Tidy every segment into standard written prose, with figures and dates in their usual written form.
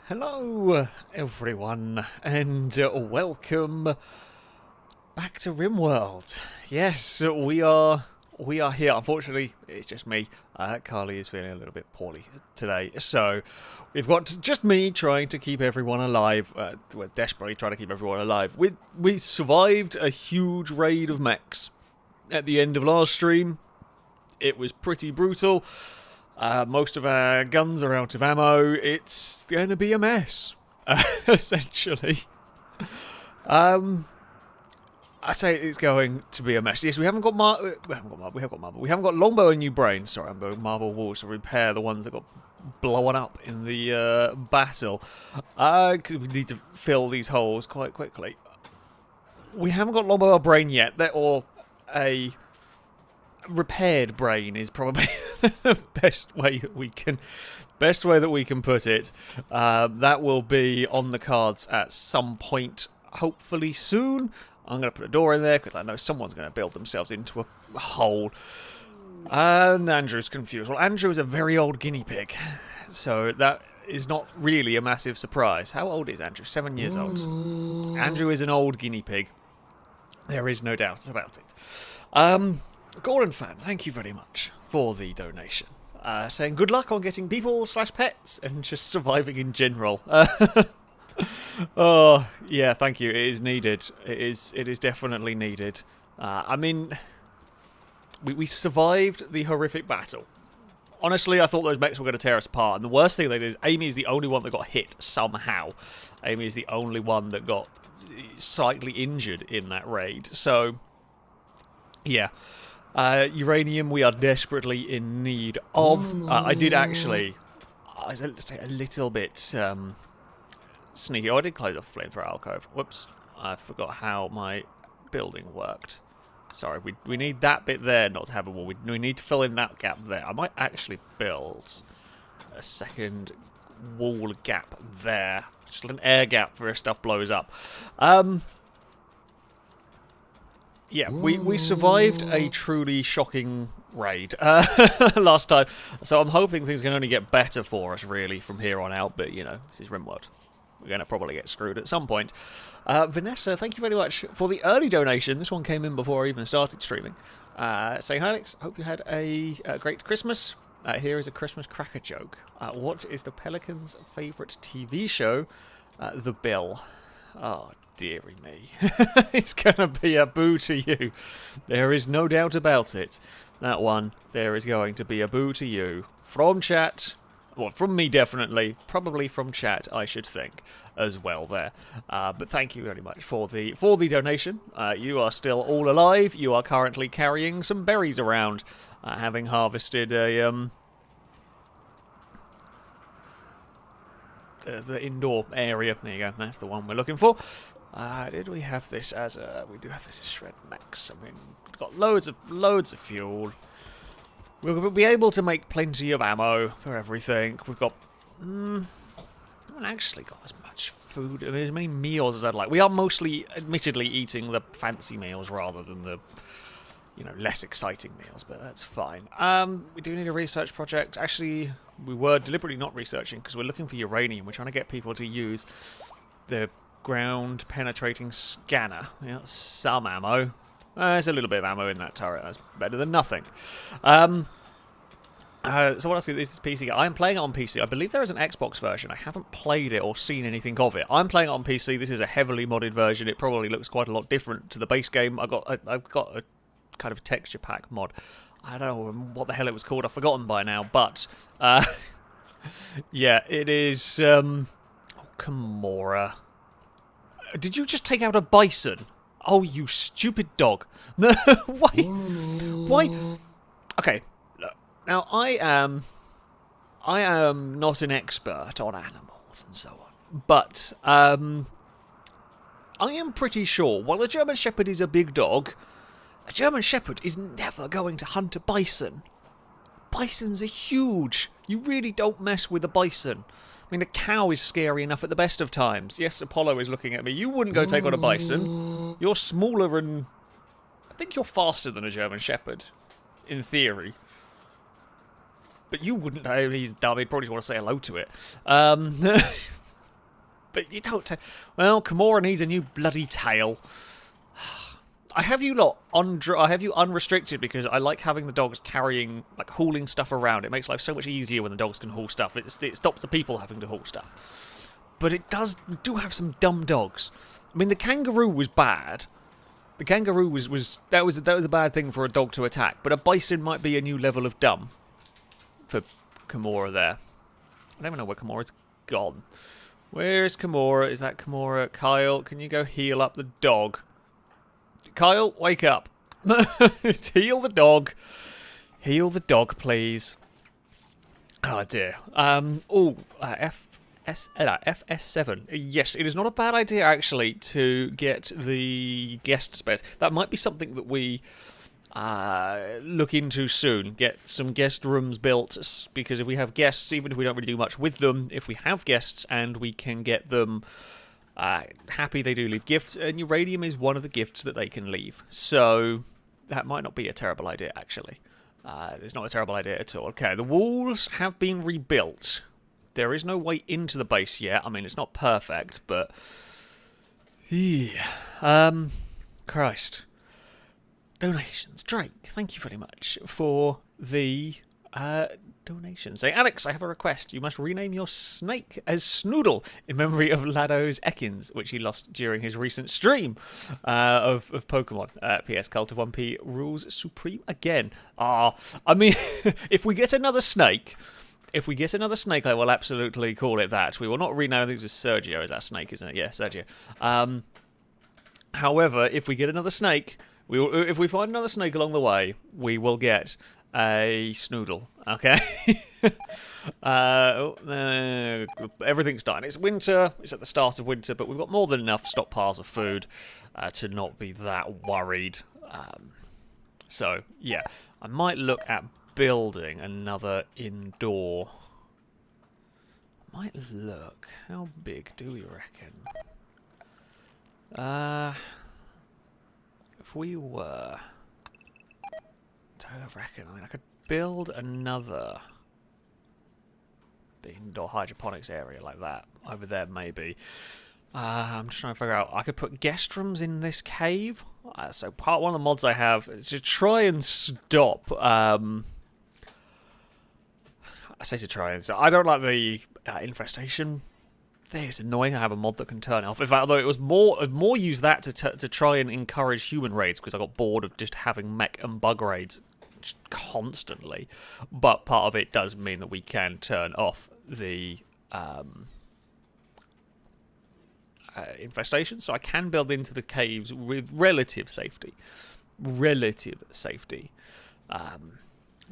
Hello, everyone, and welcome back to RimWorld. Yes, we are here. Unfortunately, it's just me. Carly is feeling a little bit poorly today, so we've got just me trying to keep everyone alive. We're desperately trying to keep everyone alive. We survived a huge raid of mechs at the end of last stream. It was pretty brutal. Most of our guns are out of ammo. It's going to be a mess, essentially. I say it's going to be a mess. Yes, we haven't got we have got marble. We haven't got longbow and new brain. Sorry, I'm building marble walls to repair the ones that got blown up in the battle. Because we need to fill these holes quite quickly. We haven't got longbow or brain yet. Or a repaired brain is probably the best way that we can put it. That will be on the cards at some point, hopefully soon. I'm going to put a door in there because I know someone's going to build themselves into a hole. And Andrew's confused. Well, Andrew is a very old guinea pig, so that is not really a massive surprise. How old is Andrew? 7 years old. Andrew is an old guinea pig. There is no doubt about it. Gordon fan, thank you very much for the donation. Saying good luck on getting people/pets and just surviving in general. Oh, yeah, thank you. It is needed. It is definitely needed. I mean, we survived the horrific battle. Honestly, I thought those mechs were going to tear us apart. And the worst thing they did is Amy is the only one that got hit somehow. Amy is the only one that got slightly injured in that raid. So, yeah. Uranium we are desperately in need of. I did actually, I was a little bit sneaky. Oh, I did close off the flamethrower alcove. Whoops, I forgot how my building worked. Sorry, we need that bit there not to have a wall. We need to fill in that gap there. I might actually build a second wall gap there. Just an air gap for if stuff blows up. Yeah, we survived a truly shocking raid last time, so I'm hoping things can only get better for us, really, from here on out, but, you know, this is RimWorld. We're going to probably get screwed at some point. Vanessa, thank you very much for the early donation. This one came in before I even started streaming. Saying, hi, Alex, hope you had a great Christmas. Here is a Christmas cracker joke. What is the Pelicans' favourite TV show? The Bill. Oh, dearie me. It's gonna be a boo to you. There is no doubt about it. That one, there is going to be a boo to you. From chat, well, from me definitely, probably from chat, I should think, as well there. But thank you very much for the donation. You are still all alive. You are currently carrying some berries around, having harvested a the indoor area. There you go. That's the one we're looking for. Did we have this as a... We do have this as shred max. I mean, we've got loads of fuel. We'll be able to make plenty of ammo for everything. We've got... I haven't actually got as much food, I mean, as many meals as I'd like. We are mostly, admittedly, eating the fancy meals rather than the, you know, less exciting meals, but that's fine. We do need a research project. Actually, we were deliberately not researching because we're looking for uranium. We're trying to get people to use the ground penetrating scanner. Yeah, some ammo. There's a little bit of ammo in that turret. That's better than nothing. Someone asking, is this PC? I am playing it on PC. I believe there is an Xbox version. I haven't played it or seen anything of it. I'm playing it on PC. This is a heavily modded version. It probably looks quite a lot different to the base game. I've got a kind of texture pack mod. I don't know what the hell it was called. I've forgotten by now. But yeah, it is. Oh, Kimura. Did you just take out a bison? Oh, you stupid dog. Why? Why? Okay, look. Now, I am not an expert on animals and so on. But, I am pretty sure, while a German Shepherd is a big dog, a German Shepherd is never going to hunt a bison. Bisons are huge. You really don't mess with a bison. I mean, a cow is scary enough at the best of times. Yes, Apollo is looking at me. You wouldn't go take on a bison. You're smaller and... I think you're faster than a German Shepherd, in theory. But you wouldn't... He's dumb. He'd probably want to say hello to it. But you don't... Well, Kimura needs a new bloody tail. I have you unrestricted because I like having the dogs carrying, like, hauling stuff around. It makes life so much easier when the dogs can haul stuff. It stops the people having to haul stuff. But we do have some dumb dogs. I mean, the kangaroo was bad. The kangaroo was a bad thing for a dog to attack. But a bison might be a new level of dumb for Kimura there. I don't even know where Kimura's gone. Where's Kimura? Is that Kimura? Kyle, can you go heal up the dog? Kyle, wake up. Heal the dog. Heal the dog, please. Oh, dear. FS7. Yes, it is not a bad idea, actually, to get the guest space. That might be something that we look into soon. Get some guest rooms built, because if we have guests, even if we don't really do much with them, if we have guests and we can get them happy, they do leave gifts, and uranium is one of the gifts that they can leave. So that might not be a terrible idea, actually. It's not a terrible idea at all. Okay, the walls have been rebuilt. There is no way into the base yet. I mean, it's not perfect, but... Yeah. Christ. Donations. Drake, thank you very much for the donations. Say, Alex, I have a request. You must rename your snake as Snoodle in memory of Lado's Ekans, which he lost during his recent stream of Pokemon. P.S. Cult of 1P rules supreme again. I mean, if we get another snake... I will absolutely call it that. We will not rename this as Sergio. Is that snake, isn't it? Yeah, Sergio. However, if we get another snake... if we find another snake along the way, we will get a Snoodle, okay? Everything's done. It's winter, it's at the start of winter, but we've got more than enough stockpiles of food to not be that worried. So, yeah, I might look at building another indoor. Might look. How big do we reckon? If we were... I reckon, I could build another indoor hydroponics area like that over there, maybe. I'm just trying to figure out. I could put guest rooms in this cave. So one of the mods I have is to try and stop. I say to try and stop. I don't like the infestation thing. It's annoying. I have a mod that can turn it off. In fact, although it was more use that to try and encourage human raids, because I got bored of just having mech and bug raids constantly. But part of it does mean that we can turn off the infestation, so I can build into the caves with relative safety.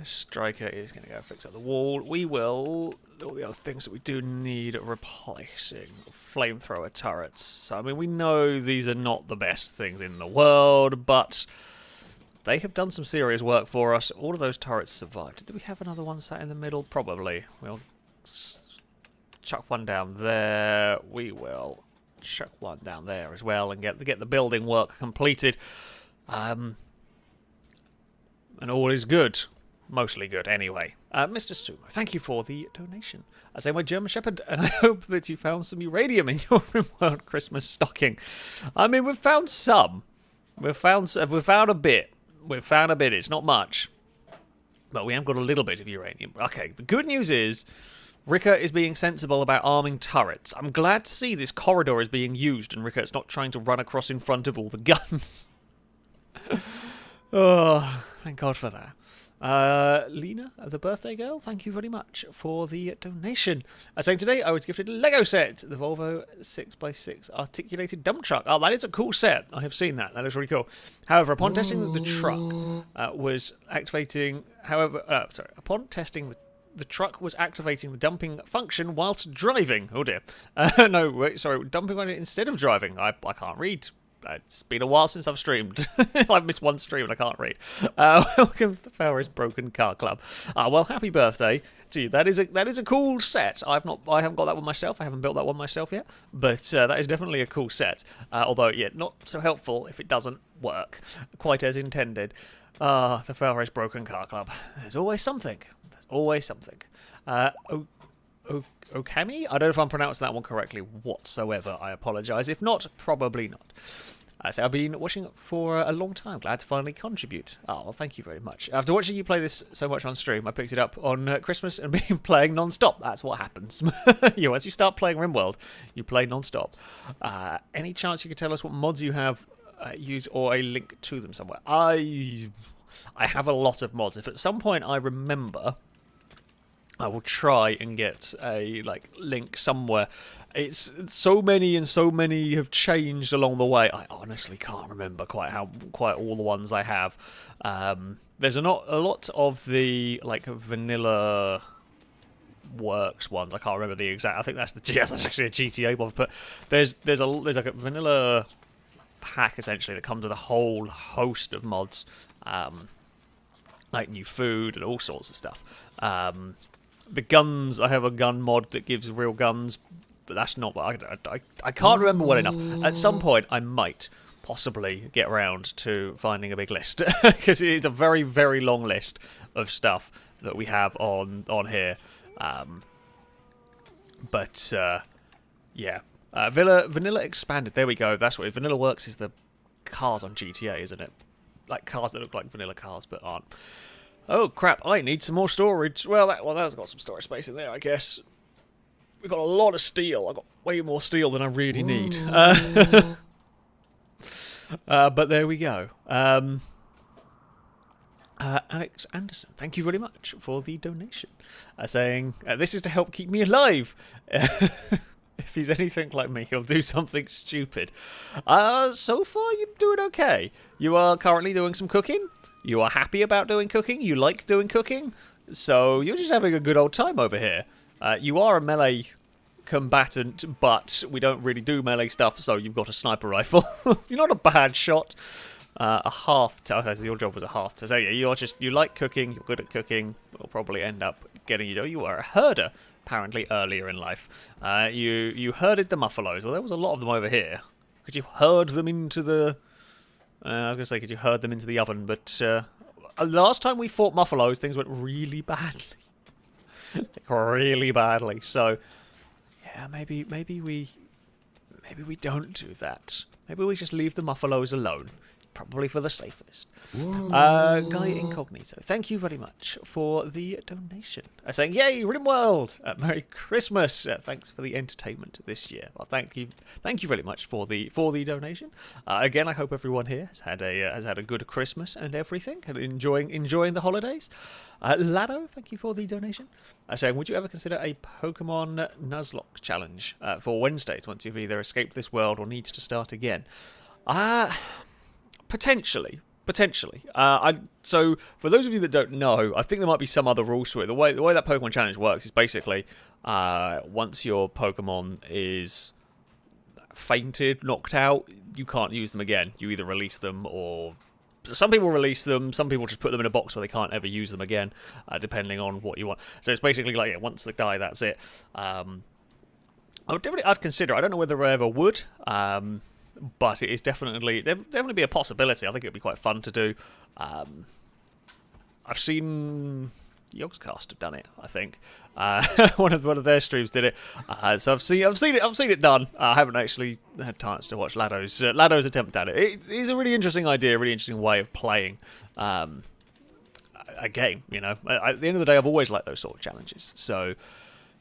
Striker is going to go fix up the wall. We will... All the other things that we do need replacing. Flamethrower turrets. So, I mean, we know these are not the best things in the world, but they have done some serious work for us. All of those turrets survived. Did we have another one sat in the middle? Probably. We'll chuck one down there. We will chuck one down there as well and get the building work completed. And all is good. Mostly good, anyway. Mr. Sumo, thank you for the donation. I say my German Shepherd, and I hope that you found some uranium in your RimWorld Christmas stocking. I mean, we've found some. We've found a bit. It's not much. But we have got a little bit of uranium. Okay, the good news is Rika is being sensible about arming turrets. I'm glad to see this corridor is being used, and Rika is not trying to run across in front of all the guns. Oh, thank God for that. Lena, the birthday girl, thank you very much for the donation. Saying today I was gifted a Lego set, the Volvo 6x6 articulated dump truck. Oh, that is a cool set. I have seen that. That is really cool. However, upon testing the truck was activating... upon testing the truck was activating the dumping function whilst driving. Oh dear. No, wait, sorry, dumping instead of driving. I can't read. It's been a while since I've streamed. I've missed one stream and I can't read. Welcome to the FailRace Broken Car Club. Well, happy birthday to you. That is a cool set. I haven't got that one myself. I haven't built that one myself yet. But that is definitely a cool set. Although, yeah, not so helpful if it doesn't work quite as intended. The FailRace Broken Car Club. There's always something. Okami? I don't know if I'm pronouncing that one correctly whatsoever. I apologise. If not, probably not. So I've been watching for a long time. Glad to finally contribute. Oh, well, thank you very much. After watching you play this so much on stream, I picked it up on Christmas and been playing non-stop. That's what happens. Once you start playing RimWorld, you play non-stop. Any chance you could tell us what mods you have used or a link to them somewhere? I have a lot of mods. If at some point I remember, I will try and get a link somewhere. It's so many and so many have changed along the way. I honestly can't remember quite all the ones I have. There's a lot of the vanilla works ones. I can't remember the exact. I think that's that's actually a GTA one. But there's like a vanilla pack essentially that comes with a whole host of mods, like new food and all sorts of stuff. The guns, I have a gun mod that gives real guns, but that's not what I can't remember well enough. At some point, I might possibly get around to finding a big list, because it's a very, very long list of stuff that we have on here. Yeah. Vanilla Expanded, there we go. That's what Vanilla Works is. The cars on GTA, isn't it? Like cars that look like vanilla cars but aren't. Oh crap, I need some more storage. Well, that's got some storage space in there, I guess. We've got a lot of steel. I've got way more steel than I really need. But there we go. Alex Anderson, thank you very much for the donation. Saying, this is to help keep me alive. If he's anything like me, he'll do something stupid. So far, you're doing okay. You are currently doing some cooking. You are happy about doing cooking. You like doing cooking. So you're just having a good old time over here. You are a melee combatant, but we don't really do melee stuff, so you've got a sniper rifle. You're not a bad shot. A hearth. Okay, so your job was a hearth. So yeah, you like cooking. You're good at cooking. We'll probably end up getting you are a herder, apparently earlier in life. You herded the muffalos. Well, there was a lot of them over here. Could you herd them into the... I was going to say, could you herd them into the oven? But last time we fought muffalos, things went really badly. Really badly. So, yeah, maybe we don't do that. Maybe we just leave the muffalos alone. Probably for the safest. Guy Incognito, thank you very much for the donation. Saying, yay, RimWorld! Merry Christmas! Thanks for the entertainment this year. Well, thank you very much for the donation. Again, I hope everyone here has had a good Christmas and everything, and enjoying the holidays. Lado, thank you for the donation. Saying, would you ever consider a Pokemon Nuzlocke challenge for Wednesdays once you've either escaped this world or need to start again? Potentially. So, for those of you that don't know, I think there might be some other rules to it. The way that Pokemon Challenge works is basically, once your Pokemon is fainted, knocked out, you can't use them again. You either release them or... Some people release them, some people just put them in a box where they can't ever use them again, depending on what you want. So it's basically like, yeah, once they die, that's it. I'd consider it. I don't know whether I ever would, but it is definitely be a possibility. I think it'd be quite fun to do. I've seen Yogscast have done it. I think one of their streams did it. So I've seen it done. I haven't actually had chance to watch Lado's attempt at it. It is a really interesting idea, a really interesting way of playing a game. You know, at the end of the day, I've always liked those sort of challenges. So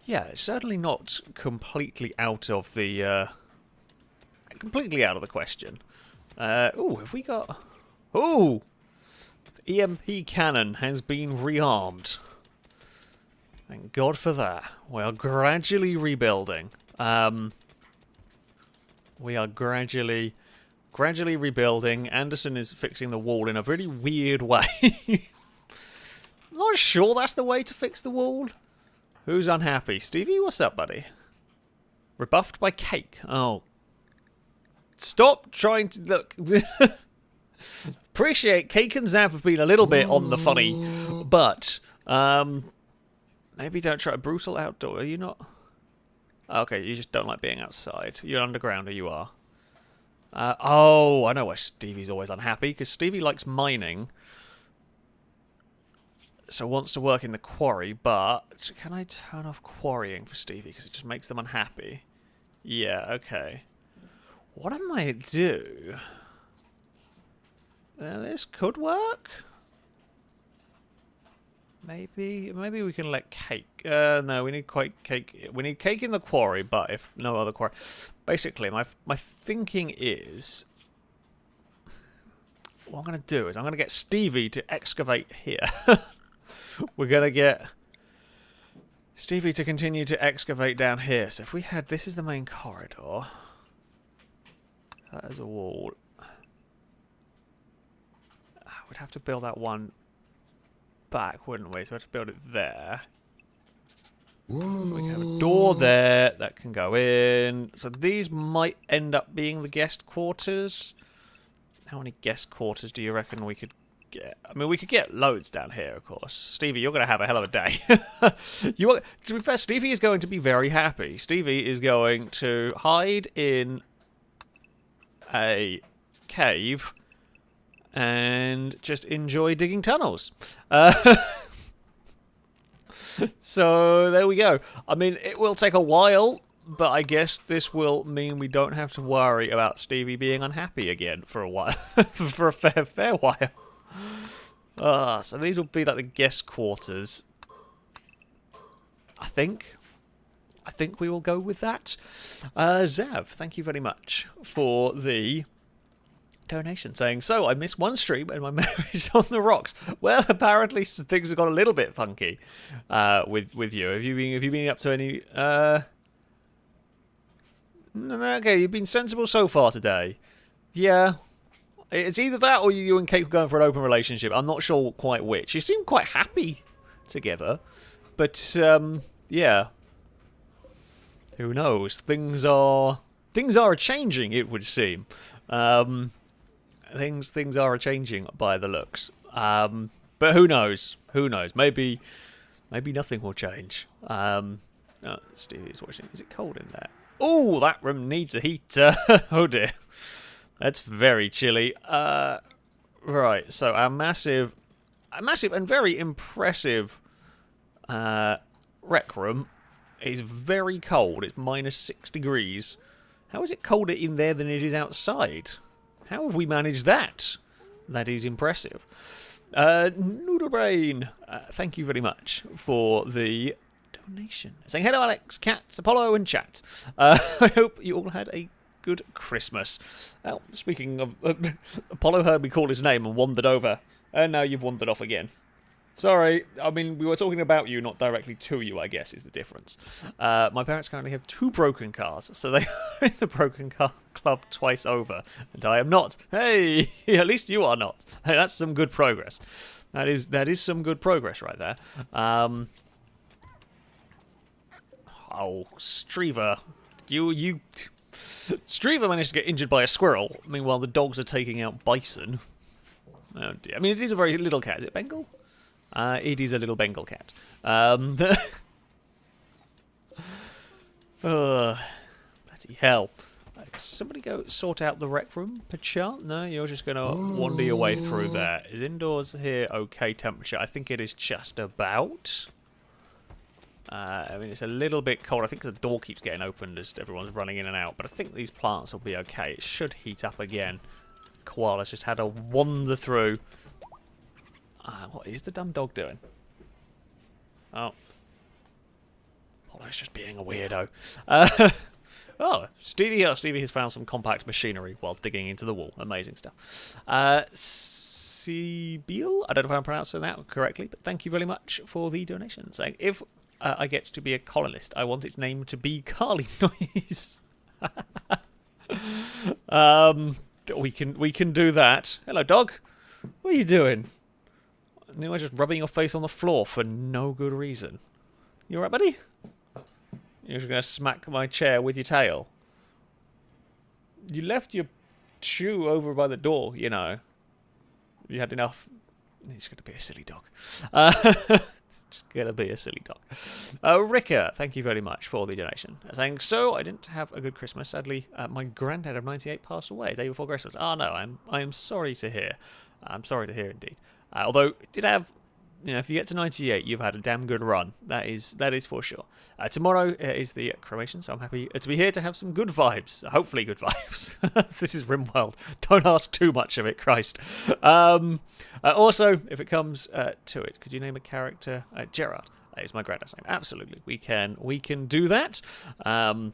yeah, it's certainly not completely out of the. Completely out of the question. Have we got... Ooh! The EMP cannon has been rearmed. Thank God for that. We are gradually rebuilding. We are gradually rebuilding. Anderson is fixing the wall in a really weird way. Not sure that's the way to fix the wall. Who's unhappy? Stevie, what's up, buddy? Rebuffed by cake. Oh, stop trying to look. Appreciate Cake and Zav have been a little bit on the funny, but maybe don't try brutal outdoor. Are you not? Okay, you just don't like being outside. You're underground, or you are. Oh, I know why Stevie's always unhappy, because Stevie likes mining. So wants to work in the quarry, but can I turn off quarrying for Stevie? Because it just makes them unhappy. Yeah, okay. What I might do... this could work? Maybe we can let cake... no, we need quite cake... We need cake in the quarry, but if no other quarry... Basically, my thinking is... What I'm going to do is I'm going to get Stevie to excavate here. We're going to get Stevie to continue to excavate down here. So if we had... This is the main corridor. That is a wall. We'd have to build that one back, wouldn't we? So we'd have to build it there. We can have a door there that can go in. So these might end up being the guest quarters. How many guest quarters do you reckon we could get? I mean, we could get loads down here, of course. Stevie, you're going to have a hell of a day. To be fair, Stevie is going to be very happy. Stevie is going to hide in a cave and just enjoy digging tunnels. So there we go. I mean, it will take a while, but I guess this will mean we don't have to worry about Stevie being unhappy again for a while. For a fair while. So these will be like the guest quarters. I think we will go with that. Zav, thank you very much for the donation, saying, so I missed one stream and my memory's on the rocks. Well, apparently things have got a little bit funky with you. Have you been up to any? Okay, you've been sensible so far today. Yeah, it's either that or you and Kate were going for an open relationship. I'm not sure quite which. You seem quite happy together, but yeah. Who knows? Things are changing. It would seem. Things are changing by the looks. But who knows? Who knows? Maybe nothing will change. Stevie's watching. Is it cold in there? Oh, that room needs a heater. Oh dear. That's very chilly. Right, so our massive and very impressive rec room is very cold. It's -6 degrees. How is it colder in there than it is outside? How have we managed that? That is impressive. Noodlebrain, thank you very much for the donation. Saying hello, Alex, Cat, Apollo, and chat. I hope you all had a good Christmas. Well, speaking of, Apollo heard me call his name and wandered over, and now you've wandered off again. Sorry, I mean, we were talking about you, not directly to you, I guess, is the difference. My parents currently have 2 broken cars, so they are in the broken car club twice over, and I am not. Hey, at least you are not. Hey, that's some good progress. That is some good progress right there. Oh, Strever. Strever managed to get injured by a squirrel. Meanwhile, the dogs are taking out bison. Oh dear. I mean, it is a very little cat. Is it Bengal? It is a little Bengal cat. Bloody hell. Somebody go sort out the rec room, perchance? No, you're just going to wander your way through there. Is indoors here okay temperature? I think it is just about. I mean, it's a little bit cold. I think the door keeps getting opened as everyone's running in and out. But I think these plants will be okay. It should heat up again. Koala's just had a wander through. What is the dumb dog doing? Oh. Apollo's just being a weirdo. Oh, Stevie has found some compact machinery while digging into the wall. Amazing stuff. Sibyl, I don't know if I'm pronouncing that correctly, but thank you very much for the donation. Saying, if I get to be a colonist, I want its name to be Carly Noise. We can do that. Hello, dog. What are you doing? You're just rubbing your face on the floor for no good reason. You alright, buddy? You're just going to smack my chair with your tail. You left your shoe over by the door, you know. You had enough. He's going to be a silly dog. It's going to be a silly dog. Ricka, thank you very much for the donation. Saying, so I didn't have a good Christmas. Sadly, my granddad of 98 passed away day before Christmas. Oh no, I am sorry to hear. I'm sorry to hear indeed. Although it did have you know, if you get to 98, you've had a damn good run. That is for sure. Tomorrow is the cremation, so I'm happy to be here to have some good vibes. Hopefully good vibes. This is RimWorld. Don't ask too much of it, Christ. Also, if it comes to it, could you name a character? Gerard. That is my granddad's name. Absolutely. We can do that. I mean,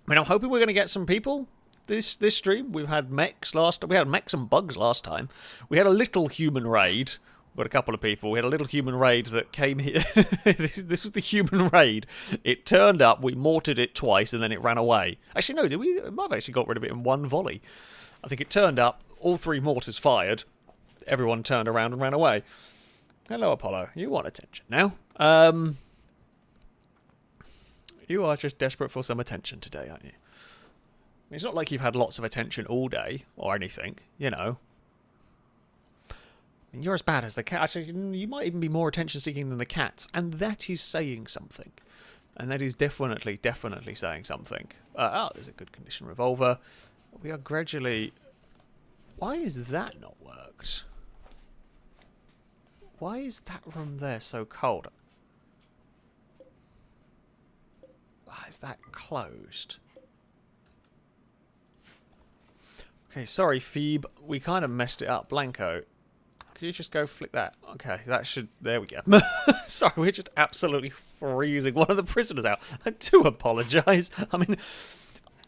I'm hoping we're going to get some people this stream. We've had Mechs we had Mechs and Bugs last time. We had a little human raid. We had a couple of people. We had a little human raid that came here. This was the human raid. It turned up, we mortared it twice, and then it ran away. Actually, no, did we? I might have actually got rid of it in one volley. I think it turned up, all 3 mortars fired, everyone turned around and ran away. Hello, Apollo. You want attention now? You are just desperate for some attention today, aren't you? I mean, it's not like you've had lots of attention all day, or anything, you know. You're as bad as the cat. Actually, you might even be more attention-seeking than the cats, and that is saying something. And that is definitely saying something. There's a good condition revolver. We are gradually... Why is that not worked? Why is that room there so cold? Why is that closed? Okay, sorry, Phoebe. We kind of messed it up. Blanco. Could you just go flick that? Okay, that should... There we go. Sorry, we're just absolutely freezing one of the prisoners out. I do apologise. I mean,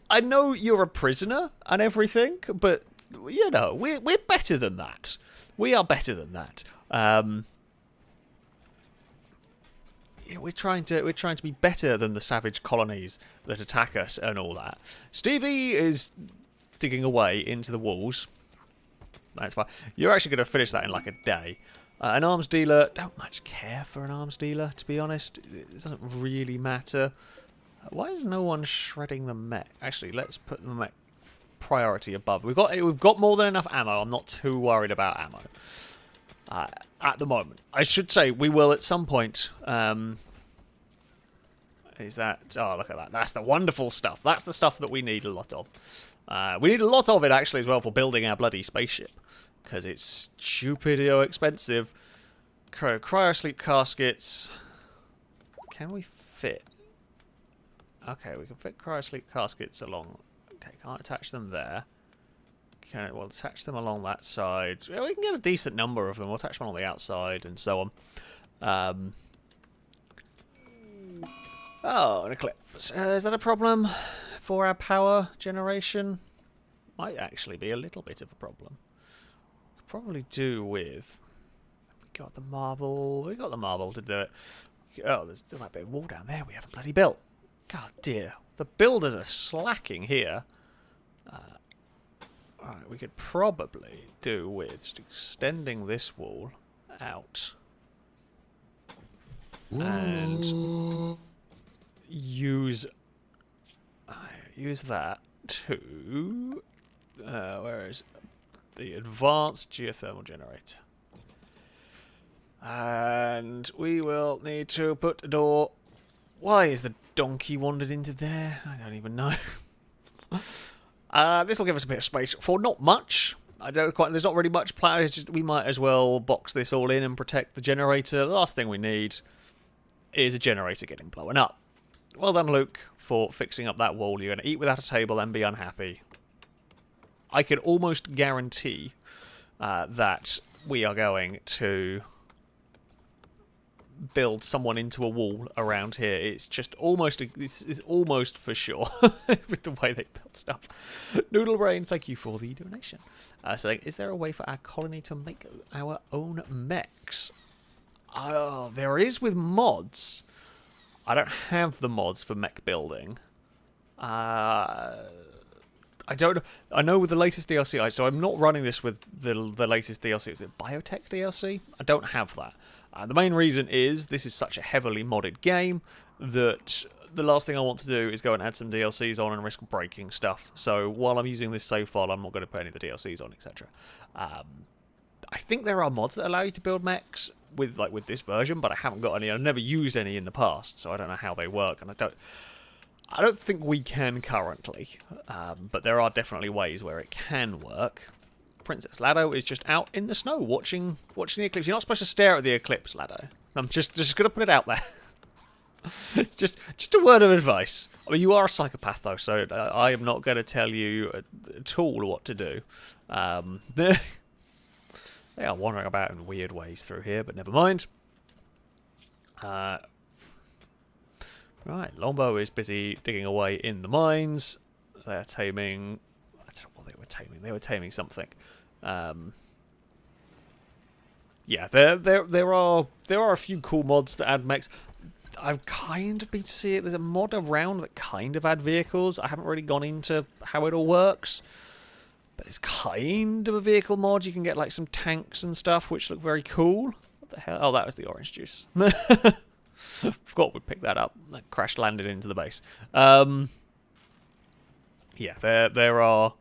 I know you're a prisoner and everything, but, you know, we're better than that. We are better than that. Yeah, we're trying to be better than the savage colonies that attack us and all that. Stevie is digging away into the walls. That's fine. You're actually going to finish that in like a day. An arms dealer, don't much care for an arms dealer, to be honest. It doesn't really matter. Why is no one shredding the mech? Actually, let's put the mech priority above. We've got more than enough ammo. I'm not too worried about ammo at the moment. I should say we will at some point. Is that? Oh, look at that. That's the wonderful stuff. That's the stuff that we need a lot of. We need a lot of it actually as well for building our bloody spaceship. Because it's stupidly expensive. Cryosleep caskets. Can we fit? Okay, we can fit cryosleep caskets along. Okay, can't attach them there. We'll attach them along that side. Yeah, we can get a decent number of them. We'll attach them on the outside and so on. Oh, an eclipse. Is that a problem for our power generation? Might actually be a little bit of a problem. Probably do with... We got the marble to do it. Oh, there's still that bit of wall down there we haven't bloody built. God dear. The builders are slacking here. Alright, we could probably do with just extending this wall out. And use that to... where is the advanced geothermal generator? And we will need to put a door... Why is the donkey wandered into there? I don't even know. This will give us a bit of space for not much. There's not really much plan. It's just we might as well box this all in and protect the generator. The last thing we need is a generator getting blown up. Well done, Luke, for fixing up that wall. You're going to eat without a table and be unhappy. I can almost guarantee that we are going to build someone into a wall around here. It's just almost, this is almost for sure with the way they build stuff. Noodle Brain, thank you for the donation. Saying, is there a way for our colony to make our own mechs? There is with mods. I don't have the mods for mech building. I don't know. I know with the latest DLC, so I'm not running this with the latest DLC. Is it Biotech DLC? I don't have that. The main reason is this is such a heavily modded game that the last thing I want to do is go and add some DLCs on and risk breaking stuff. So while I'm using this save file, I'm not going to put any of the DLCs on, etc. I think there are mods that allow you to build mechs with this version, but I haven't got any. I've never used any in the past, so I don't know how they work, and I don't think we can currently, but there are definitely ways where it can work. Princess Lado is just out in the snow watching the eclipse. You're not supposed to stare at the eclipse, Lado. I'm just going to put it out there. just a word of advice. I mean, you are a psychopath, though, so I am not going to tell you at all what to do. They are wandering about in weird ways through here, but never mind. Right, Longbow is busy digging away in the mines. They're taming... I don't know what they were taming. They were taming something. Yeah, there are a few cool mods that add mechs. I've kind of been seeing... There's a mod around that kind of add vehicles. I haven't really gone into how it all works. But it's kind of a vehicle mod. You can get like some tanks and stuff, which look very cool. What the hell? Oh, that was the orange juice. Forgot we picked that up. That crash landed into the base. Yeah, there are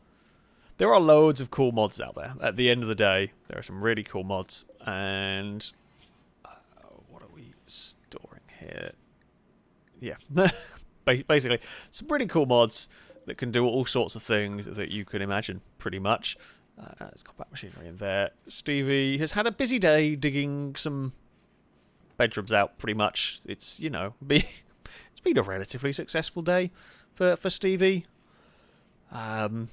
loads of cool mods out there. At the end of the day, there are some really cool mods. And what are we storing here? Yeah, basically some pretty cool mods that can do all sorts of things that you can imagine, pretty much. There's combat machinery in there. Stevie has had a busy day digging some bedrooms out, pretty much. It's, you know, it's been a relatively successful day for Stevie. Zev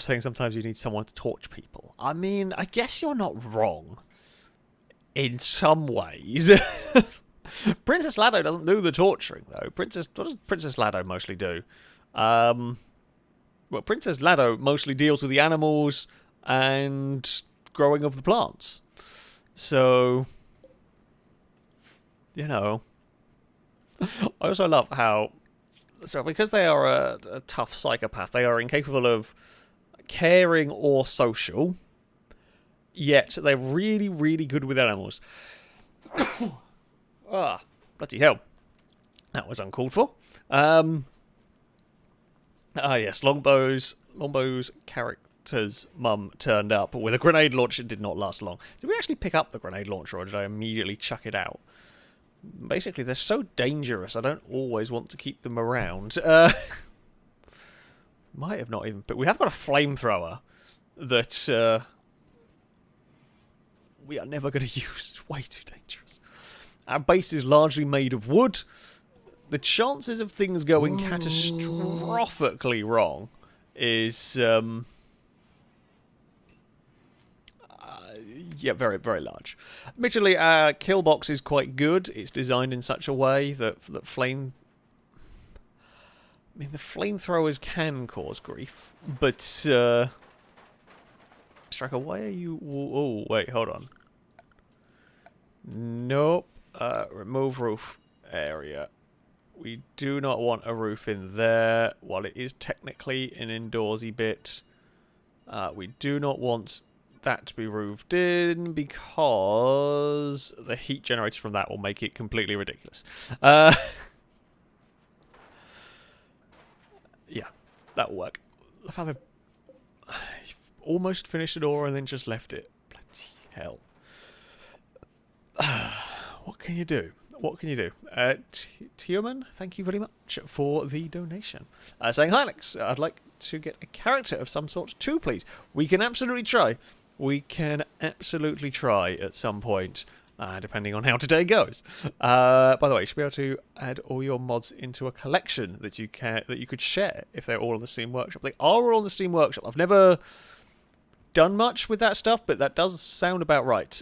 saying sometimes you need someone to torch people. I mean, I guess you're not wrong in some ways. Princess Lado doesn't do the torturing, though. What does Princess Lado mostly do? Well, Princess Lado mostly deals with the animals and growing of the plants. So, you know. I also love how... So, because they are a tough psychopath, they are incapable of caring or social, yet they're really, really good with animals. Ah, bloody hell. That was uncalled for. Yes, Longbow's character's mum turned up with a grenade launcher. It did not last long. Did we actually pick up the grenade launcher, or did I immediately chuck it out? Basically, they're so dangerous, I don't always want to keep them around. Might have not even... But we have got a flamethrower that we are never going to use. It's way too dangerous. Our base is largely made of wood. The chances of things going catastrophically wrong is... yeah, very, very large. Admittedly, our kill box is quite good. It's designed in such a way that flame... I mean, the flamethrowers can cause grief, but... Striker, why are you... Oh, wait, hold on. Nope. Remove roof area. We do not want a roof in there. While it is technically an indoorsy bit, we do not want that to be roofed in because the heat generated from that will make it completely ridiculous. Yeah, that will work. I found they've almost finished a door and then just left it. Bloody hell. What can you do? What can you do? Tioman, thank you very much for the donation. Saying, hi Alex, I'd like to get a character of some sort too, please. We can absolutely try. We can absolutely try at some point, depending on how today goes. By the way, you should be able to add all your mods into a collection that you could share if they're all on the Steam Workshop. They are all on the Steam Workshop. I've never done much with that stuff, but that does sound about right.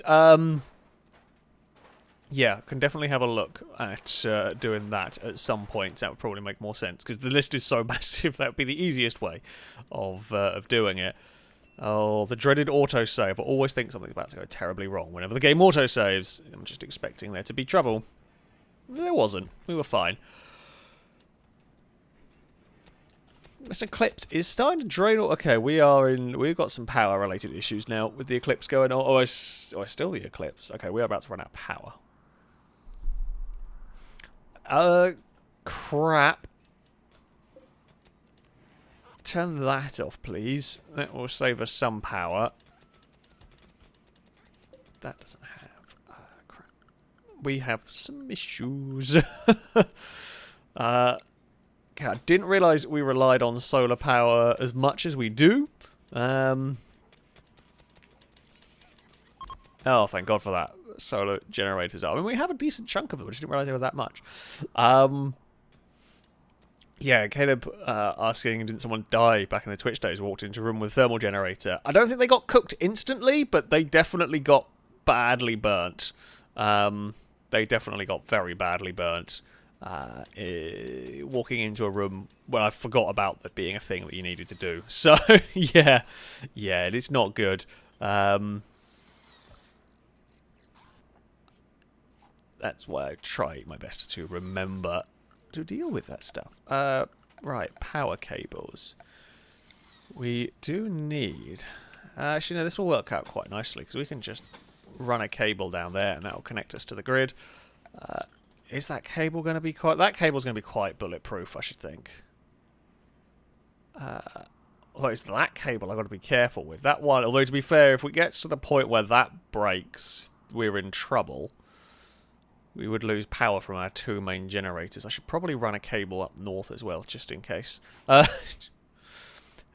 Yeah, can definitely have a look at doing that at some point. That would probably make more sense, because the list is so massive. That would be the easiest way of doing it. Oh, the dreaded autosave. I always think something's about to go terribly wrong. Whenever the game autosaves, I'm just expecting there to be trouble. There wasn't. We were fine. This eclipse is starting to drain. Okay, we've got some power-related issues now with the eclipse going on. Oh, it's still the eclipse. Okay, we are about to run out of power. Crap. Turn that off, please. That will save us some power. That doesn't have... crap. We have some issues. Okay, I didn't realise we relied on solar power as much as we do. Oh, thank God for that. Solar generators are. I mean, we have a decent chunk of them. I just didn't realise they were that much. Yeah, Caleb asking, didn't someone die back in the Twitch days? Walked into a room with a thermal generator. I don't think they got cooked instantly, but they definitely got badly burnt. They definitely got very badly burnt. Walking into a room when I forgot about that being a thing that you needed to do. So, yeah, it's not good. That's why I try my best to remember to deal with that stuff. Right, power cables. We do need... actually, no, this will work out quite nicely, because we can just run a cable down there, and that will connect us to the grid. Is that cable going to be quite... That cable's going to be quite bulletproof, I should think. Although it's that cable I've got to be careful with. That one, although to be fair, if we get to the point where that breaks, we're in trouble. We would lose power from our two main generators. I should probably run a cable up north as well, just in case. It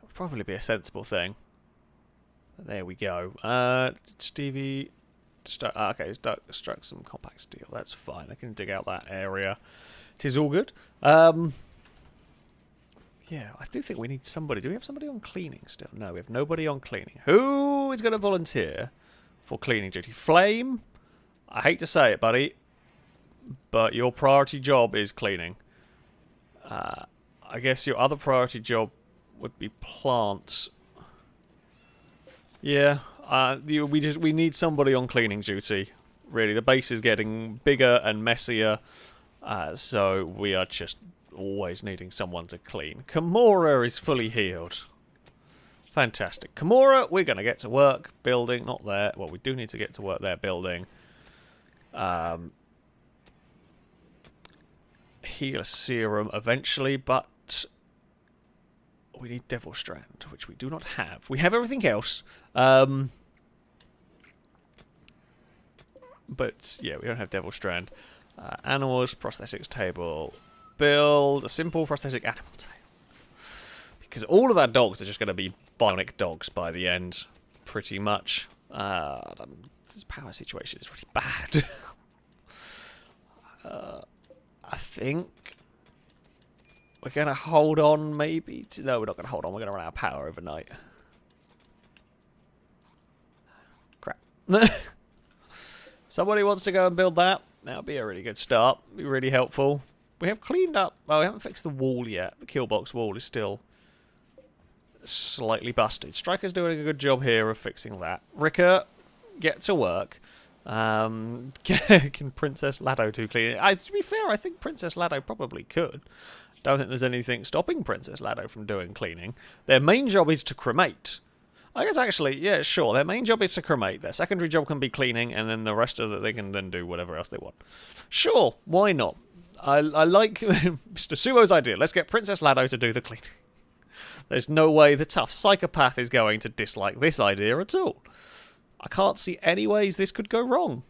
would probably be a sensible thing. There we go. Stevie... okay, struck some compact steel. That's fine. I can dig out that area. It is all good. Yeah, I do think we need somebody. Do we have somebody on cleaning still? No, we have nobody on cleaning. Who is going to volunteer for cleaning duty? Flame? I hate to say it, buddy, but your priority job is cleaning. I guess your other priority job would be plants. Yeah, we need somebody on cleaning duty. Really, the base is getting bigger and messier, so we are just always needing someone to clean. Kimura is fully healed. Fantastic. Kimura, we're going to get to work building. Not there. Well, we do need to get to work there building. Healer serum eventually, but we need Devil Strand, which we do not have. We have everything else, but yeah, we don't have Devil Strand. Animals, prosthetics table, build a simple prosthetic animal table, because all of our dogs are just going to be bionic dogs by the end, pretty much. This power situation is really bad. I think we're going to hold on, maybe. No, we're not going to hold on. We're going to run out of power overnight. Crap. Somebody wants to go and build that. That would be a really good start. Be really helpful. We have cleaned up... Well, we haven't fixed the wall yet. The kill box wall is still slightly busted. Striker's doing a good job here of fixing that. Ricker, get to work. Can Princess Lado do cleaning? To be fair, I think Princess Lado probably could. Don't think there's anything stopping Princess Lado from doing cleaning. Their main job is to cremate. I guess actually, yeah, sure. Their main job is to cremate. Their secondary job can be cleaning, and then the rest of it they can then do whatever else they want. Sure, why not? I like Mr. Suo's idea. Let's get Princess Lado to do the cleaning. There's no way the tough psychopath is going to dislike this idea at all. I can't see any ways this could go wrong.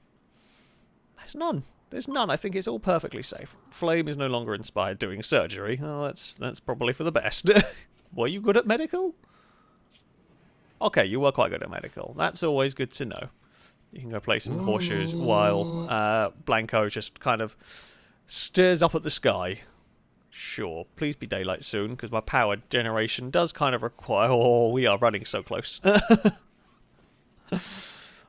There's none. There's none. I think it's all perfectly safe. Flame is no longer inspired doing surgery. Oh, that's probably for the best. Were you good at medical? Okay, you were quite good at medical. That's always good to know. You can go play some horseshoes while Blanco just kind of stares up at the sky. Sure. Please be daylight soon, because my power generation does kind of require... Oh, we are running so close.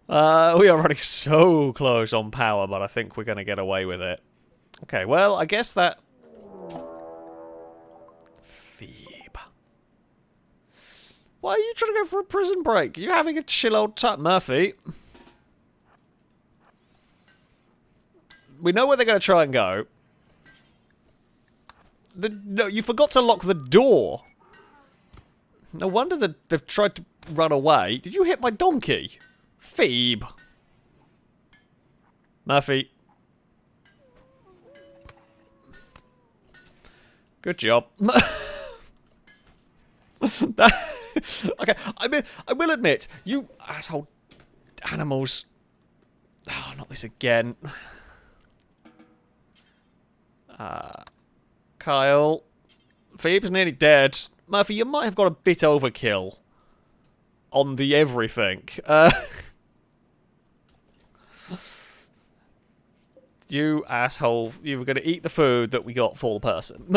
We are running so close on power, but I think we're going to get away with it. Okay, well, I guess that... Phoebe. Why are you trying to go for a prison break? You're having a chill old time, Murphy. We know where they're going to try and go. No, you forgot to lock the door. No wonder that they've tried to run away. Did you hit my donkey? Phoebe. Murphy. Good job. Okay, I will admit, you asshole animals. Oh, not this again. Kyle. Phoebe's nearly dead. Murphy, you might have got a bit overkill on the everything. You asshole. You were going to eat the food that we got for the person.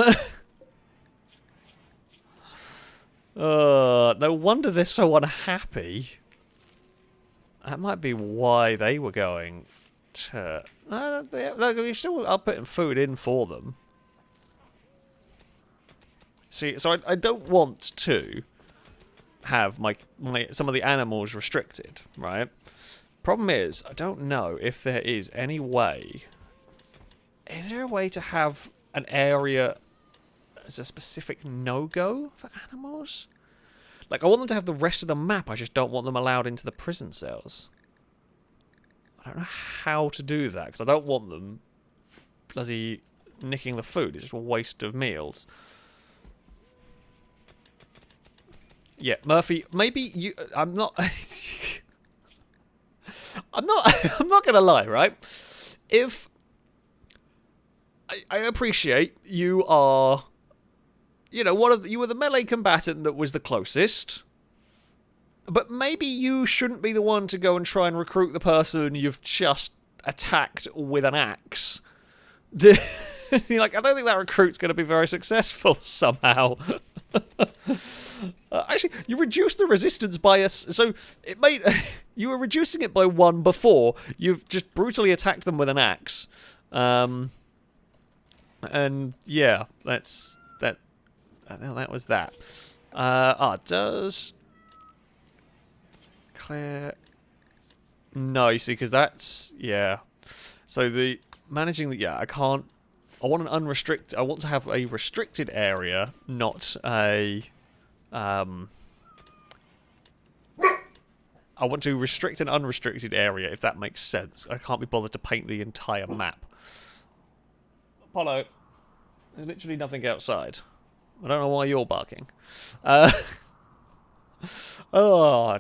No wonder they're so unhappy. That might be why they were going to... we still are putting food in for them. See, so I don't want to have some of the animals restricted, right? Problem is, I don't know if there is any way... Is there a way to have an area as a specific no-go for animals? Like, I want them to have the rest of the map, I just don't want them allowed into the prison cells. I don't know how to do that, because I don't want them bloody nicking the food. It's just a waste of meals. Yeah, Murphy, maybe you... I'm not... I'm not gonna lie, right? If... I appreciate you are... You know, you were the melee combatant that was the closest. But maybe you shouldn't be the one to go and try and recruit the person you've just attacked with an axe. You're like, I don't think that recruit's going to be very successful somehow. Actually, you reduced the resistance by so it made you were reducing it by 1 before. You've just brutally attacked them with an axe. And yeah, that was that. Does Claire? No, you see, because that's So the managing the I can't. I want an unrestricted. I want to have a restricted area, not a. I want to restrict an unrestricted area, if that makes sense. I can't be bothered to paint the entire map. Apollo, there's literally nothing outside. I don't know why you're barking.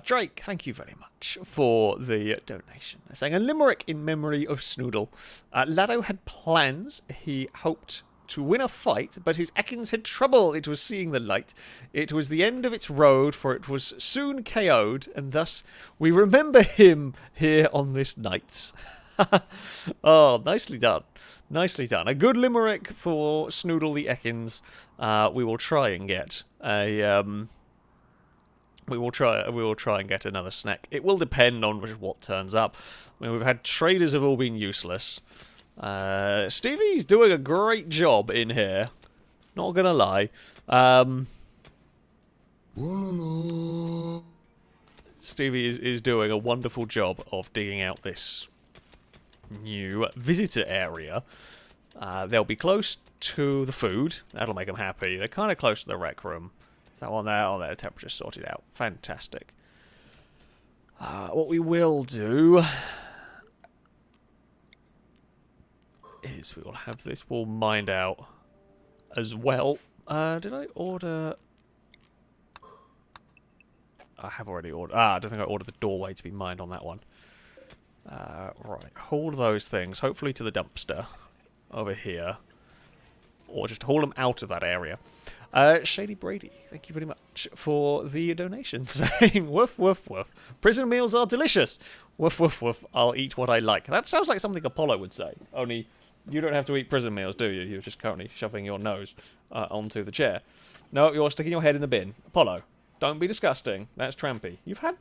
Drake, thank you very much for the donation. They're saying a limerick in memory of Snoodle. Lado had plans. He hoped to win a fight, but his Ekans had trouble. It was seeing the light. It was the end of its road, for it was soon KO'd, and thus we remember him here on this night. Oh, nicely done. Nicely done. A good limerick for Snoodle the Ekans. We will try and get a... We will try and get another snack. It will depend on what turns up. I mean, we've had traders have all been useless. Stevie's doing a great job in here. Not gonna lie. Stevie is doing a wonderful job of digging out this new visitor area. They'll be close to the food. That'll make them happy. They're kind of close to the rec room. That one there, oh, their temperature sorted out. Fantastic. What we will do is we will have this wall mined out as well. Did I order... I have already ordered... I don't think I ordered the doorway to be mined on that one. Right, haul those things, hopefully to the dumpster over here. Or just haul them out of that area. Shady Brady, thank you very much for the donation, saying, woof, woof, woof. Prison meals are delicious. Woof, woof, woof. I'll eat what I like. That sounds like something Apollo would say. Only, you don't have to eat prison meals, do you? You're just currently shoving your nose onto the chair. No, you're sticking your head in the bin. Apollo, don't be disgusting. That's trampy. You've had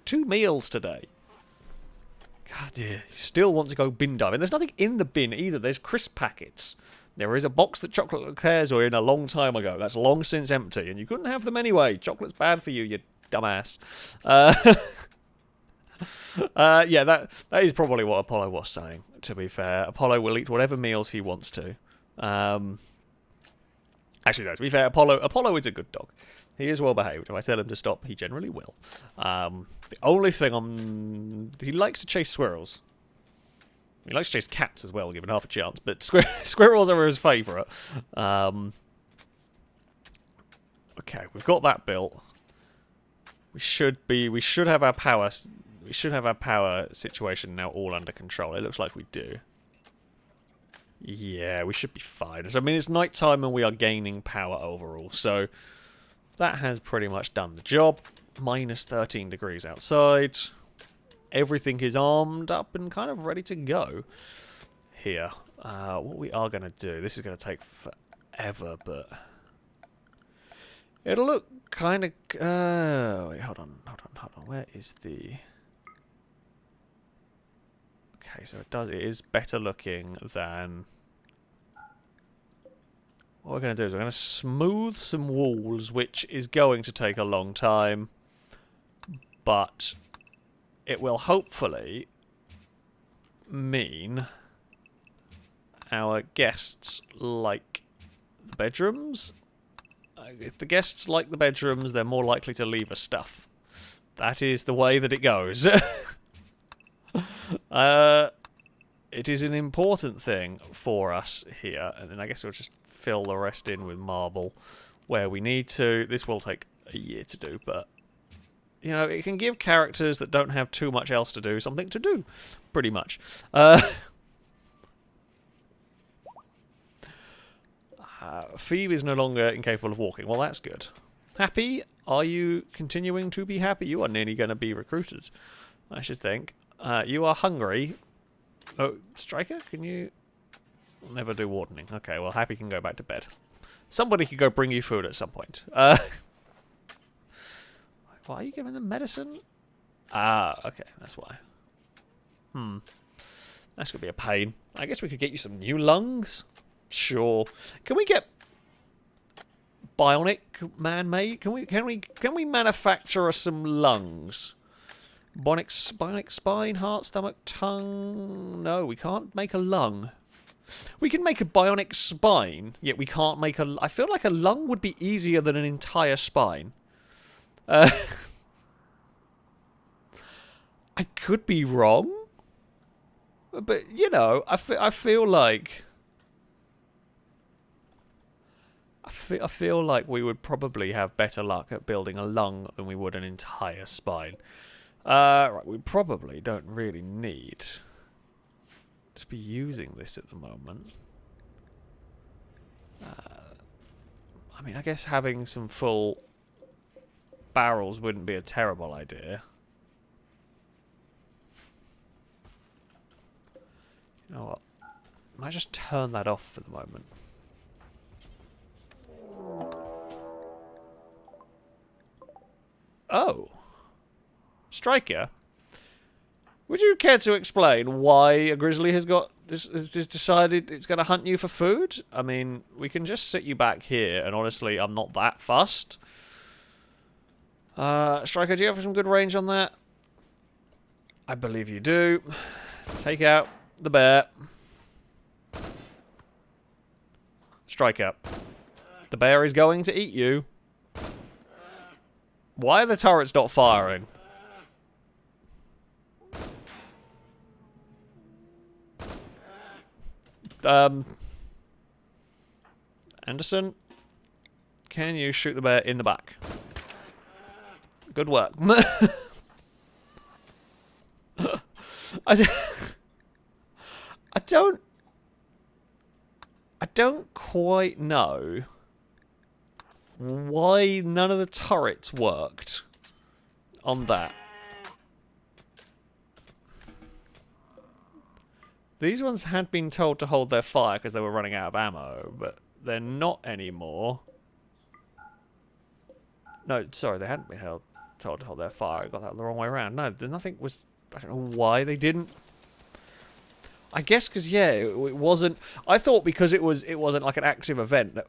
2 meals today. God, dear. You still want to go bin diving. There's nothing in the bin either. There's crisp packets. There is a box that Chocolate Liqueurs were in a long time ago. That's long since empty, and you couldn't have them anyway. Chocolate's bad for you, you dumbass. Yeah, that is probably what Apollo was saying, to be fair. Apollo will eat whatever meals he wants to. Actually, no, to be fair, Apollo is a good dog. He is well behaved. If I tell him to stop, he generally will. The only thing he likes to chase squirrels. He likes to chase cats as well, given half a chance, but squirrels are his favourite. Okay, we've got that built. We should have our power situation now all under control. It looks like we do. Yeah, we should be fine. I mean, it's night time and we are gaining power overall, so that has pretty much done the job. Minus 13 degrees outside. Everything is armed up and kind of ready to go here. What we are going to do, this is going to take forever, but it'll look kind of... wait, hold on. Where is the... Okay, so it is better looking than... What we're going to do is we're going to smooth some walls, which is going to take a long time, but it will hopefully mean our guests like the bedrooms. If the guests like the bedrooms, they're more likely to leave us stuff. That is the way that it goes. It is an important thing for us here, and then I guess we'll just fill the rest in with marble where we need to. This will take a year to do, but you know, it can give characters that don't have too much else to do something to do, pretty much. Phoebe is no longer incapable of walking. Well, that's good. Happy? Are you continuing to be happy? You are nearly going to be recruited, I should think. You are hungry. Oh, Striker, can you... Never do wardening. Okay, well, Happy can go back to bed. Somebody could go bring you food at some point. Why are you giving them medicine? Ah, okay, that's why. That's gonna be a pain. I guess we could get you some new lungs. Sure. Can we get bionic man-made? Can we manufacture us some lungs? Bionic spine, heart, stomach, tongue. No, we can't make a lung. We can make a bionic spine, yet we can't make a... I feel like a lung would be easier than an entire spine. I could be wrong, but, you know, I feel like... I feel like we would probably have better luck at building a lung than we would an entire spine. Right, we probably don't really need... to be using this at the moment. I mean, I guess having some full barrels wouldn't be a terrible idea. You know what? I might just turn that off for the moment. Oh. Striker? Would you care to explain why a grizzly has decided it's going to hunt you for food? I mean, we can just sit you back here, and honestly, I'm not that fussed. Striker, do you have some good range on that? I believe you do. Take out the bear. Striker. The bear is going to eat you. Why are the turrets not firing? Anderson, can you shoot the bear in the back? Good work. I don't quite know why none of the turrets worked on that. These ones had been told to hold their fire because they were running out of ammo, but they're not anymore. No, sorry, they hadn't been told to hold their fire. I got that the wrong way around. No, nothing was... I don't know why they didn't. I guess because, yeah, it wasn't... I thought because it wasn't like an active event. That,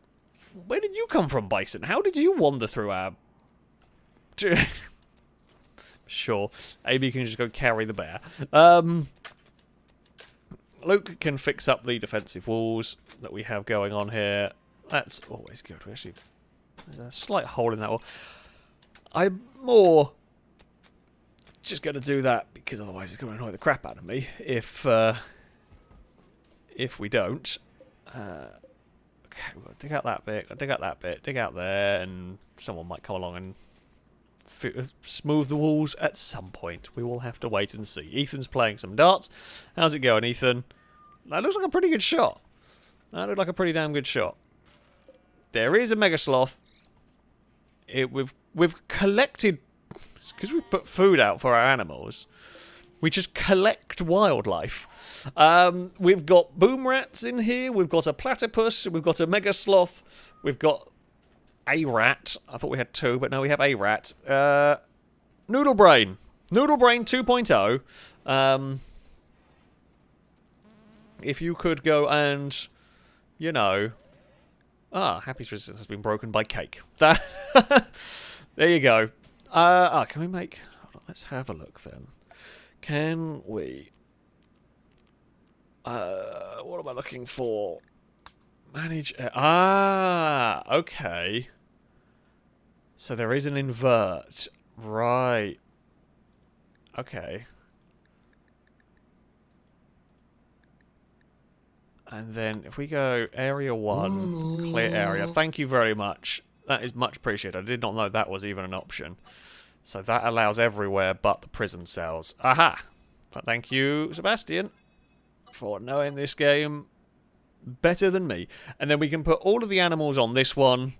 where did you come from, Bison? How did you wander through our... Sure. AB can just go carry the bear. Luke can fix up the defensive walls that we have going on here. That's always good. Actually, there's a slight hole in that wall. I'm more just going to do that because otherwise it's going to annoy the crap out of me if we don't. Okay, we'll dig out that bit, dig out that bit, dig out there, and someone might come along and smooth the walls at some point. We will have to wait and see. Ethan's playing some darts. How's it going, Ethan? That looks like a pretty good shot. That looked like a pretty damn good shot. There is a Mega Sloth. We've collected... Because we put food out for our animals. We just collect wildlife. We've got boom rats in here. We've got a platypus. We've got a Mega Sloth. We've got a rat. I thought we had 2, but no, we have a rat. Noodle Brain. Noodle Brain 2.0. If you could go and, you know... Happy's resistance has been broken by cake. There you go. Can we make... Hold on, let's have a look then. Can we... what am I looking for? Manage... okay. So there is an invert. Right. Okay. And then if we go area 1, clear area. Thank you very much. That is much appreciated. I did not know that was even an option. So that allows everywhere but the prison cells. Aha! But thank you, Sebastian, for knowing this game better than me. And then we can put all of the animals on this one.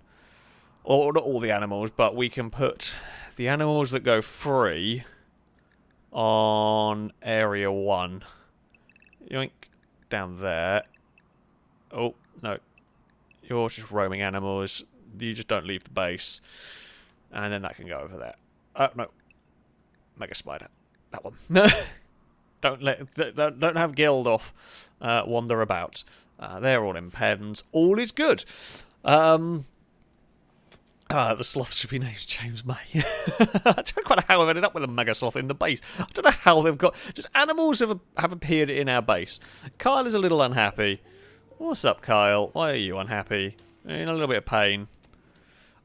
Or not all the animals, but we can put the animals that go free on area 1. Yoink. Down there. Oh, no. You're just roaming animals. You just don't leave the base. And then that can go over there. Oh, no. Mega Spider. That one. Don't have Guild off. Wander about. They're all in pens. All is good. The sloth should be named James May. I don't know quite how I've ended up with a Mega Sloth in the base. I don't know how they've got... Just animals have appeared in our base. Kyle is a little unhappy. What's up, Kyle? Why are you unhappy? In a little bit of pain.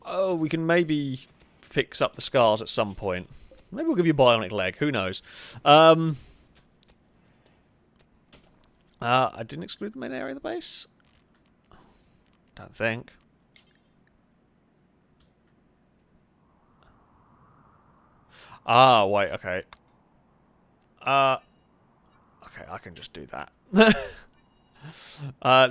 Oh, we can maybe fix up the scars at some point. Maybe we'll give you a bionic leg. Who knows? I didn't exclude the main area of the base? Don't think. Wait, okay. Okay, I can just do that.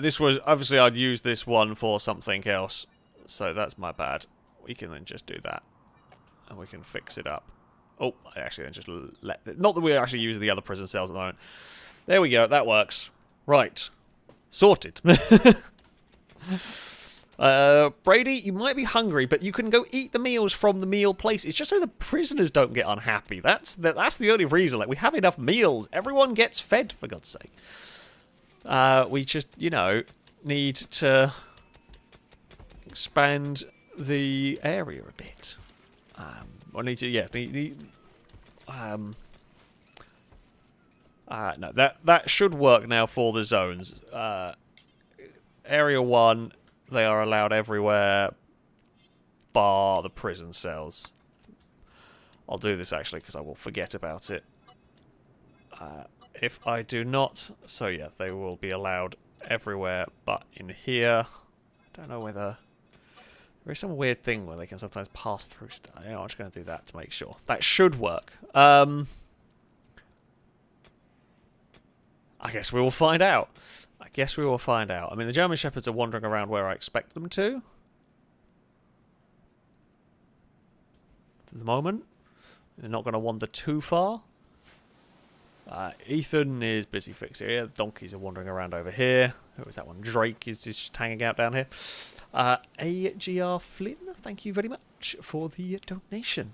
This was... Obviously, I'd use this one for something else. So that's my bad. We can then just do that. And we can fix it up. Oh, I actually then just let... Not that we're actually using the other prison cells at the moment. There we go, that works. Right. Sorted. Brady, you might be hungry, but you can go eat the meals from the meal places, just so the prisoners don't get unhappy. That's the only reason. Like, we have enough meals. Everyone gets fed, for God's sake. We just, you know, need to expand the area a bit. I need to, yeah, no, that should work now for the zones. Area 1... They are allowed everywhere, bar the prison cells. I'll do this, actually, because I will forget about it. If I do not... So, yeah, they will be allowed everywhere, but in here... I don't know whether... There is some weird thing where they can sometimes pass through stuff. You know, I'm just going to do that to make sure. That should work. I guess we will find out. I guess we will find out. I mean, the German Shepherds are wandering around where I expect them to. For the moment. They're not going to wander too far. Ethan is busy fixing here. The donkeys are wandering around over here. Who is that one? Drake is just hanging out down here. AGR Flynn, thank you very much for the donation.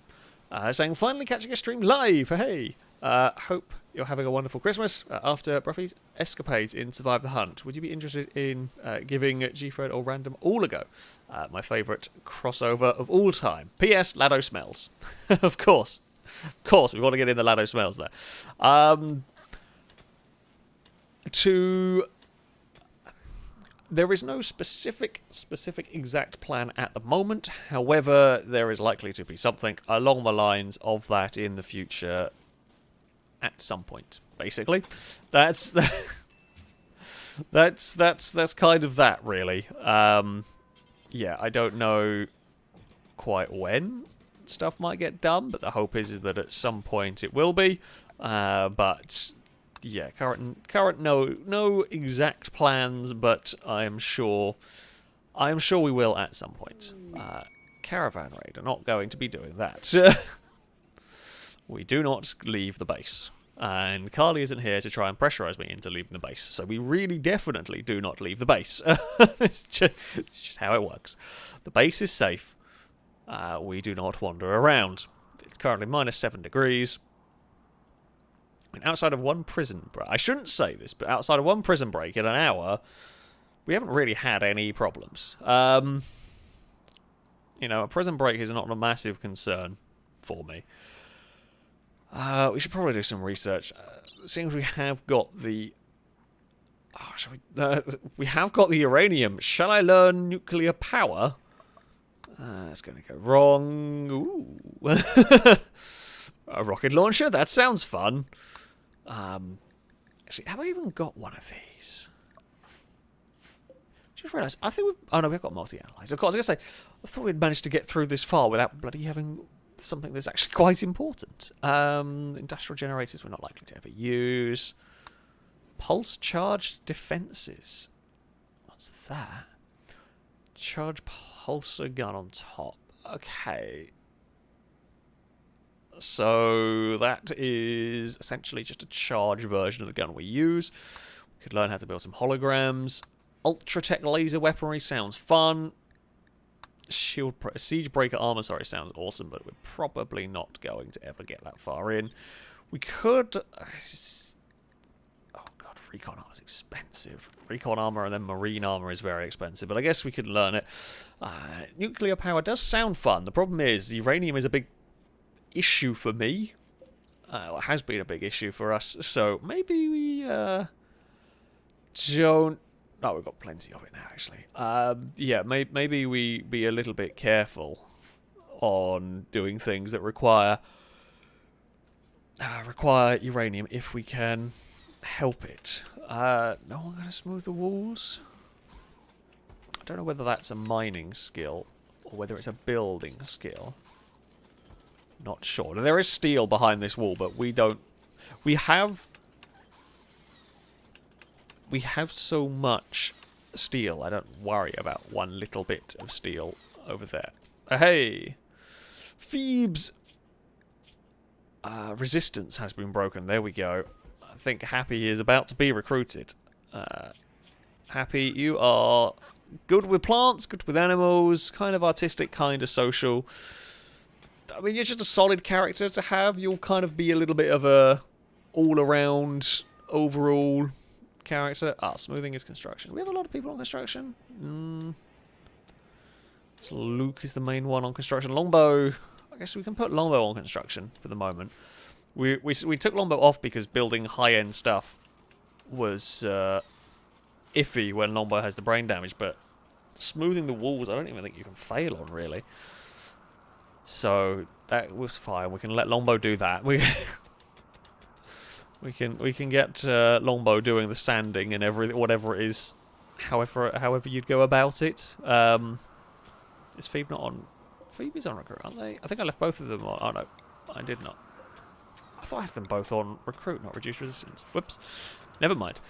Saying, finally catching a stream live. Hey. Hope you're having a wonderful Christmas. After Bruffy's escapades in Survive the Hunt, would you be interested in giving G-Fred or Random all a go? My favourite crossover of all time. P.S. Lado smells. Of course. Of course, we want to get in the Lado smells there. There is no specific exact plan at the moment. However, there is likely to be something along the lines of that in the future at some point, basically. That's kind of that, really. Yeah, I don't know quite when stuff might get done, but the hope is that at some point it will be. But yeah, current no exact plans, but I am sure we will at some point. Caravan raid are not going to be doing that. We do not leave the base. And Carly isn't here to try and pressurise me into leaving the base. So we really definitely do not leave the base. It's just how it works. The base is safe. We do not wander around. It's currently -7 degrees. And outside of one prison break, I shouldn't say this, but outside of one prison break in an hour, we haven't really had any problems. You know, a prison break is not a massive concern for me. We should probably do some research. It seems we have got the... we have got the uranium. Shall I learn nuclear power? It's going to go wrong. Ooh. A rocket launcher? That sounds fun. Actually, have I even got one of these? Just realised, I think we've... Oh no, we've got multi-analyzer. Of course, I was going to say, I thought we'd managed to get through this far without bloody having something that's actually quite important. Industrial generators we're not likely to ever use. Pulse charged defences. What's that? Charge pulsar gun on top. Okay. So that is essentially just a charge version of the gun we use. We could learn how to build some holograms. Ultratech laser weaponry sounds fun. Siege breaker armor, sorry, sounds awesome, but we're probably not going to ever get that far in. We could... Oh god, recon armor is expensive. Recon armor and then marine armor is very expensive, but I guess we could learn it. Nuclear power does sound fun. The problem is, uranium is a big issue for me. It has been a big issue for us, so maybe we don't... Oh, we've got plenty of it now, actually. Yeah, maybe we be a little bit careful on doing things that require uranium if we can help it. No one going to smooth the walls? I don't know whether that's a mining skill or whether it's a building skill. Not sure. There is steel behind this wall, but we don't... We have so much steel, I don't worry about one little bit of steel over there. Hey! Phoebe's resistance has been broken. There we go. I think Happy is about to be recruited. Happy, you are good with plants, good with animals, kind of artistic, kind of social. I mean, you're just a solid character to have. You'll kind of be a little bit of a all-around, overall character. Smoothing is construction. We have a lot of people on construction. So Luke is the main one on construction. Longbow, I guess we can put Longbow on construction for the moment. We took Longbow off because building high-end stuff was iffy when Longbow has the brain damage, but smoothing the walls I don't even think you can fail on, really. So that was fine. We can let Longbow do that. We can get Longbow doing the sanding and everything, whatever it is, however you'd go about it. Is Phoebe not on? Phoebe's on Recruit, aren't they? I think I left both of them on. Oh no, I did not. I thought I had them both on Recruit, not Reduce Resistance. Whoops. Never mind.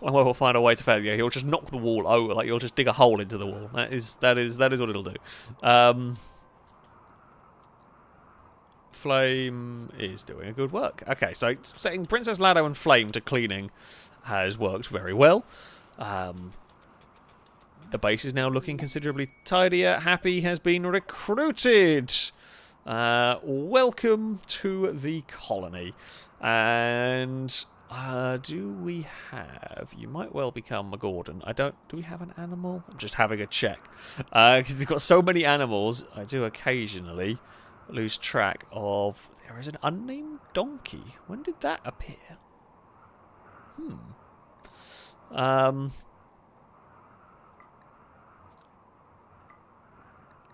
We'll find a way to fail. Yeah, he'll just knock the wall over. Like, he'll just dig a hole into the wall. That is what it'll do. Flame is doing a good work. Okay, so setting Princess Lado and Flame to cleaning has worked very well. The base is now looking considerably tidier. Happy has been recruited. Welcome to the colony. And do we have... You might well become a Gordon. Do we have an animal? I'm just having a check. Because we've got so many animals, I do occasionally lose track of... There is an unnamed donkey. When did that appear?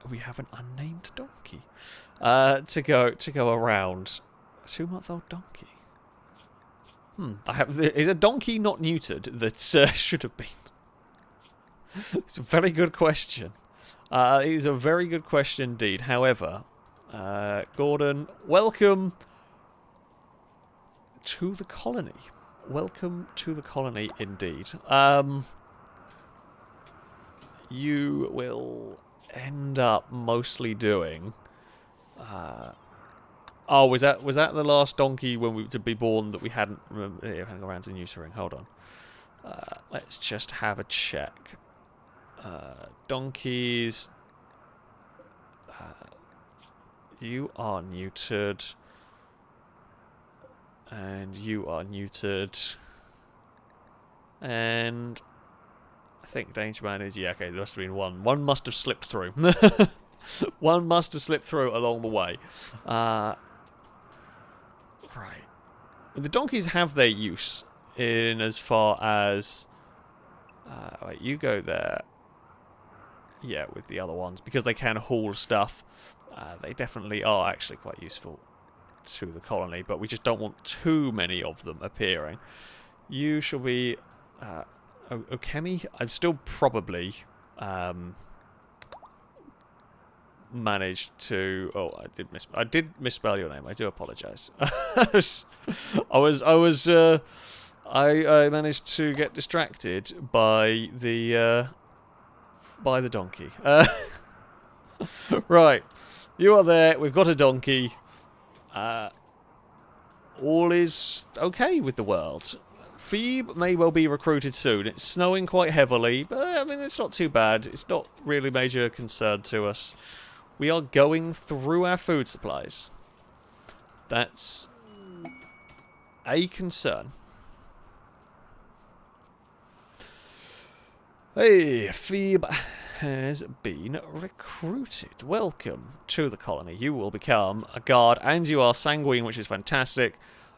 We have an unnamed donkey to go around. A 2-month-old donkey. Is a donkey not neutered that should have been? It's a very good question. It is a very good question indeed. However, Gordon, welcome to the colony. Welcome to the colony, indeed. You will end up mostly doing... oh, was that the last donkey when we were to be born that we hadn't hang around to neutering? Hold on. Let's just have a check. Donkeys. You are neutered. And you are neutered. And I think Danger Man is... Yeah, okay, there must have been one. One must have slipped through. One must have slipped through along the way. Right. The donkeys have their use in as far as... wait, you go there. Yeah, with the other ones. Because they can haul stuff. They definitely are actually quite useful to the colony. But we just don't want too many of them appearing. You shall be... Okemi? I'm still probably... managed to... Oh, I did misspell your name. I do apologise. I managed to get distracted by the donkey. Right, you are there. We've got a donkey. All is okay with the world. Phoebe may well be recruited soon. It's snowing quite heavily, but I mean it's not too bad. It's not really a major concern to us. We are going through our food supplies. That's a concern. Hey, Phoebe has been recruited. Welcome to the colony. You will become a guard, and you are sanguine, which is fantastic.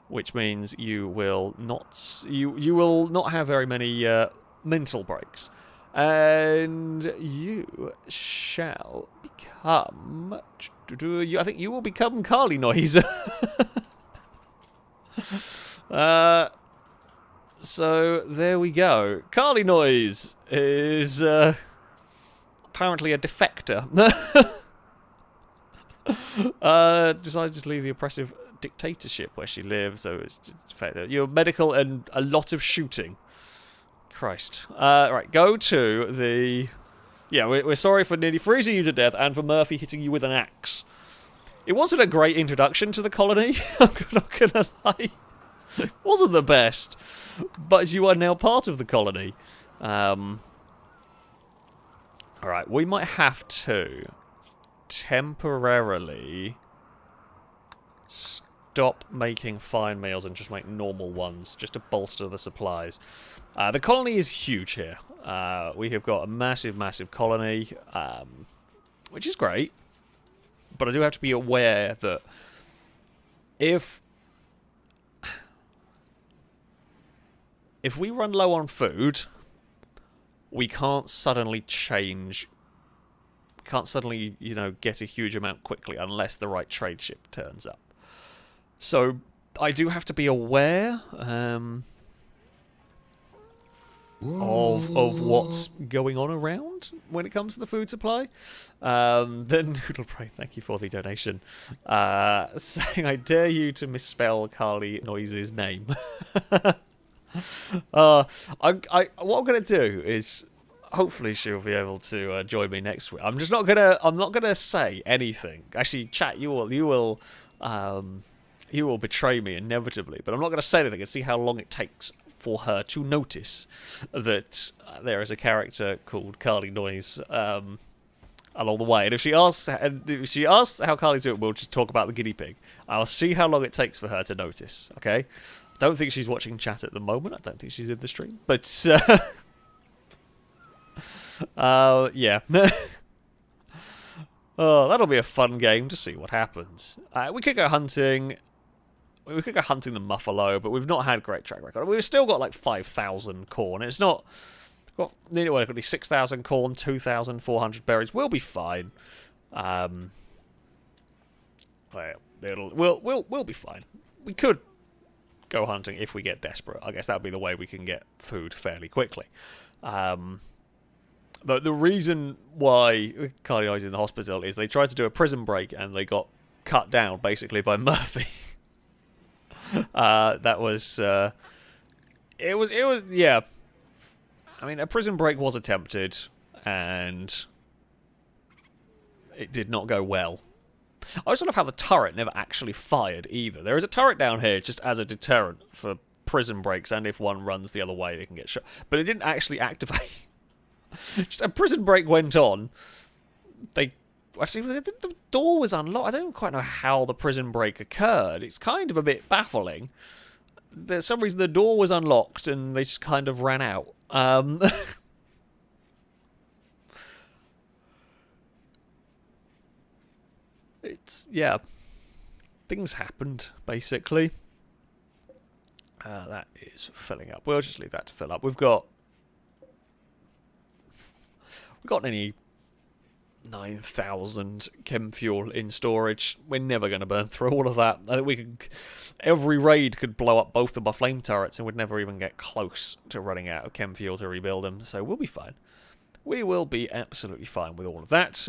Which means you will not have very many mental breaks. And you shall become... I think you will become Carly Noise. So, there we go. Carly Noise is apparently a defector. Decided to leave the oppressive dictatorship where she lives, so it's you're medical and a lot of shooting. Christ. Right, go to the... Yeah, we're sorry for nearly freezing you to death and for Murphy hitting you with an axe. It wasn't a great introduction to the colony, I'm not gonna lie. It wasn't the best, but you are now part of the colony. Alright, we might have to temporarily stop making fine meals and just make normal ones, just to bolster the supplies. The colony is huge here. We have got a massive, massive colony, which is great. But I do have to be aware that if we run low on food, we can't suddenly change. We can't suddenly, get a huge amount quickly unless the right trade ship turns up. So I do have to be aware of what's going on around when it comes to the food supply. Then Noodlebrain, thank you for the donation. Saying I dare you to misspell Carly Noise's name. What I'm gonna do is hopefully she'll be able to join me next week. I'm not gonna say anything. Actually, chat, you will betray me inevitably, but I'm not going to say anything and see how long it takes for her to notice that there is a character called Carly Noise along the way. And if she asks how Carly's doing, we'll just talk about the guinea pig. I'll see how long it takes for her to notice. Okay, I don't think she's watching chat at the moment. I don't think she's in the stream, but yeah. Oh, that'll be a fun game to see what happens. We could go hunting. We could go hunting the muffalo, but we've not had great track record. We've still got like 5,000 corn. It's not... We've got nearly 6,000 corn, 2,400 berries. We'll be fine. We'll be fine. We could go hunting if we get desperate. I guess that would be the way we can get food fairly quickly. But the reason why Carly is in the hospital is they tried to do a prison break and they got cut down, basically, by Murphy. That was, it was, yeah. I mean, a prison break was attempted, and it did not go well. I also love how the turret never actually fired either. There is a turret down here just as a deterrent for prison breaks, and if one runs the other way, they can get shot. But it didn't actually activate. Just a prison break went on. Actually, the door was unlocked. I don't quite know how the prison break occurred. It's kind of a bit baffling. For some reason, the door was unlocked, and they just kind of ran out. Yeah. Things happened, basically. That is filling up. We'll just leave that to fill up. We've got any 9,000 chem fuel in storage. We're never going to burn through all of that. I think we could. Every raid could blow up both of our flame turrets, and we'd never even get close to running out of chem fuel to rebuild them. So we'll be fine. We will be absolutely fine with all of that.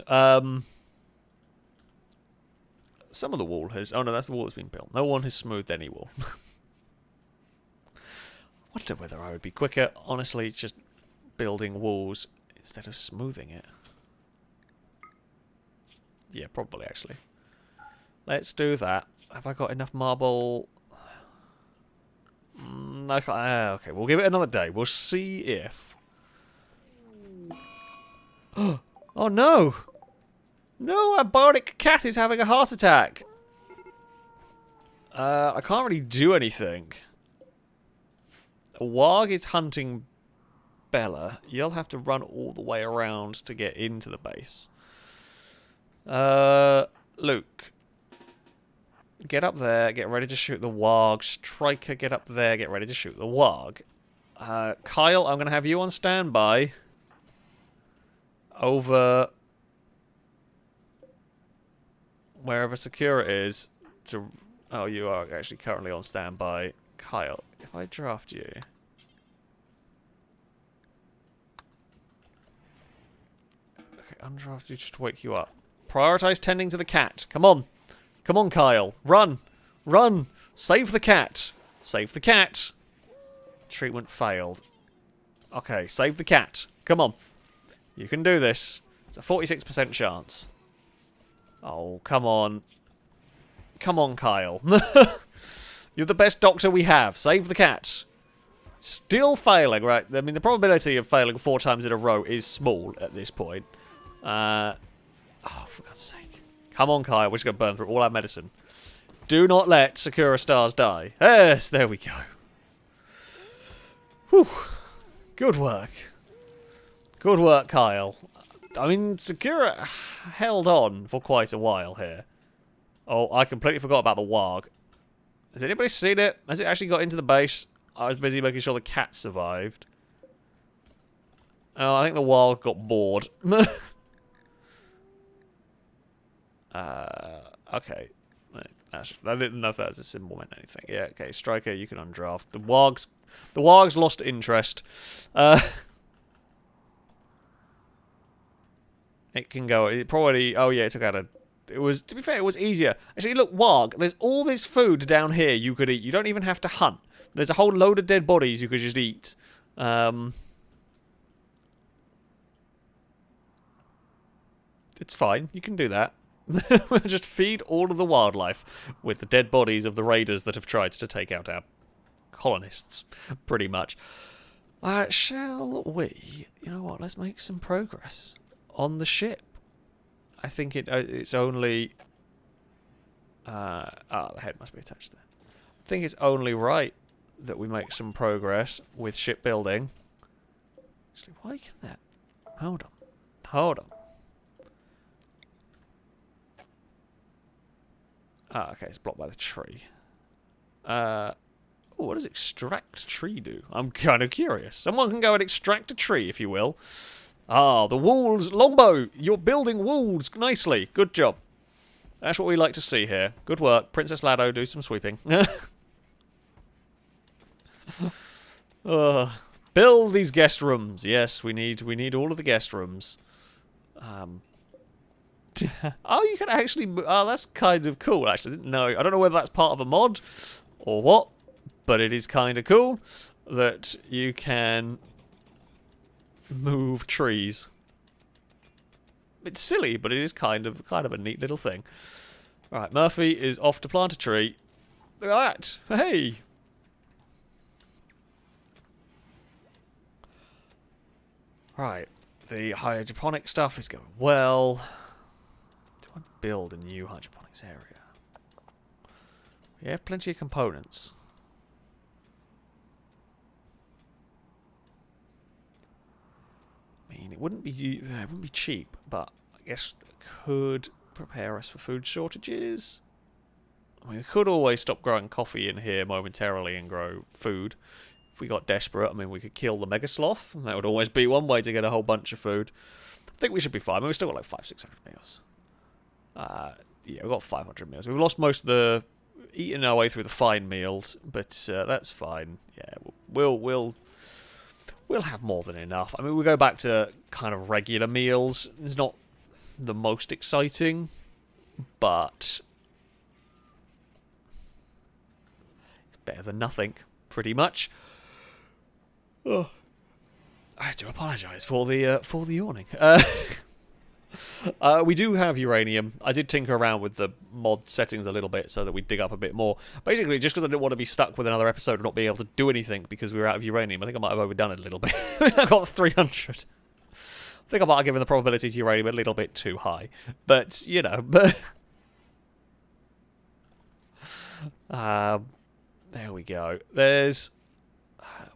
Some of the wall has... Oh, no, that's the wall that's been built. No one has smoothed any wall. I wonder whether I would be quicker, honestly, just building walls instead of smoothing it. Yeah, probably, actually. Let's do that. Have I got enough marble? Okay, we'll give it another day. We'll see if... Oh, no! No, our bionic cat is having a heart attack. I can't really do anything. A warg is hunting Bella. You'll have to run all the way around to get into the base. Luke. Get up there, get ready to shoot the warg. Striker, get up there, get ready to shoot the warg. Kyle, I'm going to have you on standby. Over... wherever Sakura is, to... Oh, you are actually currently on standby. Kyle, if I draft you... Okay, undraft you just to wake you up. Prioritize tending to the cat. Come on. Come on, Kyle. Run. Run. Save the cat. Save the cat. Treatment failed. Okay, save the cat. Come on. You can do this. It's a 46% chance. Oh, come on. Come on, Kyle. You're the best doctor we have. Save the cat. Still failing, right? I mean, the probability of failing 4 times in a row is small at this point. Oh, for God's sake. Come on, Kyle. We're just going to burn through all our medicine. Do not let Sakura Stars die. Yes, there we go. Whew. Good work. Good work, Kyle. I mean, Sakura held on for quite a while here. Oh, I completely forgot about the warg. Has anybody seen it? Has it actually got into the base? I was busy making sure the cat survived. Oh, I think the warg got bored. Okay. I didn't know if that was a symbol meant anything. Yeah, okay. Striker, you can undraft. The warg's lost interest. It can go. It probably. Oh yeah, it took out a. It was. To be fair, it was easier. Actually, look, warg. There's all this food down here you could eat. You don't even have to hunt. There's a whole load of dead bodies you could just eat. It's fine. You can do that. We'll just feed all of the wildlife with the dead bodies of the raiders that have tried to take out our colonists, pretty much. Shall we? You know what? Let's make some progress on the ship. I think it's only... the head must be attached there. I think it's only right that we make some progress with shipbuilding. Actually, why can that... Hold on. Hold on. Okay, it's blocked by the tree. What does extract tree do? I'm kind of curious. Someone can go and extract a tree, if you will. Ah, the walls. Longbow, you're building walls nicely. Good job. That's what we like to see here. Good work. Princess Lado, do some sweeping. Build these guest rooms. Yes, we need all of the guest rooms. Oh, you can actually... Oh, that's kind of cool, actually. I didn't know. I don't know whether that's part of a mod or what, but it is kind of cool that you can move trees. It's silly, but it is kind of a neat little thing. Right, Murphy is off to plant a tree. Look at that! Hey! Right, the hydroponic stuff is going well. Do I build a new hydroponics area? We have plenty of components. I mean, it wouldn't be cheap, but I guess it could prepare us for food shortages. I mean, we could always stop growing coffee in here momentarily and grow food. If we got desperate, I mean, we could kill the mega sloth. That would always be one way to get a whole bunch of food. I think we should be fine. I mean, we've still got like 500-600 meals. Yeah, we've got 500 meals. We've lost most of the eating our way through the fine meals, but that's fine. Yeah, we'll have more than enough. I mean, we go back to kind of regular meals. It's not the most exciting, but it's better than nothing, pretty much. Oh, I do apologise for the yawning. We do have uranium. I did tinker around with the mod settings a little bit so that we dig up a bit more. Basically, just because I didn't want to be stuck with another episode of not being able to do anything because we were out of uranium. I think I might have overdone it a little bit. I got 300. I think I might have given the probability to uranium a little bit too high. But, you know. There we go. There's...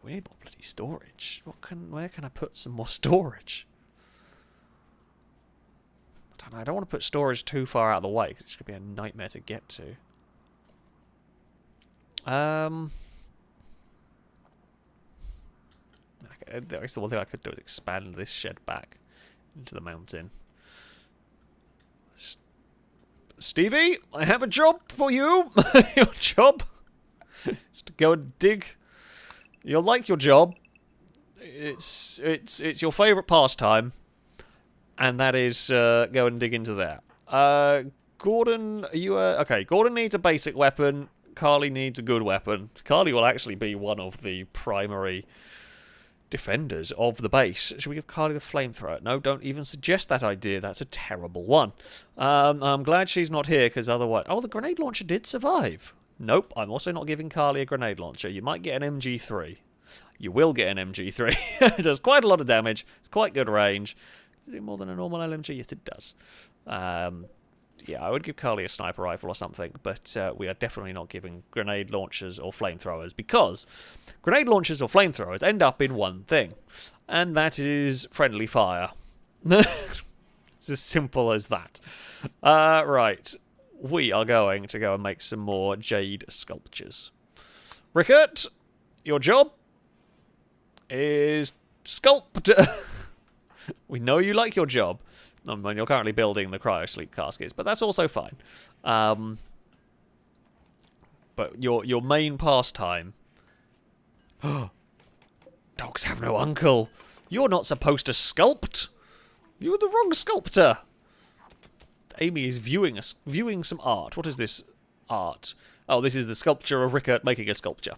we need more bloody storage. Where can I put some more storage? I don't want to put storage too far out of the way because it's going to be a nightmare to get to. I guess the one thing I could do is expand this shed back into the mountain. Stevie, I have a job for you. Your job is to go and dig. You'll like your job. It's your favourite pastime. And that is go and dig into that. Gordon, are you okay, Gordon needs a basic weapon. Carly needs a good weapon. Carly will actually be one of the primary defenders of the base. Should we give Carly the flamethrower? No, don't even suggest that idea. That's a terrible one. I'm glad she's not here, because otherwise... Oh, the grenade launcher did survive. Nope, I'm also not giving Carly a grenade launcher. You might get an MG3. You will get an MG3. It does quite a lot of damage. It's quite good range. Does it do more than a normal LMG? Yes, it does. Yeah, I would give Carly a sniper rifle or something, but we are definitely not giving grenade launchers or flamethrowers, because grenade launchers or flamethrowers end up in one thing, and that is friendly fire. It's as simple as that. Right, we are going to go and make some more jade sculptures. Rickert, your job is sculpt. We know you like your job. I mean, you're currently building the cryosleep caskets, but that's also fine. But your main pastime... Dogs have no uncle. You're not supposed to sculpt. You're the wrong sculptor. Amy is viewing some art. What is this art? Oh, this is the sculpture of Rickert making a sculpture.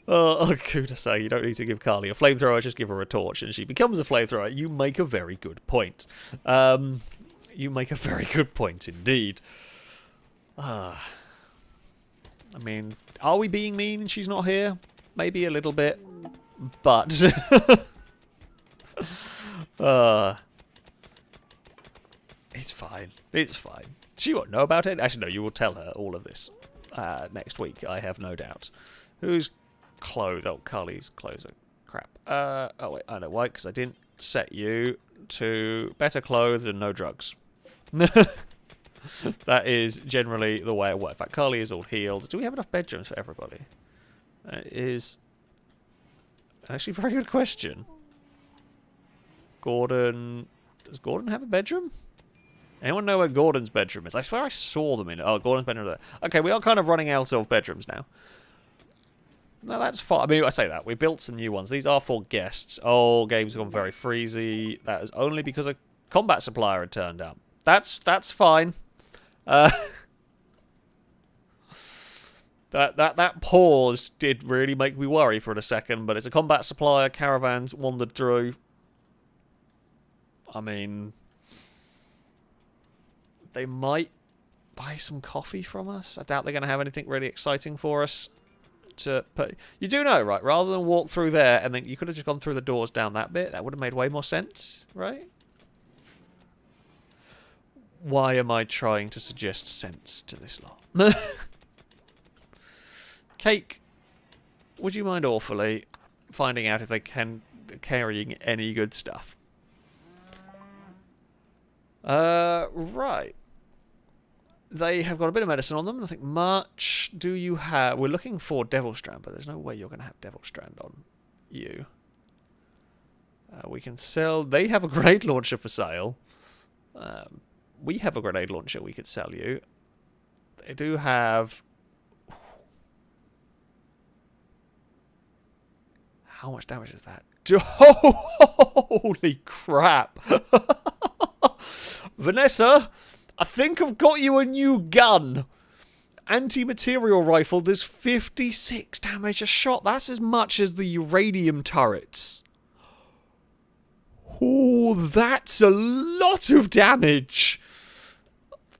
Oh, Kudasai, you don't need to give Carly a flamethrower, just give her a torch and she becomes a flamethrower. You make a very good point. You make a very good point indeed. I mean, are we being mean and she's not here? Maybe a little bit, but... it's fine. It's fine. She won't know about it. Actually, no, you will tell her all of this next week, I have no doubt. Who's clothes? Oh, Carly's clothes are crap. Oh, wait, I know why, because I didn't set you to better clothes and no drugs. That is generally the way it works. In fact, Carly is all healed. Do we have enough bedrooms for everybody? That is actually a very good question. Gordon... Does Gordon have a bedroom? Anyone know where Gordon's bedroom is? I swear I saw them in... Oh, Gordon's bedroom there. Okay, we are kind of running out of bedrooms now. No, that's fine. I mean, I say that. We built some new ones. These are for guests. Oh, game's gone very freezy. That is only because a combat supplier had turned up. That's fine. That pause did really make me worry for a second, but it's a combat supplier, caravans wandered through. I mean, they might buy some coffee from us. I doubt they're going to have anything really exciting for us. But you do know, right? Rather than walk through there, and then you could have just gone through the doors down that bit. That would have made way more sense, right? Why am I trying to suggest sense to this lot? Cake, would you mind awfully finding out if they can carrying any good stuff? Right. They have got a bit of medicine on them. Nothing much. Do you have... We're looking for Devil Strand, but there's no way you're going to have Devil Strand on you. We can sell... They have a grenade launcher for sale. We have a grenade launcher we could sell you. They do have... How much damage is that? Holy crap! Vanessa, I think I've got you a new gun. Anti-material rifle does 56 damage a shot. That's as much as the uranium turrets. Oh, that's a lot of damage.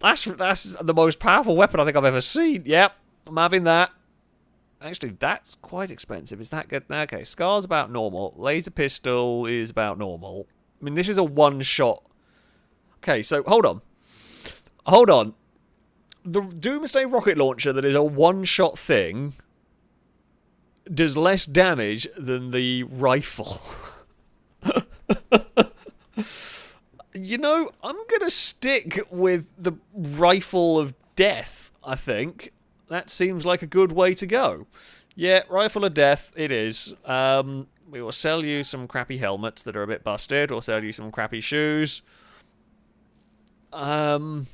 That's the most powerful weapon I think I've ever seen. Yep, I'm having that. Actually, that's quite expensive. Is that good? Okay, Scar's about normal. Laser pistol is about normal. I mean, this is a one-shot. Okay, so hold on. Hold on. The Doomsday rocket launcher that is a one-shot thing does less damage than the rifle. You know, I'm going to stick with the Rifle of Death, I think. That seems like a good way to go. Yeah, Rifle of Death, it is. We will sell you some crappy helmets that are a bit busted. We'll sell you some crappy shoes. I mean,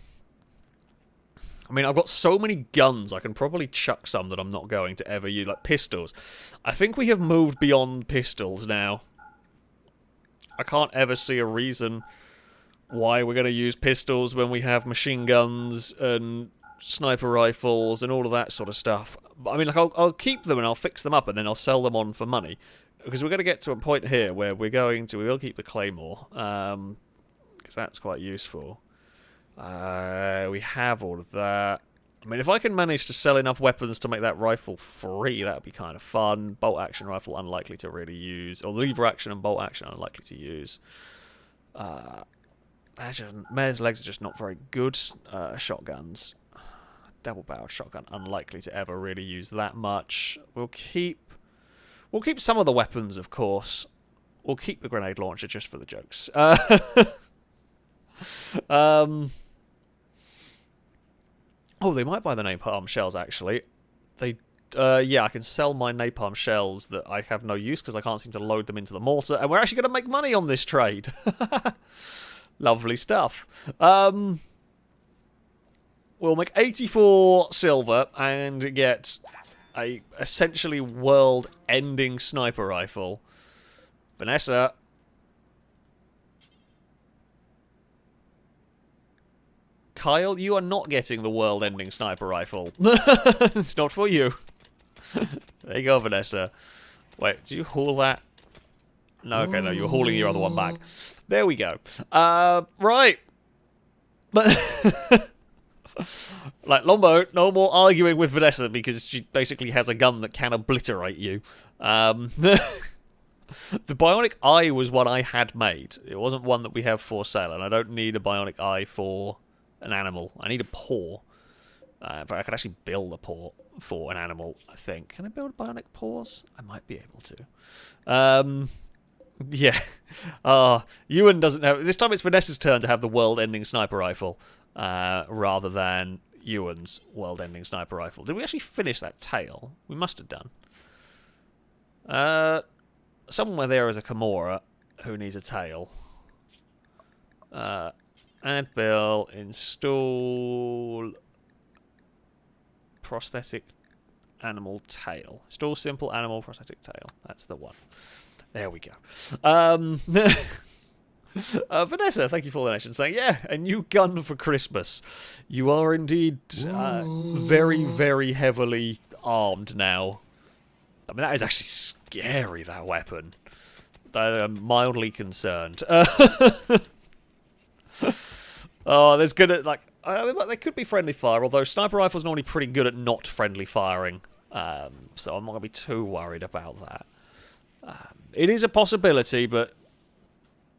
I've got so many guns, I can probably chuck some that I'm not going to ever use, like pistols. I think we have moved beyond pistols now. I can't ever see a reason why we're going to use pistols when we have machine guns and sniper rifles and all of that sort of stuff. I mean, like, I'll keep them and I'll fix them up and then I'll sell them on for money. Because we're going to get to a point here where we will keep the Claymore. Because that's quite useful. We have all of that. I mean, if I can manage to sell enough weapons to make that rifle free, that would be kind of fun. Bolt action rifle, unlikely to really use. Or lever action and bolt action, unlikely to use. Mare's legs are just not very good. Shotguns. Double-barreled shotgun, unlikely to ever really use that much. We'll keep some of the weapons, of course. We'll keep the grenade launcher just for the jokes. Oh, they might buy the napalm shells, actually. Yeah, I can sell my napalm shells that I have no use because I can't seem to load them into the mortar, and we're actually going to make money on this trade. Lovely stuff. We'll make 84 silver and get a essentially world-ending sniper rifle. Vanessa. Kyle, you are not getting the world-ending sniper rifle. It's not for you. There you go, Vanessa. Wait, did you haul that? No, okay, no, you were hauling your other one back. There we go. Right. But... Like, Longbow, no more arguing with Vanessa because she basically has a gun that can obliterate you. The bionic eye was one I had made. It wasn't one that we have for sale, and I don't need a bionic eye for an animal. I need a paw. But I could actually build a paw for an animal, I think. Can I build bionic paws? I might be able to. Yeah. Ewan doesn't have... This time it's Vanessa's turn to have the world-ending sniper rifle. Rather than Ewan's world-ending sniper rifle. Did we actually finish that tail? We must have done. Somewhere there is a Kimura who needs a tail. Add bill, install prosthetic animal tail. Install simple animal prosthetic tail. That's the one. There we go. Vanessa, thank you for the donation, saying, yeah, a new gun for Christmas. You are indeed very, very heavily armed now. I mean, that is actually scary, that weapon. I'm mildly concerned. Oh, there's gonna, like... they could be friendly fire, although sniper rifles are normally pretty good at not friendly firing. So I'm not going to be too worried about that. It is a possibility, but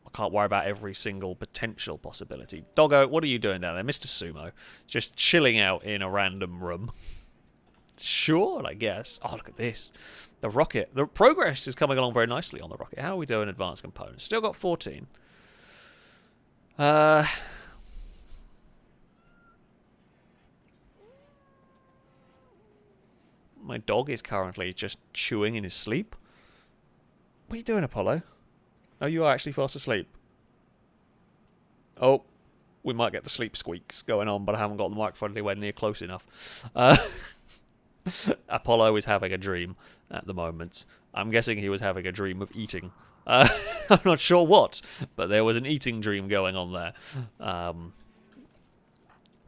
I can't worry about every single potential possibility. Doggo, what are you doing down there? Mr. Sumo. Just chilling out in a random room. Sure, I guess. Oh, look at this. The rocket. The progress is coming along very nicely on the rocket. How are we doing advanced components? Still got 14. My dog is currently just chewing in his sleep. What are you doing, Apollo? Oh, you are actually fast asleep. Oh, we might get the sleep squeaks going on, but I haven't got the microphone anywhere near close enough. Apollo is having a dream at the moment. I'm guessing he was having a dream of eating. I'm not sure what, but there was an eating dream going on there.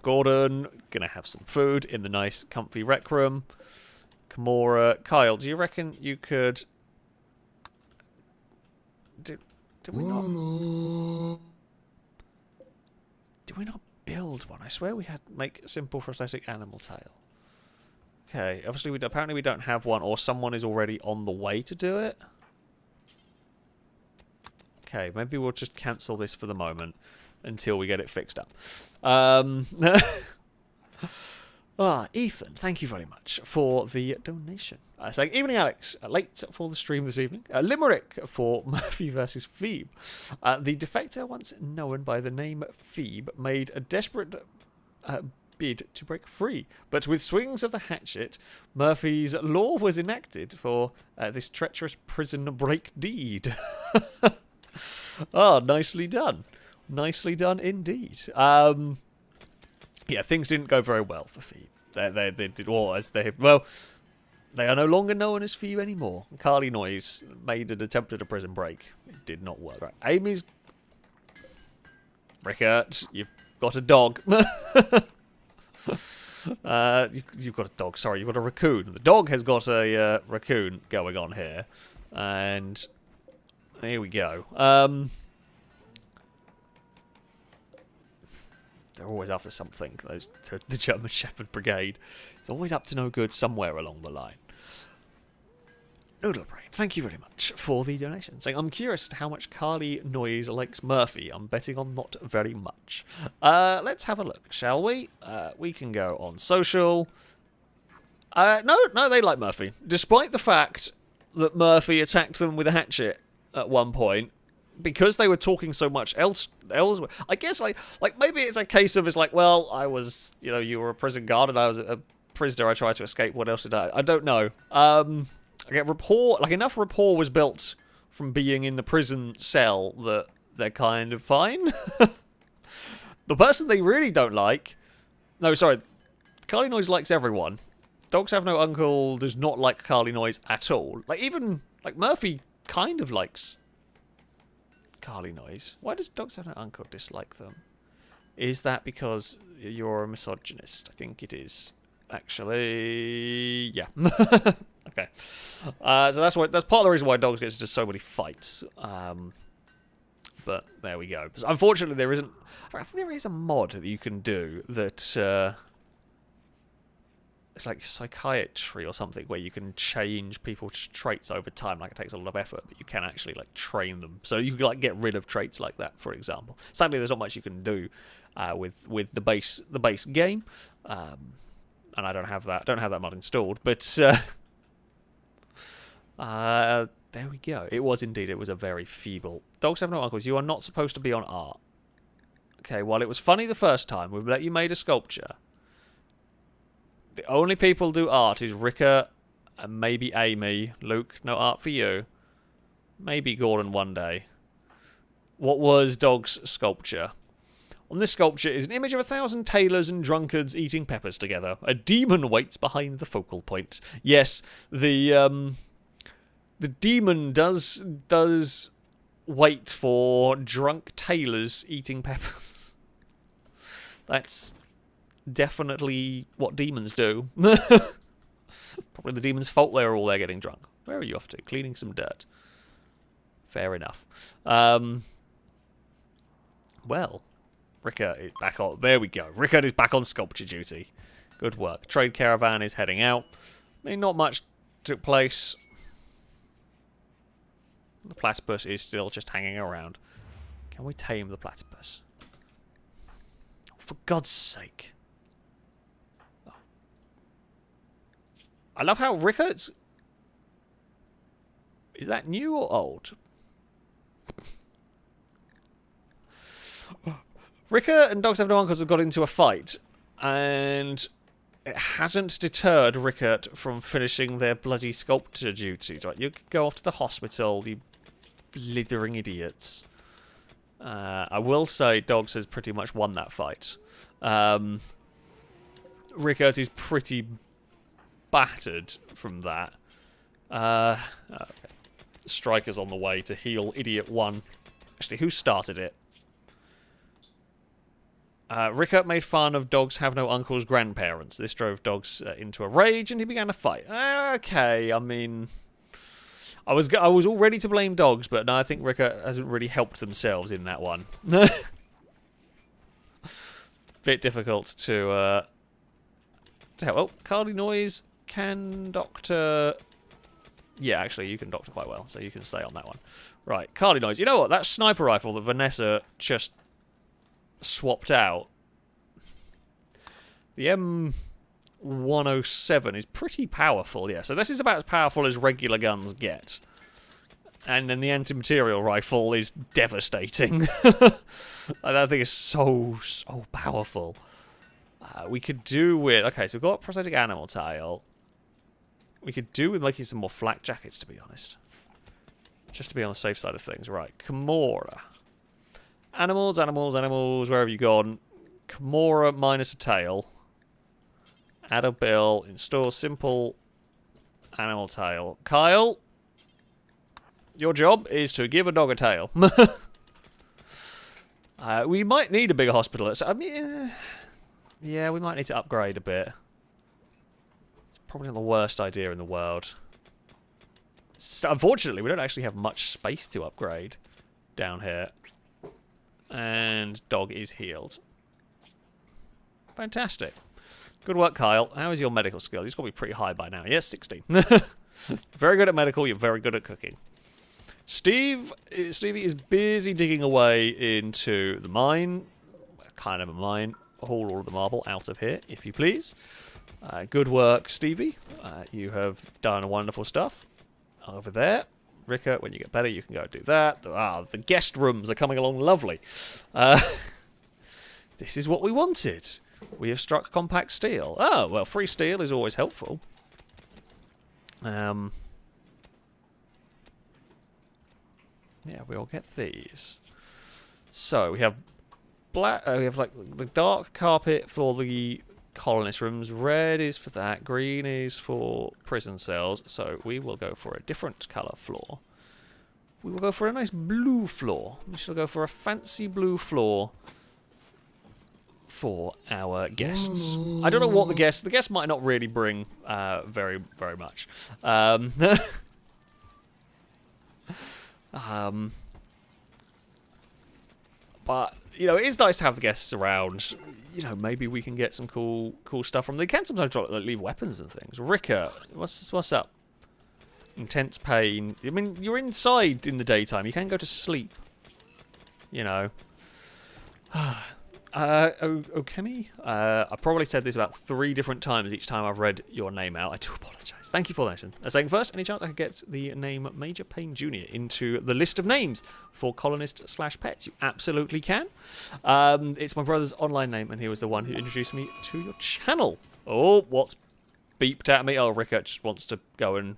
Gordon, gonna have some food in the nice, comfy rec room. Kimura, Kyle, do you reckon you could... Did we not... Did we not build one? I swear we had make a simple prosthetic animal tail. Okay, obviously apparently we don't have one, or someone is already on the way to do it. Okay, maybe we'll just cancel this for the moment until we get it fixed up. Ethan, thank you very much for the donation. Saying, evening Alex, late for the stream this evening. Limerick for Murphy versus Phoebe. The defector, once known by the name Phoebe, made a desperate bid to break free. But with swings of the hatchet, Murphy's law was enacted for this treacherous prison break deed. Oh, nicely done. Nicely done indeed. Yeah, things didn't go very well for Phoebe. They did, or as they have, well, they are no longer known as Phoebe anymore. Carly Noyes made an attempt at a prison break. It did not work. Right. Amy's... Rickert, you've got a dog. You've got a dog, sorry, you've got a raccoon. The dog has got a raccoon going on here. And here we go. They're always after something, the German Shepherd Brigade. It's always up to no good somewhere along the line. Noodlebrain, thank you very much for the donation. Saying, I'm curious as to how much Carly Noyes likes Murphy. I'm betting on not very much. Let's have a look, shall we? We can go on social. No, they like Murphy. Despite the fact that Murphy attacked them with a hatchet at one point, because they were talking so much elsewhere. I guess, like maybe it's a case of, it's like, well, I was, you were a prison guard and I was a prisoner, I tried to escape, what else did I don't know. I get rapport, like enough rapport was built from being in the prison cell that they're kind of fine. The person they really don't like, no, sorry, Carly Noyes likes everyone. Dogs Have No Uncle does not like Carly Noyes at all. Like, even, like, Murphy kind of likes Carly Noyes. Why does Dogs Have No Uncle dislike them? Is that because you're a misogynist? I think it is. Actually, yeah. Okay. So that's part of the reason why dogs get into so many fights. But there we go. So unfortunately, there isn't. I think there is a mod that you can do that. It's like psychiatry or something, where you can change people's traits over time. Like, it takes a lot of effort, but you can actually like train them. So you can like get rid of traits like that, for example. Sadly, there's not much you can do with the base game, and I don't have that mod installed. But there we go. It was a very feeble. Dogs Have No Uncles. You are not supposed to be on art. Okay. Well, it was funny the first time. We've let you made a sculpture. The only people who do art is Ricker and maybe Amy. Luke, no art for you. Maybe Gordon one day. What was Dog's sculpture? On this sculpture is an image of 1,000 tailors and drunkards eating peppers together. A demon waits behind the focal point. Yes, the demon does wait for drunk tailors eating peppers. That's definitely what demons do. Probably the demon's fault they were all there getting drunk. Where are you off to? Cleaning some dirt. Fair enough. Well, Rickert is back on. There we go. Rickert is back on sculpture duty. Good work. Trade caravan is heading out. I mean, not much took place. The platypus is still just hanging around. Can we tame the platypus? For God's sake. Oh. I love how Rickert's... Is that new or old? Rickert and Dogs Have No Uncles have got into a fight, and it hasn't deterred Rickert from finishing their bloody sculpture duties. Right, you could go off to the hospital, you blithering idiots. I will say Dogs has pretty much won that fight. Rickert is pretty battered from that. Okay. Striker's on the way to heal Idiot 1. Actually, who started it? Rickert made fun of Dogs Have No Uncle's grandparents. This drove Dogs into a rage, and he began a fight. Okay, I mean... I was all ready to blame Dogs, but no, I think Rickert hasn't really helped themselves in that one. Bit difficult to help. Oh, Carly Noise can doctor... Yeah, actually, you can doctor quite well, so you can stay on that one. Right, Carly Noise. You know what? That sniper rifle that Vanessa just swapped out, the M107 is pretty powerful, yeah. So this is about as powerful as regular guns get. And then the anti-material rifle is devastating. That thing is so powerful. We could do with... Okay, so we've got prosthetic animal tail. We could do with making some more flak jackets, to be honest. Just to be on the safe side of things. Right, Kimura. Animals, where have you gone? Kimura minus a tail. Add a bill. Install simple animal tail. Kyle, your job is to give a dog a tail. We might need a bigger hospital. I mean, yeah, we might need to upgrade a bit. Probably not the worst idea in the world. So, unfortunately, we don't actually have much space to upgrade down here. And dog is healed. Fantastic. Good work, Kyle. How is your medical skill? He's got to be pretty high by now. Yes, 16. Very good at medical. You're very good at cooking. Stevie is busy digging away into the mine. Kind of a mine. Haul all of the marble out of here, if you please. Good work, Stevie. You have done wonderful stuff. Over there. Rickert, when you get better, you can go do that. The guest rooms are coming along lovely. This is what we wanted. We have struck compact steel. Oh, well, free steel is always helpful. Yeah, we'll get these. So, we have black. We have, like, the dark carpet for the colonist rooms. Red is for that. Green is for prison cells. So we will go for a different colour floor. We will go for a nice blue floor. We shall go for a fancy blue floor for our guests. I don't know what the guests might not really bring very much. But, you know, it is nice to have the guests around. You know, maybe we can get some cool stuff from them. They can sometimes leave weapons and things. Rickert, what's up? Intense pain. I mean, you're inside in the daytime. You can go to sleep. You know. Okemi? I probably said this about 3 different times each time I've read your name out. I do apologise. Thank you for the nation. Saying first, any chance I could get the name Major Payne Jr. into the list of names for colonist/pets? You absolutely can. It's my brother's online name, and he was the one who introduced me to your channel. Oh, what's beeped at me? Oh, Rickert just wants to go and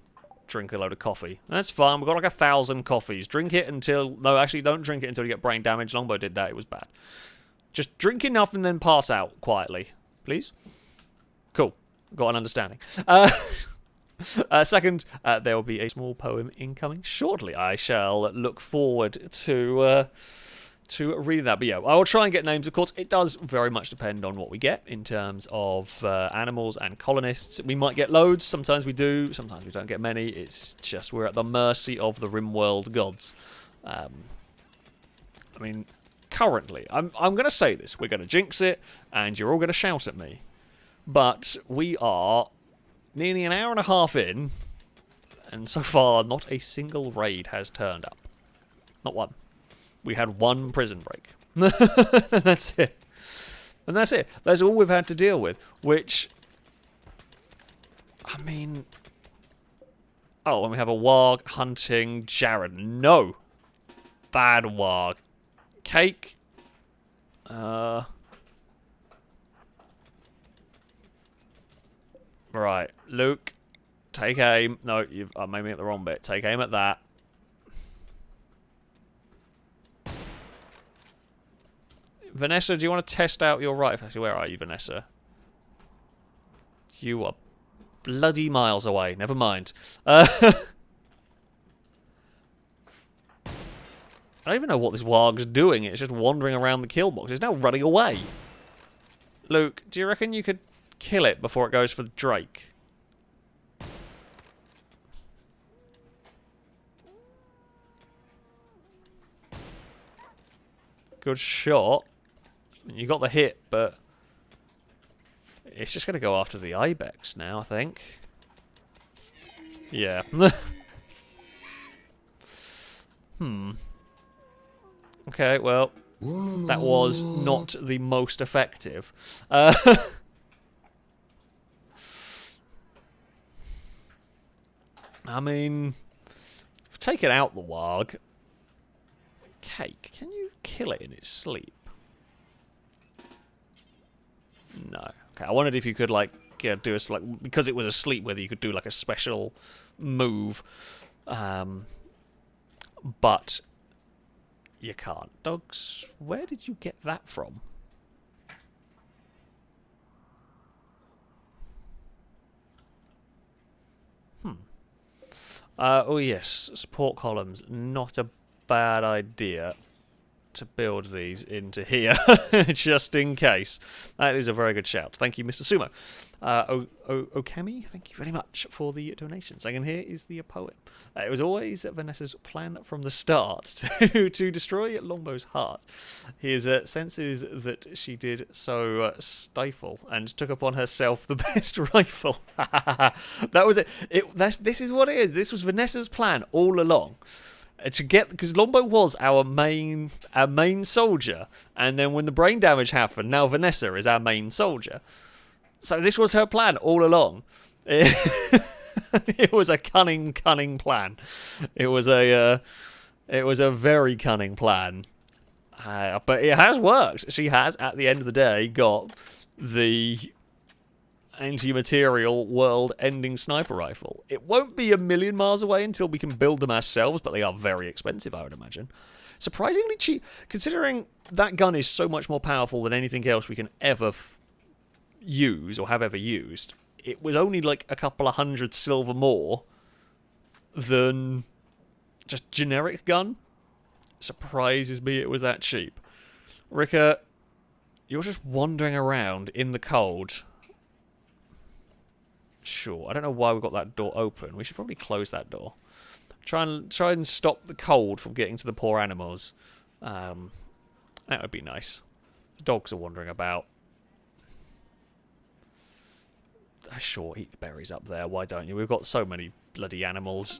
drink a load of coffee. That's fine. We've got like 1,000 coffees. Drink it until... No, actually, don't drink it until you get brain damage. Longbow did that. It was bad. Just drink enough and then pass out quietly. Please? Cool. Got an understanding. Second, there will be a small poem incoming shortly. I shall look forward to to reading that. But yeah, I will try and get names. Of course, it does very much depend on what we get in terms of animals and colonists. We might get loads. Sometimes we do. Sometimes we don't get many. It's just we're at the mercy of the RimWorld gods. I mean, currently, I'm going to say this. We're going to jinx it, and you're all going to shout at me. But we are nearly an hour and a half in, and so far, not a single raid has turned up. Not one. We had one prison break. And that's it. And that's it. That's all we've had to deal with. Which, I mean... Oh, and we have a warg hunting Jared. No. Bad warg. Cake. Right. Luke. Take aim. No, you've made me at the wrong bit. Take aim at that. Vanessa, do you want to test out your rifle? Actually, where are you, Vanessa? You are bloody miles away. Never mind. I don't even know what this warg's doing. It's just wandering around the kill box. It's now running away. Luke, do you reckon you could kill it before it goes for Drake? Good shot. You got the hit, but it's just going to go after the Ibex now, I think. Yeah. Okay, well, that was not the most effective. I mean, taking out the warg. Cake, can you kill it in its sleep? No. Okay, I wondered if you could, like, do a, like, because it was asleep, whether you could do, like, a special move. But you can't. Dogs, where did you get that from? Oh, yes, support columns. Not a bad idea to build these into here, just in case. That is a very good shout. Thank you, Mr. Sumo. Okami, thank you very much for the donation. Second here is the poem. It was always Vanessa's plan from the start to destroy Longbow's heart. His senses that she did so stifle and took upon herself the best rifle. That was it. This is what it is. This was Vanessa's plan all along. To get, because Longbow was our main soldier, and then when the brain damage happened, now Vanessa is our main soldier. So this was her plan all along. It was a cunning plan. It was a very cunning plan, but it has worked. She has, at the end of the day, got the anti-material world-ending sniper rifle. It won't be a million miles away until we can build them ourselves, but they are very expensive, I would imagine. Surprisingly cheap, considering that gun is so much more powerful than anything else we can ever use or have ever used. It was only like a couple of hundred silver more than just generic gun. Surprises me it was that cheap. Rika, you're just wandering around in the cold. Sure, I don't know why we've got that door open. We should probably close that door. Try and stop the cold from getting to the poor animals. That would be nice. The dogs are wandering about. Sure, eat the berries up there. Why don't you? We've got so many bloody animals.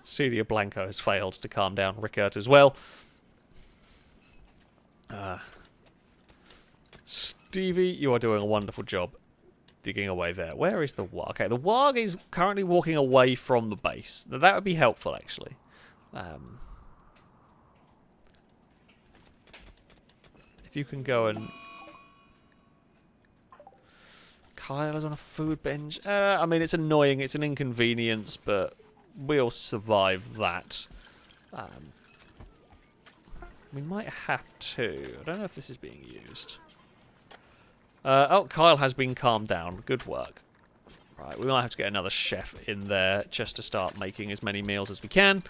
Celia Blanco has failed to calm down Rickert as well. Stevie, you are doing a wonderful job digging away there. Where is the warg? Okay, the warg is currently walking away from the base. Now, that would be helpful, actually. If you can go and... Kyle is on a food binge. I mean, it's annoying. It's an inconvenience, but we'll survive that. We might have to. I don't know if this is being used. Oh, Kyle has been calmed down. Good work. Right, we might have to get another chef in there just to start making as many meals as we can.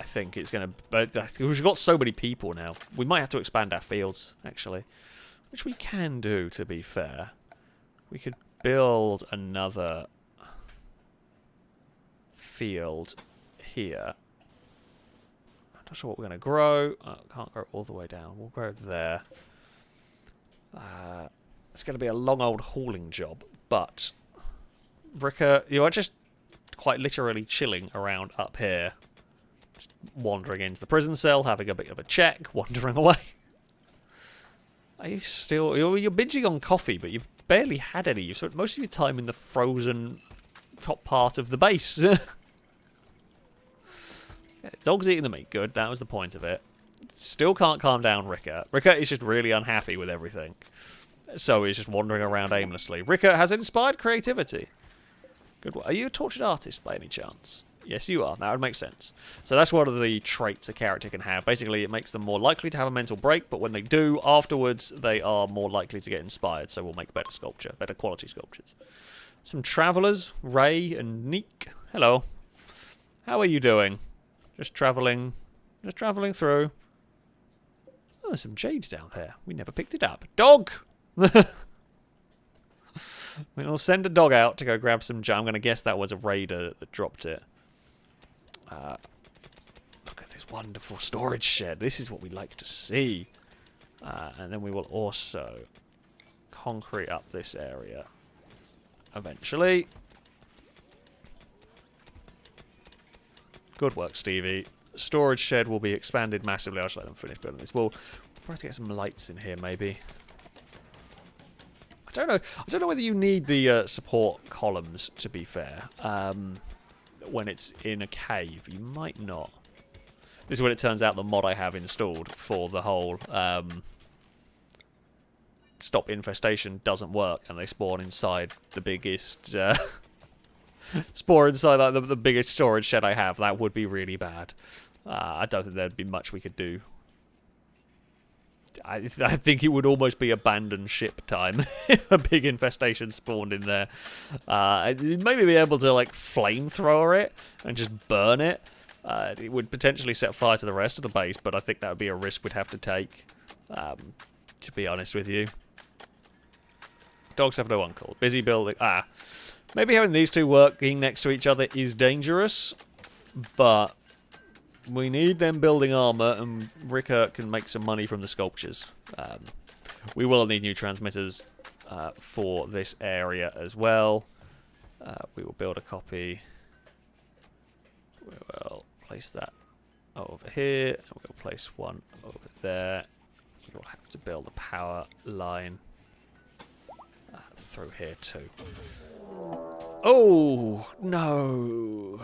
I think it's going to... But we've got so many people now. We might have to expand our fields, actually. Which we can do, to be fair. We could build another field here. I'm not sure what we're going to grow. Can't grow all the way down. We'll grow there. It's going to be a long old hauling job, but Ricker, you are just quite literally chilling around up here. Just wandering into the prison cell, having a bit of a check, wandering away. Are you still... You're binging on coffee, but you've barely had any. You've spent most of your time in the frozen top part of the base. Yeah, dog's eating the meat. Good, that was the point of it. Still can't calm down Ricker. Ricker is just really unhappy with everything. So he's just wandering around aimlessly. Ricker has inspired creativity. Good. Are you a tortured artist by any chance? Yes, you are. That would make sense. So that's one of the traits a character can have. Basically, it makes them more likely to have a mental break, but when they do, afterwards, they are more likely to get inspired, so we'll make better sculpture, better quality sculptures. Some travellers, Ray and Neek. Hello. How are you doing? Just travelling through. Oh, there's some jade down there. We never picked it up. Dog! We'll send a dog out to go grab some jade. I'm going to guess that was a raider that dropped it. Look at this wonderful storage shed. This is what we like to see. And then we will also concrete up this area eventually. Good work, Stevie. Storage shed will be expanded massively. I'll just let them finish building this. We'll try to get some lights in here, maybe. I don't know whether you need the support columns, to be fair. When it's in a cave, you might not. This is when it turns out the mod I have installed for the whole stop infestation doesn't work, and they spawn inside the biggest spawn inside like the biggest storage shed I have. That would be really bad. I don't think there'd be much we could do. I think it would almost be abandoned ship time if a big infestation spawned in there. You'd maybe be able to like flamethrower it and just burn it. It would potentially set fire to the rest of the base, but I think that would be a risk we'd have to take, to be honest with you. Dogs have no uncle. Busy building. Maybe having these two working next to each other is dangerous, but we need them building armor, and Ricker can make some money from the sculptures. We will need new transmitters for this area as well. We will build a copy. We will place that over here, and we'll place one over there. We will have to build a power line through here too. Oh, no.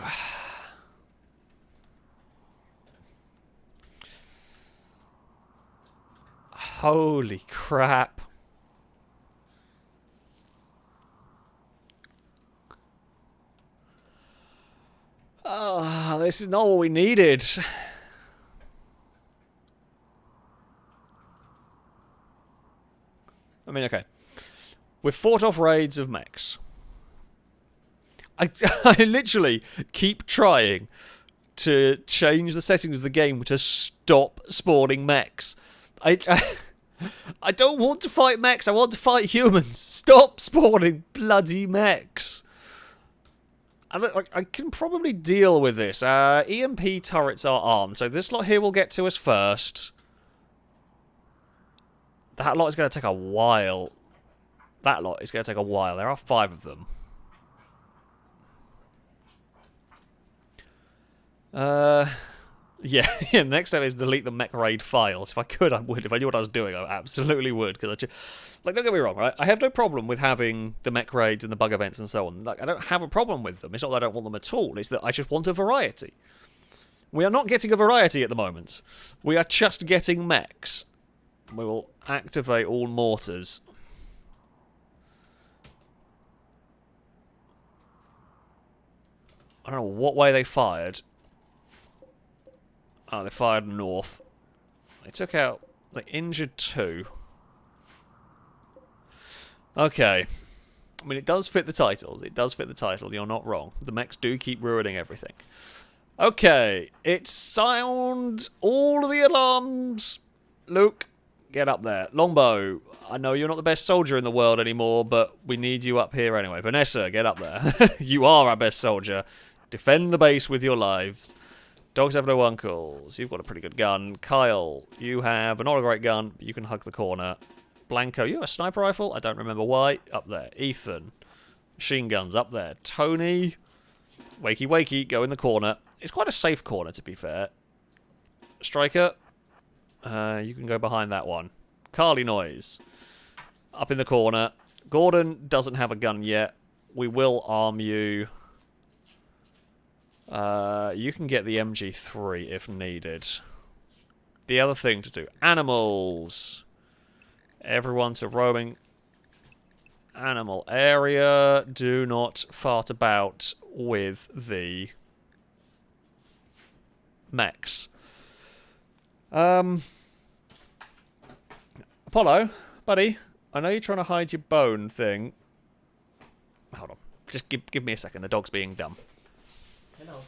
Holy crap. Oh, this is not what we needed. I mean, okay. We've fought off raids of mechs. I literally keep trying to change the settings of the game to stop spawning mechs. I don't want to fight mechs, I want to fight humans. Stop spawning bloody mechs. I can probably deal with this. EMP turrets are armed, so this lot here will get to us first. That lot is going to take a while. That lot is going to take a while. There are 5 of them. Yeah, next step is delete the mech raid files. If I could, I would. If I knew what I was doing, I absolutely would. Because like, don't get me wrong, right? I have no problem with having the mech raids and the bug events and so on. Like, I don't have a problem with them. It's not that I don't want them at all. It's that I just want a variety. We are not getting a variety at the moment. We are just getting mechs. We will activate all mortars. I don't know what way they fired. Oh, they fired north. They took out... They injured 2. Okay. I mean, it does fit the titles. It does fit the title. You're not wrong. The mechs do keep ruining everything. Okay, it sounds all of the alarms. Luke, get up there. Longbow, I know you're not the best soldier in the world anymore, but we need you up here anyway. Vanessa, get up there. You are our best soldier. Defend the base with your lives. Dogs have no uncles. You've got a pretty good gun. Kyle, you have not a great gun, but you can hug the corner. Blanco, you have a sniper rifle? I don't remember why. Up there. Ethan, machine guns up there. Tony, wakey wakey, go in the corner. It's quite a safe corner, to be fair. Striker, you can go behind that one. Carly Noise, up in the corner. Gordon doesn't have a gun yet. We will arm you. You can get the MG3 if needed. The other thing to do. Animals. Everyone to roaming animal area. Do not fart about with the mechs. Apollo, buddy, I know you're trying to hide your bone thing. Hold on. Just give me a second. The dog's being dumb. Hello.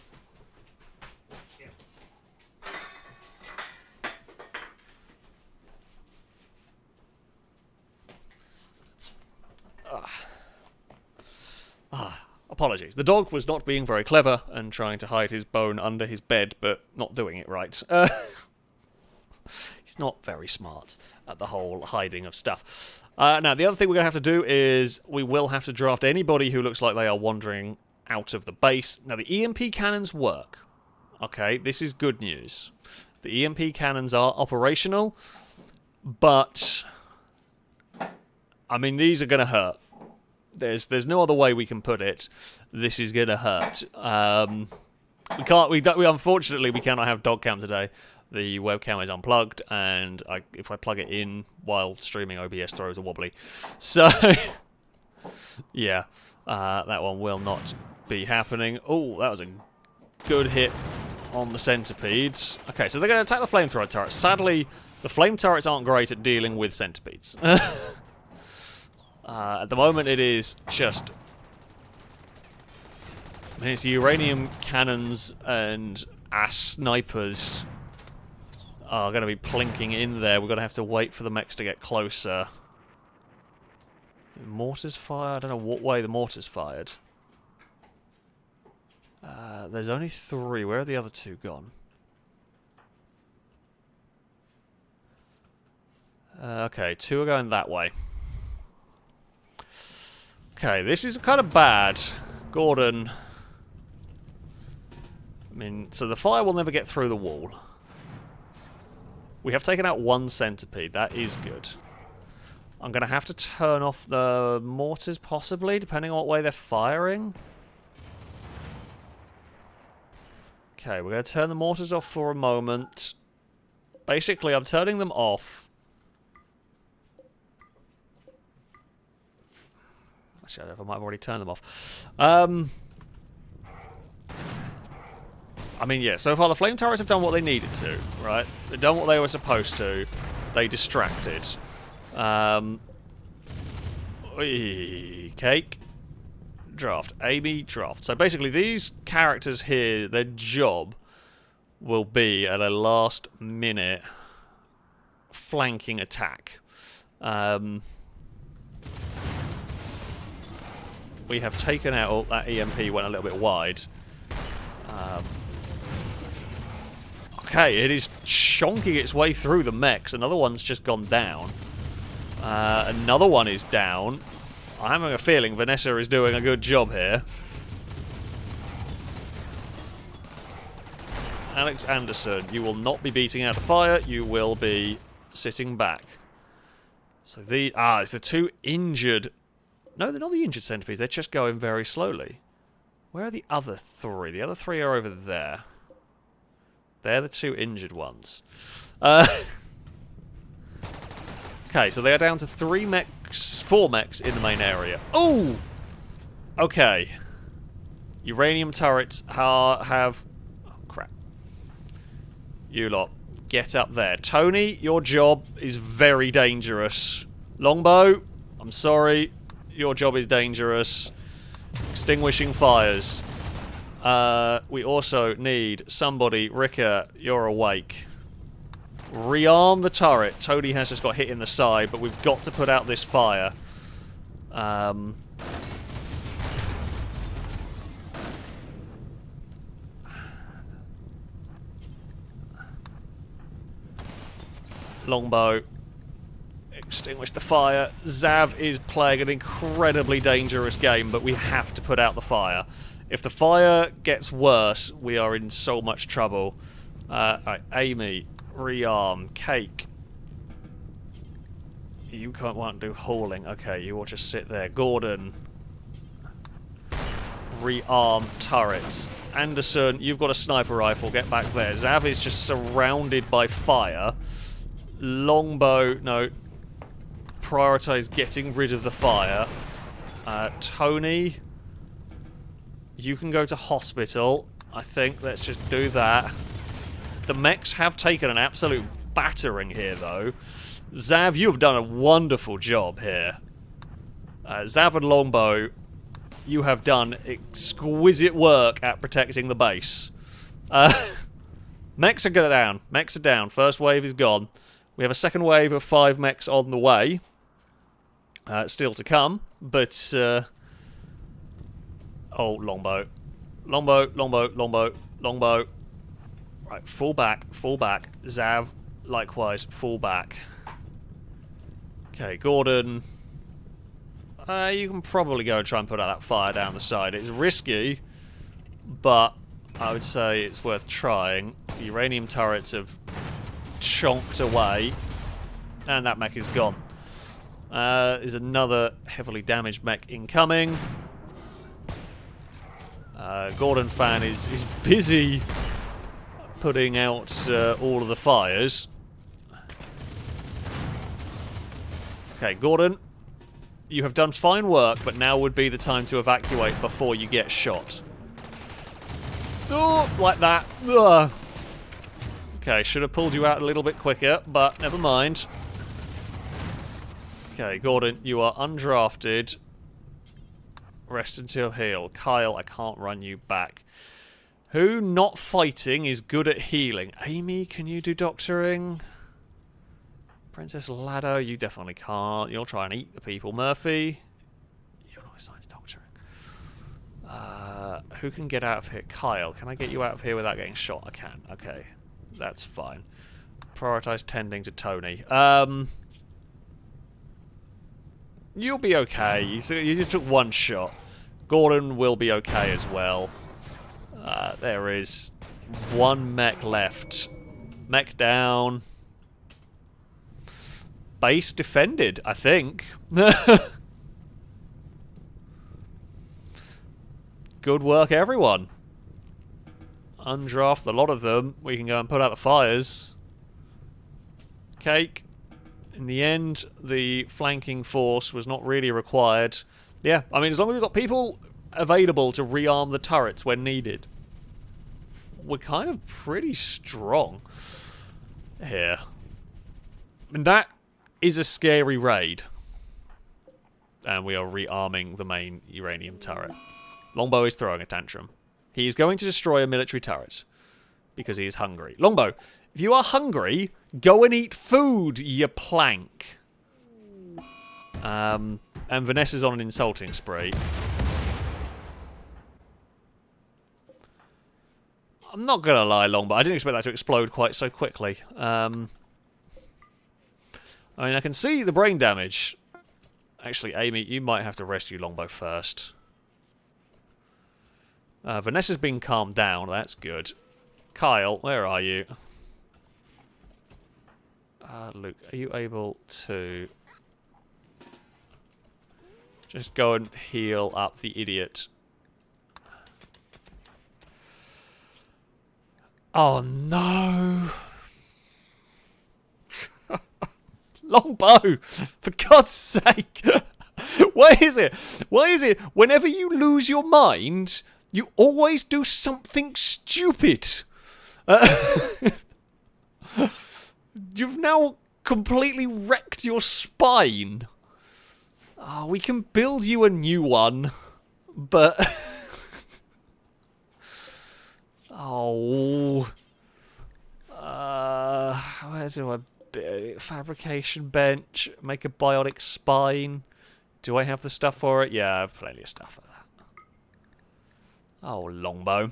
Apologies. The dog was not being very clever and trying to hide his bone under his bed, but not doing it right. He's not very smart at the whole hiding of stuff. Now, the other thing we're going to have to do is we will have to draft anybody who looks like they are wandering out of the base. Now, the EMP cannons work. Okay, this is good news. The EMP cannons are operational, but I mean, these are going to hurt. There's no other way we can put it. This is gonna hurt. Unfortunately we cannot have dog cam today. The webcam is unplugged, and if I plug it in while streaming, OBS throws a wobbly. So yeah, that one will not be happening. Oh, that was a good hit on the centipedes. Okay, so they're going to attack the flamethrower turrets. Sadly, the flame turrets aren't great at dealing with centipedes. At the moment, it is just... I mean, it's the uranium cannons and snipers are going to be plinking in there. We're going to have to wait for the mechs to get closer. The mortars fire? I don't know what way the mortars fired. There's only 3. Where are the other 2 gone? Okay, 2 are going that way. Okay, this is kind of bad. Gordon. I mean, so the fire will never get through the wall. We have taken out 1 centipede. That is good. I'm going to have to turn off the mortars, possibly, depending on what way they're firing. Okay, we're going to turn the mortars off for a moment. Basically, I'm turning them off. Actually, I don't know if I might have already turned them off. I mean, yeah, so far the flame turrets have done what they needed to, right? They've done what they were supposed to. They distracted. Cake. Draft. Amy, draft. So basically these characters here, their job will be at a last minute flanking attack. We have taken out... Oh, that EMP went a little bit wide. Okay, it is chonking its way through the mechs. Another one's just gone down. Another one is down. I'm having a feeling Vanessa is doing a good job here. Alex Anderson, you will not be beating out a fire. You will be sitting back. So it's the 2 injured... No, they're not the injured centipedes. They're just going very slowly. Where are the other 3? The other 3 are over there. They're the 2 injured ones. Okay, so they are down to 4 mechs in the main area. Oh! Okay. Uranium turrets have... Oh, crap. You lot, get up there. Tony, your job is very dangerous. Longbow, I'm sorry. Your job is dangerous. Extinguishing fires. We also need somebody. Ricker, you're awake. Rearm the turret. Tony has just got hit in the side, but we've got to put out this fire. Longbow. Extinguish the fire. Zav is playing an incredibly dangerous game, but we have to put out the fire. If the fire gets worse, we are in so much trouble. Alright, Amy, rearm, Cake. You can't want to do hauling. Okay, you will just sit there. Gordon, rearm turrets. Anderson, you've got a sniper rifle. Get back there. Zav is just surrounded by fire. Longbow, no. Prioritize getting rid of the fire. Tony, you can go to hospital. I think let's just do that. The mechs have taken an absolute battering here, though. Zav, you have done a wonderful job here. Zav and Longbow, you have done exquisite work at protecting the base. Mechs are down. Mechs are down. First wave is gone. We have a second wave of 5 mechs on the way. Still to come, but... oh, Longbow. Longbow, Longbow, Longbow, Longbow. Right, fall back, fall back. Zav, likewise, fall back. Okay, Gordon. You can probably go and try and put out that fire down the side. It's risky, but I would say it's worth trying. The uranium turrets have chonked away, and that mech is gone. There's another heavily damaged mech incoming. Gordon fan is busy putting out all of the fires. Okay, Gordon, you have done fine work, but now would be the time to evacuate before you get shot. Oh, like that. Ugh. Okay, should have pulled you out a little bit quicker, but never mind. Okay, Gordon, you are undrafted. Rest until heal. Kyle, I can't run you back. Who not fighting is good at healing? Amy, can you do doctoring? Princess Ladder, you definitely can't. You'll try and eat the people. Murphy, you're not assigned to doctoring. Who can get out of here? Kyle, can I get you out of here without getting shot? I can. Okay, that's fine. Prioritize tending to Tony. You'll be okay. You took one shot. Gordon will be okay as well. There is one mech left. Mech down. Base defended, I think. Good work, everyone. Undraft a lot of them. We can go and put out the fires. Cake. In the end, the flanking force was not really required. Yeah, I mean, as long as we've got people available to rearm the turrets when needed, we're kind of pretty strong here. And that is a scary raid. And we are rearming the main uranium turret. Longbow is throwing a tantrum. He is going to destroy a military turret because he is hungry. Longbow, if you are hungry, go and eat food, you plank. And Vanessa's on an insulting spree. I'm not going to lie, Longbow. I didn't expect that to explode quite so quickly. I mean, I can see the brain damage. Actually, Amy, you might have to rescue Longbow first. Vanessa's been calmed down. That's good. Kyle, where are you? Luke, are you able to just go and heal up the idiot? Oh no! Longbow! For God's sake! Why is it? Why is it whenever you lose your mind, you always do something stupid? You've now completely wrecked your spine. We can build you a new one, but Oh. Where do I... Fabrication bench. Make a bionic spine. Do I have the stuff for it? Yeah, I have plenty of stuff for that. Oh, longbow.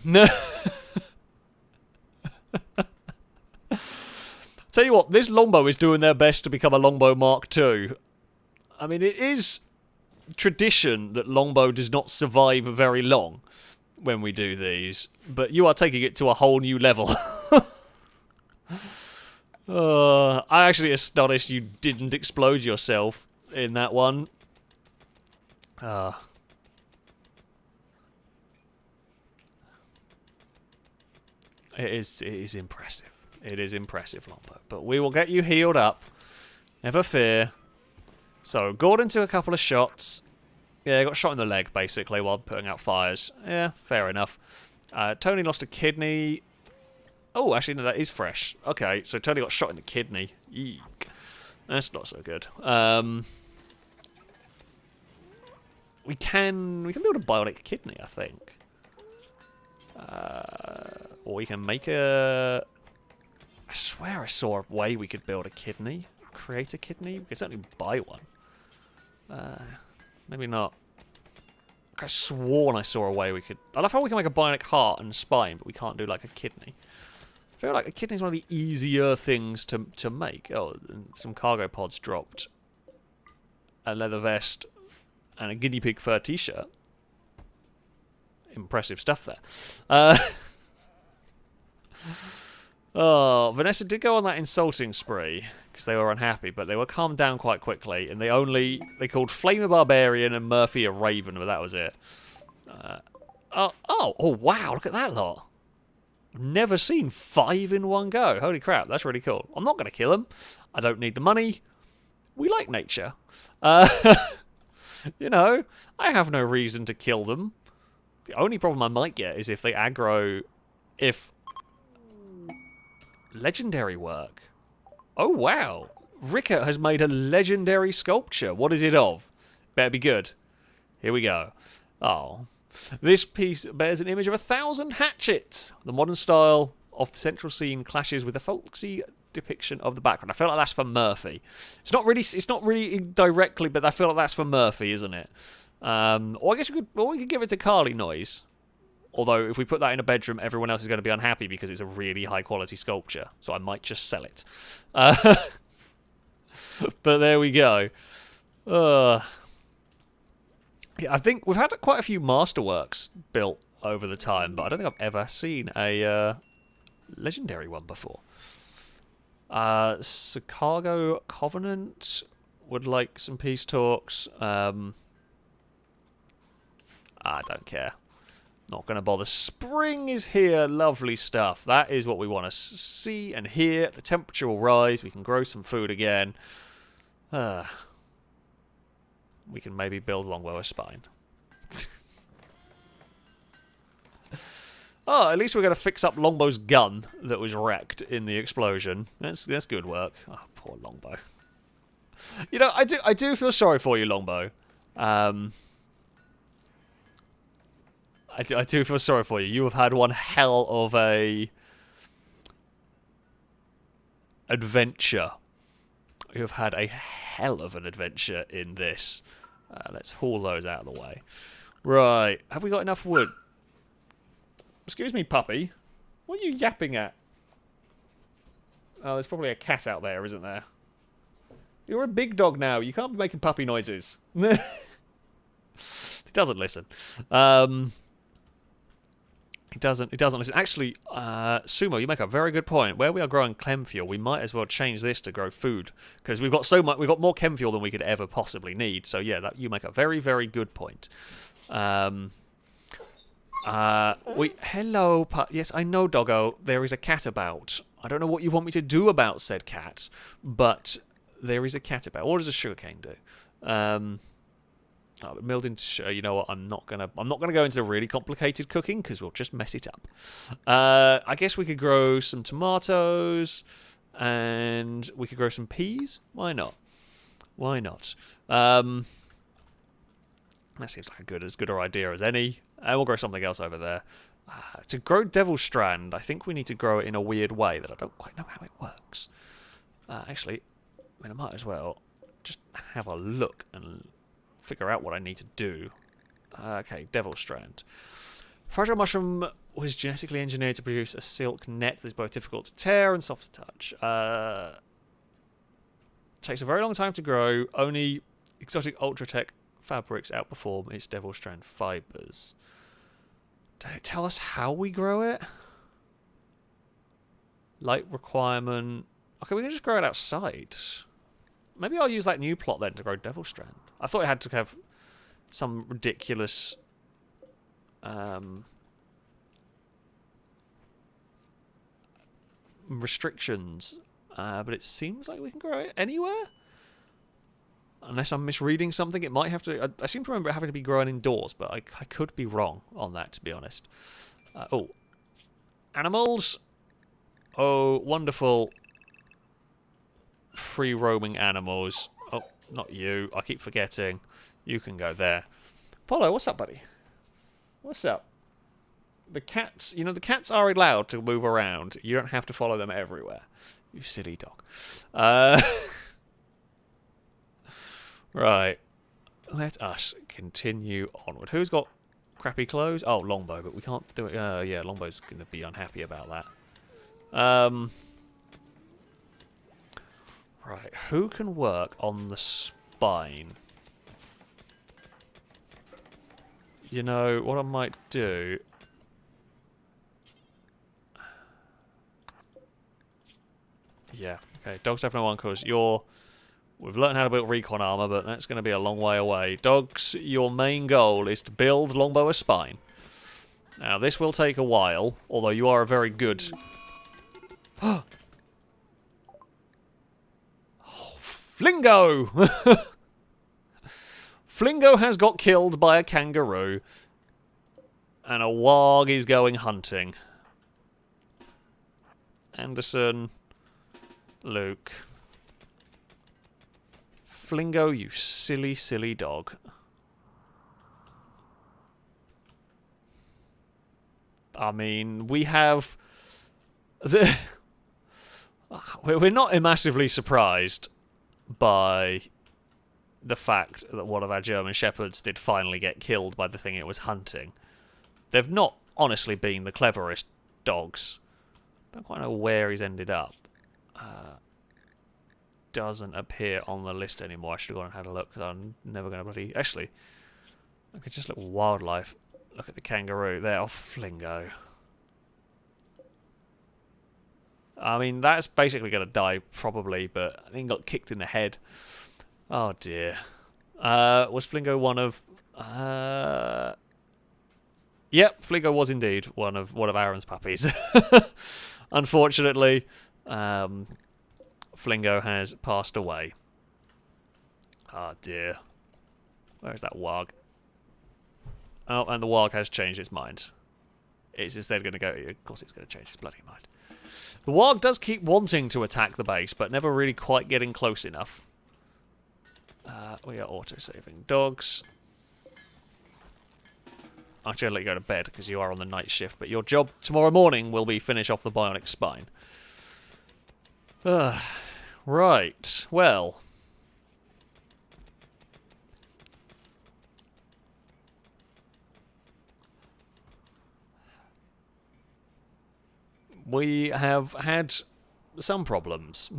Tell you what, this longbow is doing their best to become a longbow Mark II. I mean, it is tradition that longbow does not survive very long when we do these, but you are taking it to a whole new level. I'm actually astonished you didn't explode yourself in that one. It is impressive. It is impressive, longbow. But we will get you healed up. Never fear. So, Gordon took a couple of shots. Yeah, got shot in the leg, basically, while putting out fires. Yeah, fair enough. Tony lost a kidney. Oh, actually, no, that is fresh. Okay, so Tony got shot in the kidney. Eek. That's not so good. We can build a bionic kidney, I think. Or we can make a... I swear I saw a way we could build a kidney. Create a kidney? We could certainly buy one. Maybe not. I could have sworn I saw a way we could... I love how we can make a bionic heart and spine, but we can't do, like, a kidney. I feel like a kidney is one of the easier things to make. Oh, and some cargo pods dropped. A leather vest. And a guinea pig fur t-shirt. Impressive stuff there. Oh, Vanessa did go on that insulting spree because they were unhappy, but they were calmed down quite quickly, and they called Flame a Barbarian and Murphy a Raven, but that was it. Oh, wow, look at that lot. I've never seen 5 in one go. Holy crap, that's really cool. I'm not going to kill them. I don't need the money. We like nature. You know, I have no reason to kill them. The only problem I might get is if they aggro... Legendary work. Oh, wow. Rickert has made a legendary sculpture. What is it of? Better be good. Here we go. Oh. This piece bears an image of 1,000 hatchets. The modern style of the central scene clashes with the folksy depiction of the background. I feel like that's for Murphy. It's not really directly, but I feel like that's for Murphy, isn't it? Or I guess we could give it to Carly Noise. Although, if we put that in a bedroom, everyone else is going to be unhappy because it's a really high-quality sculpture. So I might just sell it. But there we go. Yeah, I think we've had quite a few masterworks built over the time, but I don't think I've ever seen a legendary one before. Chicago Covenant would like some peace talks. I don't care. Not going to bother. Spring is here. Lovely stuff. That is what we want to see and hear. The temperature will rise. We can grow some food again. We can maybe build Longbow a spine. Oh, at least we're going to fix up Longbow's gun that was wrecked in the explosion. That's good work. Oh, poor Longbow. You know, I do feel sorry for you, Longbow. I do feel sorry for you. You have had one hell of a adventure. You have had a hell of an adventure in this. Let's haul those out of the way. Right. Have we got enough wood? Excuse me, puppy. What are you yapping at? Oh, there's probably a cat out there, isn't there? You're a big dog now. You can't be making puppy noises. He doesn't listen. He doesn't listen. Actually, Sumo, you make a very good point. Where we are growing chem fuel, we might as well change this to grow food because we've got so much. We've got more chem fuel than we could ever possibly need. So yeah, you make a very, very good point. Hello, yes, I know, doggo. There is a cat about. I don't know what you want me to do about said cat, but there is a cat about. What does a sugarcane do? Milled into you know what? I'm not gonna go into the really complicated cooking because we'll just mess it up. I guess we could grow some tomatoes, and we could grow some peas. Why not? Why not? That seems like as good an idea as any. And we'll grow something else over there. To grow Devil Strand, I think we need to grow it in a weird way that I don't quite know how it works. Actually, I might as well just have a look and figure out what I need to do. Okay, Devil Strand. Fragile Mushroom was genetically engineered to produce a silk net that is both difficult to tear and soft to touch. Takes a very long time to grow. Only exotic Ultratech fabrics outperform its Devil Strand fibers. Does it tell us how we grow it? Light requirement. Okay, we can just grow it outside. Maybe I'll use that new plot then to grow Devil Strand. I thought it had to have some ridiculous restrictions, but it seems like we can grow it anywhere. Unless I'm misreading something, it might have to. I seem to remember it having to be grown indoors, but I could be wrong on that, to be honest. Oh, animals! Oh, wonderful free roaming animals. Oh, not you. I keep forgetting. You can go there. Apollo, what's up, buddy? What's up? The cats, you know, the cats are allowed to move around. You don't have to follow them everywhere. You silly dog. Right. Let us continue onward. Who's got crappy clothes? Oh, Longbow, but we can't do it. Yeah, Longbow's going to be unhappy about that. Right, who can work on the spine? You know, what I might do... Yeah, okay, dogs have no one because you're... We've learned how to build recon armor, but that's going to be a long way away. Dogs, your main goal is to build Longbow a spine. Now, this will take a while, although you are a very good... Oh, Flingo! Flingo has got killed by a kangaroo. And a warg is going hunting. Anderson. Luke. Flingo, you silly, silly dog. I mean, we have... We're not massively surprised by the fact that one of our German Shepherds did finally get killed by the thing it was hunting. They've not honestly been the cleverest dogs. Don't quite know where he's ended up. Doesn't appear on the list anymore. I should have gone and had a look because I'm never going to bloody... Actually, I could just look at wildlife. Look at the kangaroo there. Oh, Flingo. I mean, that's basically going to die, probably, but I think he got kicked in the head. Oh, dear. Was Flingo one of... Yep, Flingo was indeed one of Aaron's puppies. Unfortunately, Flingo has passed away. Oh, dear. Where is that warg? Oh, and the warg has changed its mind. It's instead going to go... Of course it's going to change its bloody mind. The warg does keep wanting to attack the base, but never really quite getting close enough. We are auto-saving dogs. I'll actually let you go to bed, because you are on the night shift, but your job tomorrow morning will be finish off the bionic spine. Right, well... We have had some problems.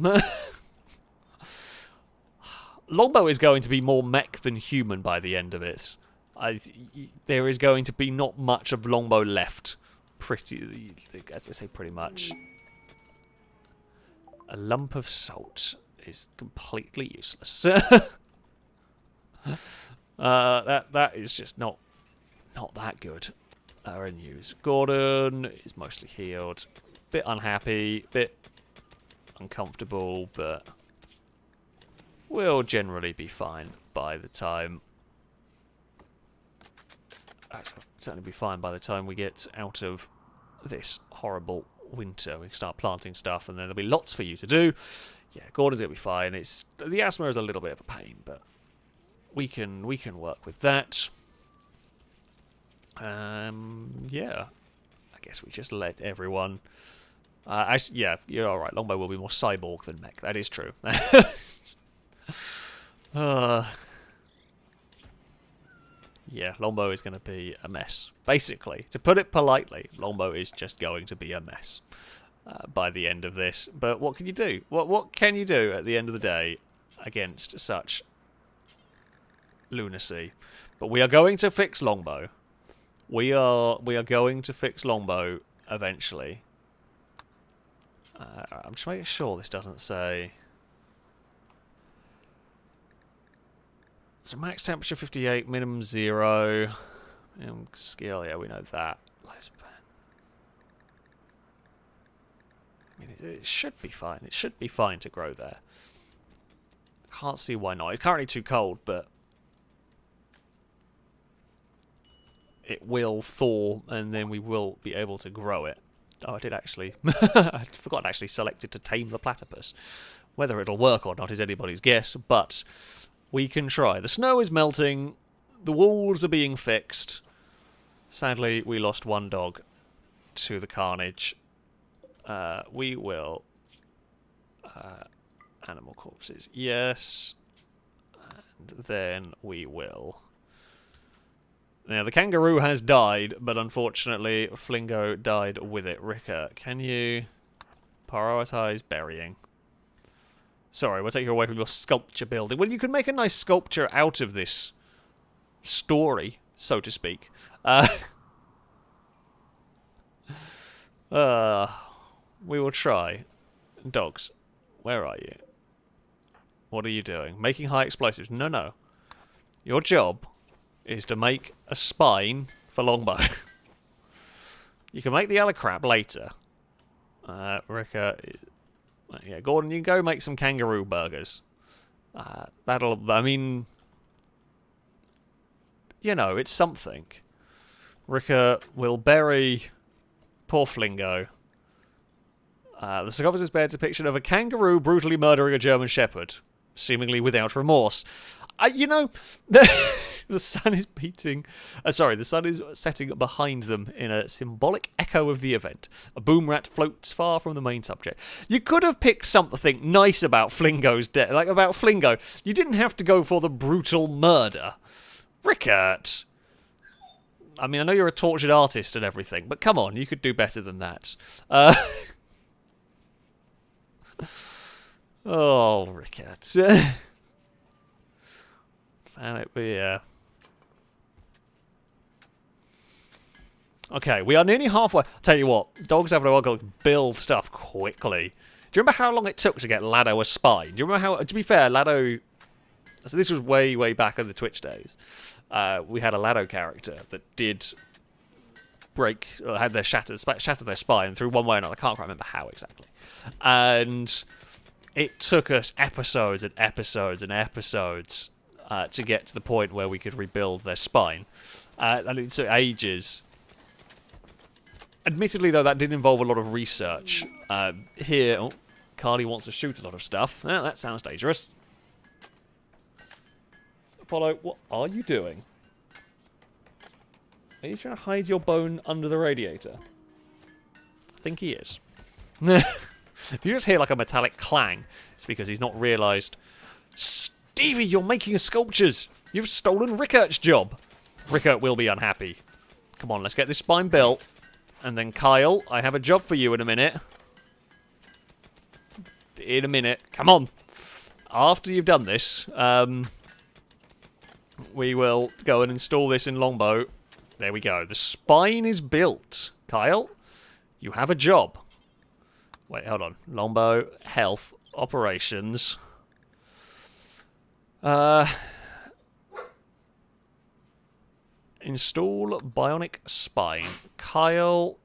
Longbow is going to be more mech than human by the end of it. There is going to be not much of Longbow left. As I say, pretty much. A lump of salt is completely useless. That is just not that good. Our news. Gordon is mostly healed. Bit unhappy, bit uncomfortable, but we'll generally be fine by the time... Actually, certainly be fine by the time we get out of this horrible winter. We can start planting stuff, and then there'll be lots for you to do. Yeah, Gordon's gonna be fine. The asthma is a little bit of a pain, but we can work with that. Yeah. I guess we just let everyone... yeah, you're alright. Longbow will be more cyborg than mech. That is true. Yeah, Longbow is going to be a mess. Basically, to put it politely, Longbow is just going to be a mess by the end of this. But what can you do? What can you do at the end of the day against such lunacy? But we are going to fix Longbow. We are going to fix Longbow eventually. I'm just making sure this doesn't say... So max temperature 58, minimum 0. Skill, yeah, we know that. I mean, it should be fine. It should be fine to grow there. Can't see why not. It's currently too cold, but it will thaw, and then we will be able to grow it. Oh, I did actually... I forgot I actually selected to tame the platypus. Whether it'll work or not is anybody's guess, but... we can try. The snow is melting. The walls are being fixed. Sadly, we lost one dog to the carnage. We will... animal corpses. Yes. And then we will... Now, the kangaroo has died, but unfortunately, Flingo died with it. Ricker, can you prioritize burying? Sorry, we'll take you away from your sculpture building. Well, you can make a nice sculpture out of this story, so to speak. We will try. Dogs, where are you? What are you doing? Making high explosives. No, no. Your job is to make a spine for Longbow. You can make the other crap later. Ricker... yeah, Gordon, you can go make some kangaroo burgers. That'll... I mean... you know, it's something. Ricker will bury poor Flingo. The sarcophagus is a depiction of a kangaroo brutally murdering a German shepherd, seemingly without remorse. You know... the sun is beating... sorry, the sun is setting behind them in a symbolic echo of the event. A boom rat floats far from the main subject. You could have picked something nice about Flingo's death. Like, about Flingo. You didn't have to go for the brutal murder. Rickert! I mean, I know you're a tortured artist and everything, but come on, you could do better than that. Oh, Rickert. Yeah. Okay, we are nearly halfway. I'll tell you what, dogs have to build stuff quickly. Do you remember how long it took to get Lado a spine? Do you remember how, to be fair, Lado... So this was way, way back in the Twitch days. We had a Lado character that did break, or had their shatter their spine through one way or another. I can't quite remember how exactly. And it took us episodes and episodes and episodes to get to the point where we could rebuild their spine. And it took ages. Admittedly, though, that did involve a lot of research. Here, oh, Carly wants to shoot a lot of stuff. Well, that sounds dangerous. Apollo, what are you doing? Are you trying to hide your bone under the radiator? I think he is. If you just hear like a metallic clang, it's because he's not realised... Stevie, you're making sculptures! You've stolen Rickert's job! Rickert will be unhappy. Come on, let's get this spine built. And then Kyle, I have a job for you in a minute. In a minute. Come on! After you've done this, we will go and install this in Longbow. There we go. The spine is built. Kyle, you have a job. Wait, hold on. Longbow, health, operations. Install bionic spine. Kyle,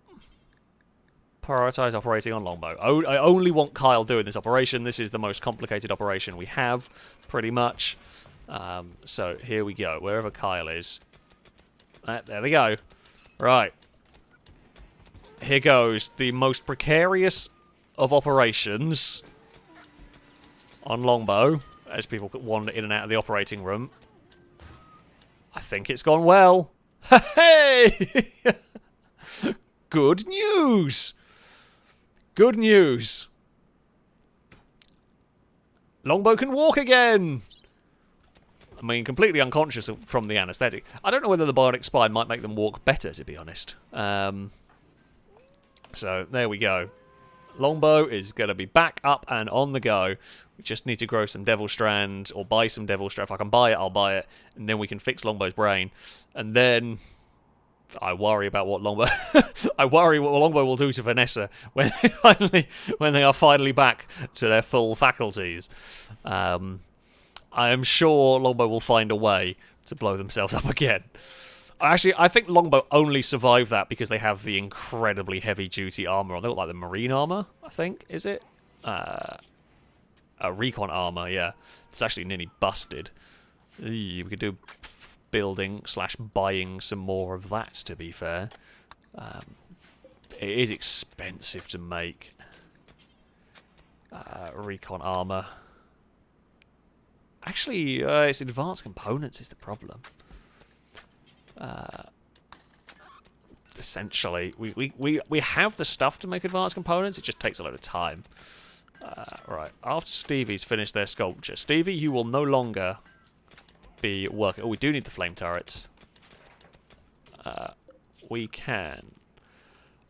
prioritize operating on Longbow. I only want Kyle doing this operation. This is the most complicated operation we have, pretty much. So here we go. Wherever Kyle is. There we go. Right. Here goes the most precarious of operations on Longbow, as people wander in and out of the operating room. I think it's gone well. Hey! good news! Good news! Longbow can walk again! I mean, completely unconscious from the anaesthetic. I don't know whether the bionic spine might make them walk better, to be honest. So, there we go. Longbow is going to be back up and on the go. We just need to grow some Devil Strand, or buy some Devil Strand. If I can buy it, I'll buy it. And then we can fix Longbow's brain. And then I worry about what Longbow... I worry what Longbow will do to Vanessa when they are finally back to their full faculties. I am sure Longbow will find a way to blow themselves up again. Actually, I think Longbow only survived that because they have the incredibly heavy-duty armour on. They look like the marine armour, I think, is it? Recon armour, yeah. It's actually nearly busted. We could do building/buying some more of that, to be fair. It is expensive to make. Recon armour. Actually, it's advanced components is the problem. Essentially, we have the stuff to make advanced components, it just takes a lot of time. Right, after Stevie's finished their sculpture, Stevie, you will no longer be working. Oh, we do need the flame turrets. We can.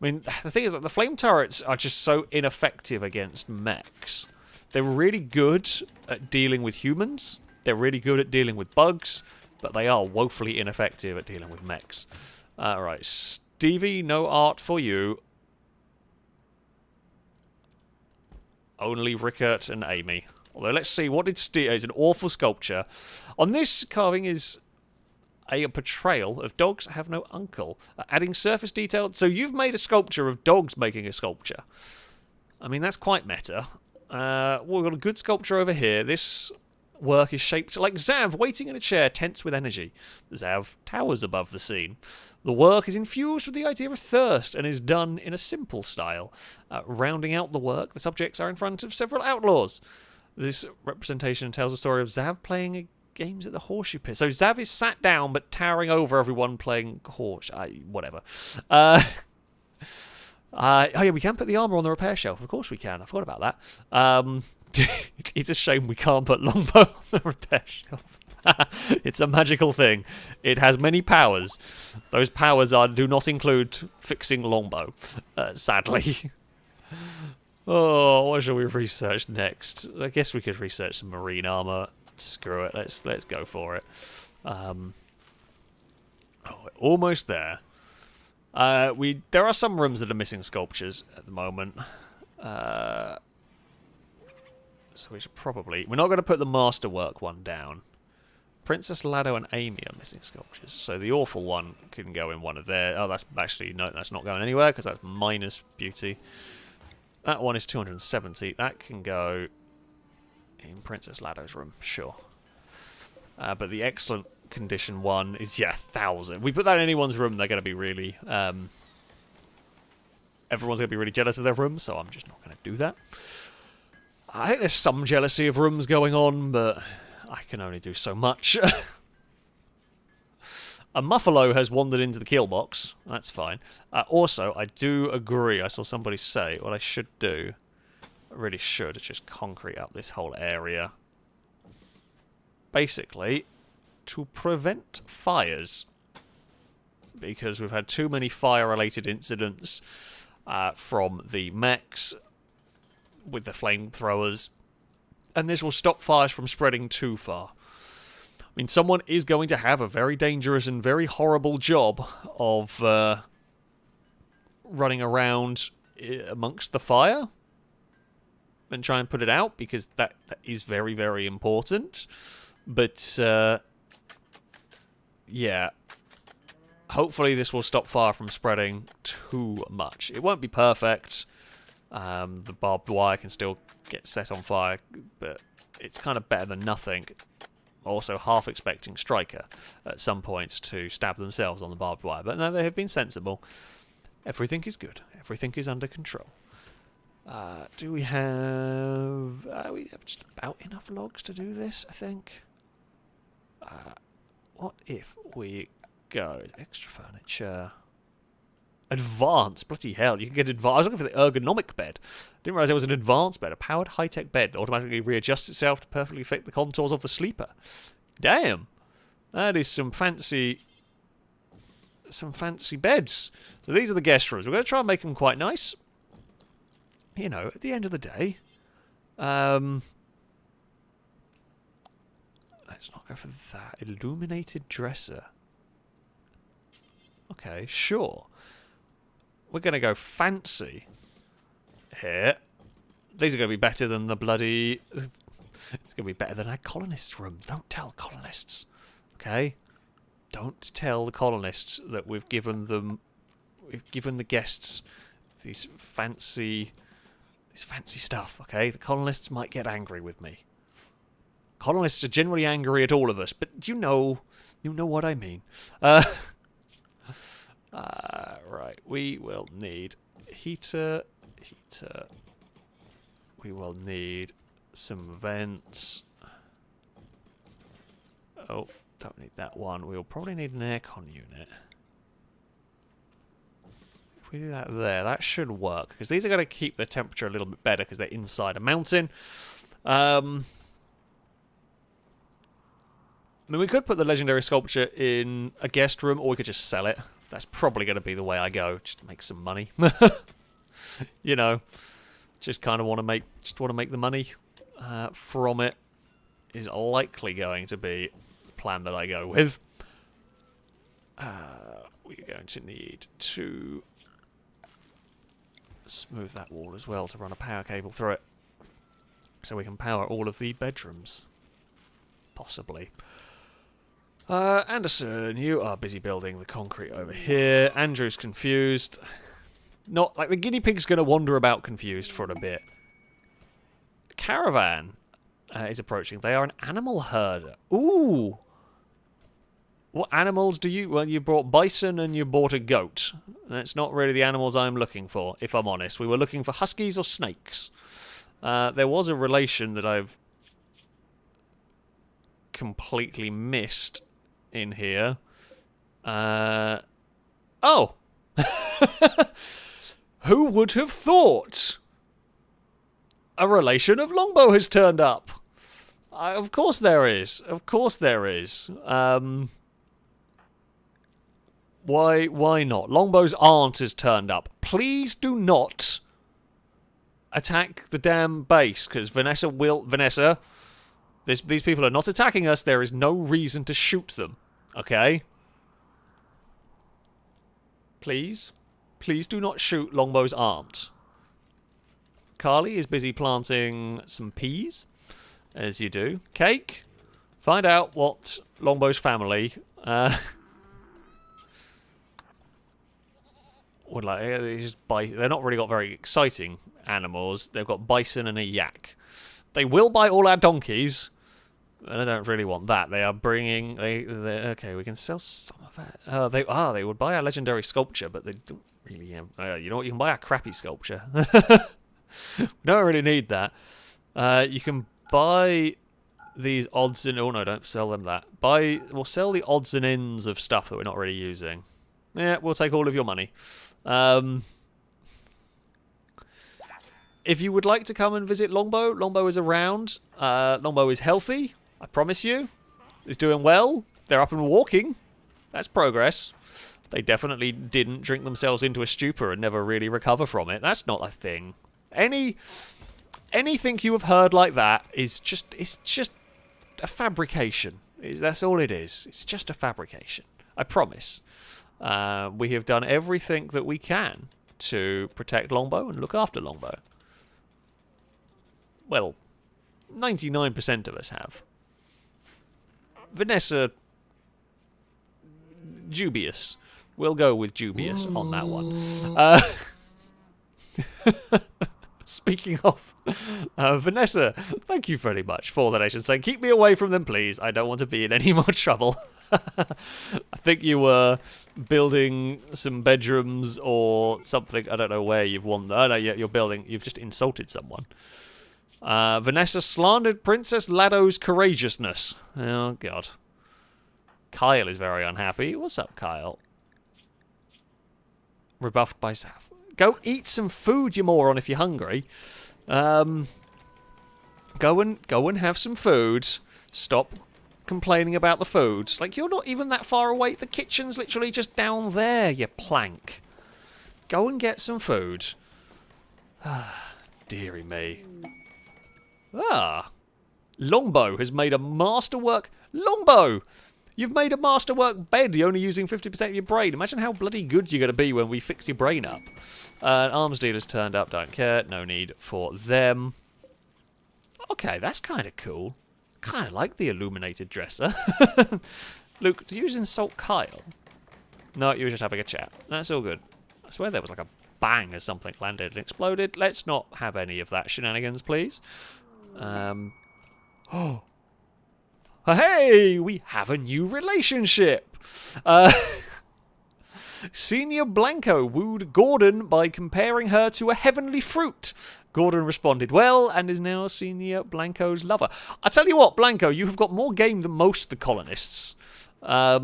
I mean, the thing is that the flame turrets are just so ineffective against mechs. They're really good at dealing with humans. They're really good at dealing with bugs. But they are woefully ineffective at dealing with mechs. Right, Stevie, no art for you. Only Rickert and Amy. Although, let's see, what did Stevie... It's an awful sculpture. On this carving is a portrayal of dogs have no uncle. Adding surface detail. So you've made a sculpture of dogs making a sculpture. I mean, that's quite meta. We've got a good sculpture over here. This work is shaped like Zav waiting in a chair, tense with energy. Zav towers above the scene. The work is infused with the idea of thirst and is done in a simple style. Rounding out the work, the subjects are in front of several outlaws. This representation tells the story of Zav playing games at the horseshoe pit. So Zav is sat down but towering over everyone playing horse. Whatever. Oh yeah, we can put the armour on the repair shelf. Of course we can. I forgot about that. It's a shame we can't put Longbow on the repair shelf. It's a magical thing. It has many powers. Those powers do not include fixing Longbow, sadly. Oh, what shall we research next? I guess we could research some marine armour. Screw it. Let's go for it. Oh, we're almost there. There are some rooms that are missing sculptures at the moment. So we should probably... We're not going to put the masterwork one down. Princess Lado and Amy are missing sculptures. So the awful one can go in one of their... Oh, that's actually... No, that's not going anywhere because that's minus beauty. That one is 270. That can go in Princess Lado's room, sure. But the excellent condition one is, yeah, 1,000. We put that in anyone's room, they're going to be really... everyone's going to be really jealous of their room, so I'm just not going to do that. I think there's some jealousy of rooms going on, but I can only do so much. A Muffalo has wandered into the kill box. That's fine. Also, I do agree. I saw somebody say what I should do. I really should just concrete up this whole area. Basically, to prevent fires. Because we've had too many fire-related incidents from the mechs with the flamethrowers, and this will stop fires from spreading too far. I mean, someone is going to have a very dangerous and very horrible job of running around amongst the fire and try and put it out, because that is very, very important. But, yeah. Hopefully this will stop fire from spreading too much. It won't be perfect. The barbed wire can still get set on fire, but it's kind of better than nothing. Also half expecting Striker at some points to stab themselves on the barbed wire, but no, they have been sensible. Everything is good. Everything is under control. Do we have... we have just about enough logs to do this, I think. What if we go extra furniture? Advanced. Bloody hell. You can get advanced. I was looking for the ergonomic bed. Didn't realise there was an advanced bed. A powered high-tech bed that automatically readjusts itself to perfectly fit the contours of the sleeper. Damn. That is some fancy beds. So these are the guest rooms. We're going to try and make them quite nice. You know, at the end of the day. Let's not go for that. Illuminated dresser. Okay, sure. We're going to go fancy here. These are going to be better than the bloody... It's going to be better than our colonists' rooms. Don't tell colonists. Okay? Don't tell the colonists that we've given them... We've given the guests these fancy stuff, okay? The colonists might get angry with me. Colonists are generally angry at all of us, but you know what I mean. Right, we will need heater. We will need some vents. Oh, don't need that one. We'll probably need an aircon unit. If we do that there, that should work, because these are going to keep the temperature a little bit better because they're inside a mountain. I mean, we could put the legendary sculpture in a guest room, or we could just sell it. That's probably going to be the way I go, just to make some money. You know, just kind of want to make the money from it. Is likely going to be the plan that I go with. We're going to need to smooth that wall as well to run a power cable through it, so we can power all of the bedrooms, possibly. Anderson, you are busy building the concrete over here. Andrew's confused. Not like the guinea pig's going to wander about confused for a bit. The caravan is approaching. They are an animal herder. Ooh! What animals do you... Well, you brought bison and you bought a goat. That's not really the animals I'm looking for, if I'm honest. We were looking for huskies or snakes. There was a relation that I've completely missed in here. Oh! Who would have thought? A relation of Longbow has turned up. Of course there is. Of course there is. Why not? Longbow's aunt has turned up. Please do not attack the damn base, because Vanessa will... Vanessa, these people are not attacking us. There is no reason to shoot them. Okay? Please. Please do not shoot Longbow's aunt. Carly is busy planting some peas, as you do. Cake, find out what Longbow's family would like. They're not really got very exciting animals. They've got bison and a yak. They will buy all our donkeys. And I don't really want that. They are bringing... okay, we can sell some of it. They would buy our legendary sculpture, but they don't really... you know what? You can buy our crappy sculpture. We don't really need that. You can buy these odds and... Oh, no, don't sell them that. We'll sell the odds and ends of stuff that we're not really using. Yeah, we'll take all of your money. If you would like to come and visit Longbow, Longbow is around. Longbow is healthy. I promise you. Is doing well. They're up and walking. That's progress. They definitely didn't drink themselves into a stupor and never really recover from it. That's not a thing. Anything you have heard like that is just a fabrication. That's all it is. It's just a fabrication. I promise. We have done everything that we can to protect Longbow and look after Longbow. Well, 99% of us have. Vanessa, dubious. We'll go with dubious on that one. Speaking of, Vanessa, thank you very much for the donation. Saying, keep me away from them, please. I don't want to be in any more trouble. I think you were building some bedrooms or something. I don't know where you've won. Oh, no, you're building. You've just insulted someone. Vanessa slandered Princess Lado's courageousness. Oh, God. Kyle is very unhappy. What's up, Kyle? Rebuffed by Zav. Go eat some food, you moron, if you're hungry. Go and have some food. Stop complaining about the food. Like, you're not even that far away. The kitchen's literally just down there, you plank. Go and get some food. Dearie me. Longbow has made a masterwork... Longbow! You've made a masterwork bed. You're only using 50% of your brain. Imagine how bloody good you're going to be when we fix your brain up. Arms dealers turned up. Don't care. No need for them. Okay, that's kind of cool. Kind of like the illuminated dresser. Luke, do you insult Kyle? No, you were just having a chat. That's all good. I swear there was like a bang as something landed and exploded. Let's not have any of that shenanigans, please. Oh. Hey, we have a new relationship. Senior Blanco wooed Gordon by comparing her to a heavenly fruit. Gordon responded well and is now Senior Blanco's lover. I tell you what, Blanco, you have got more game than most of the colonists. At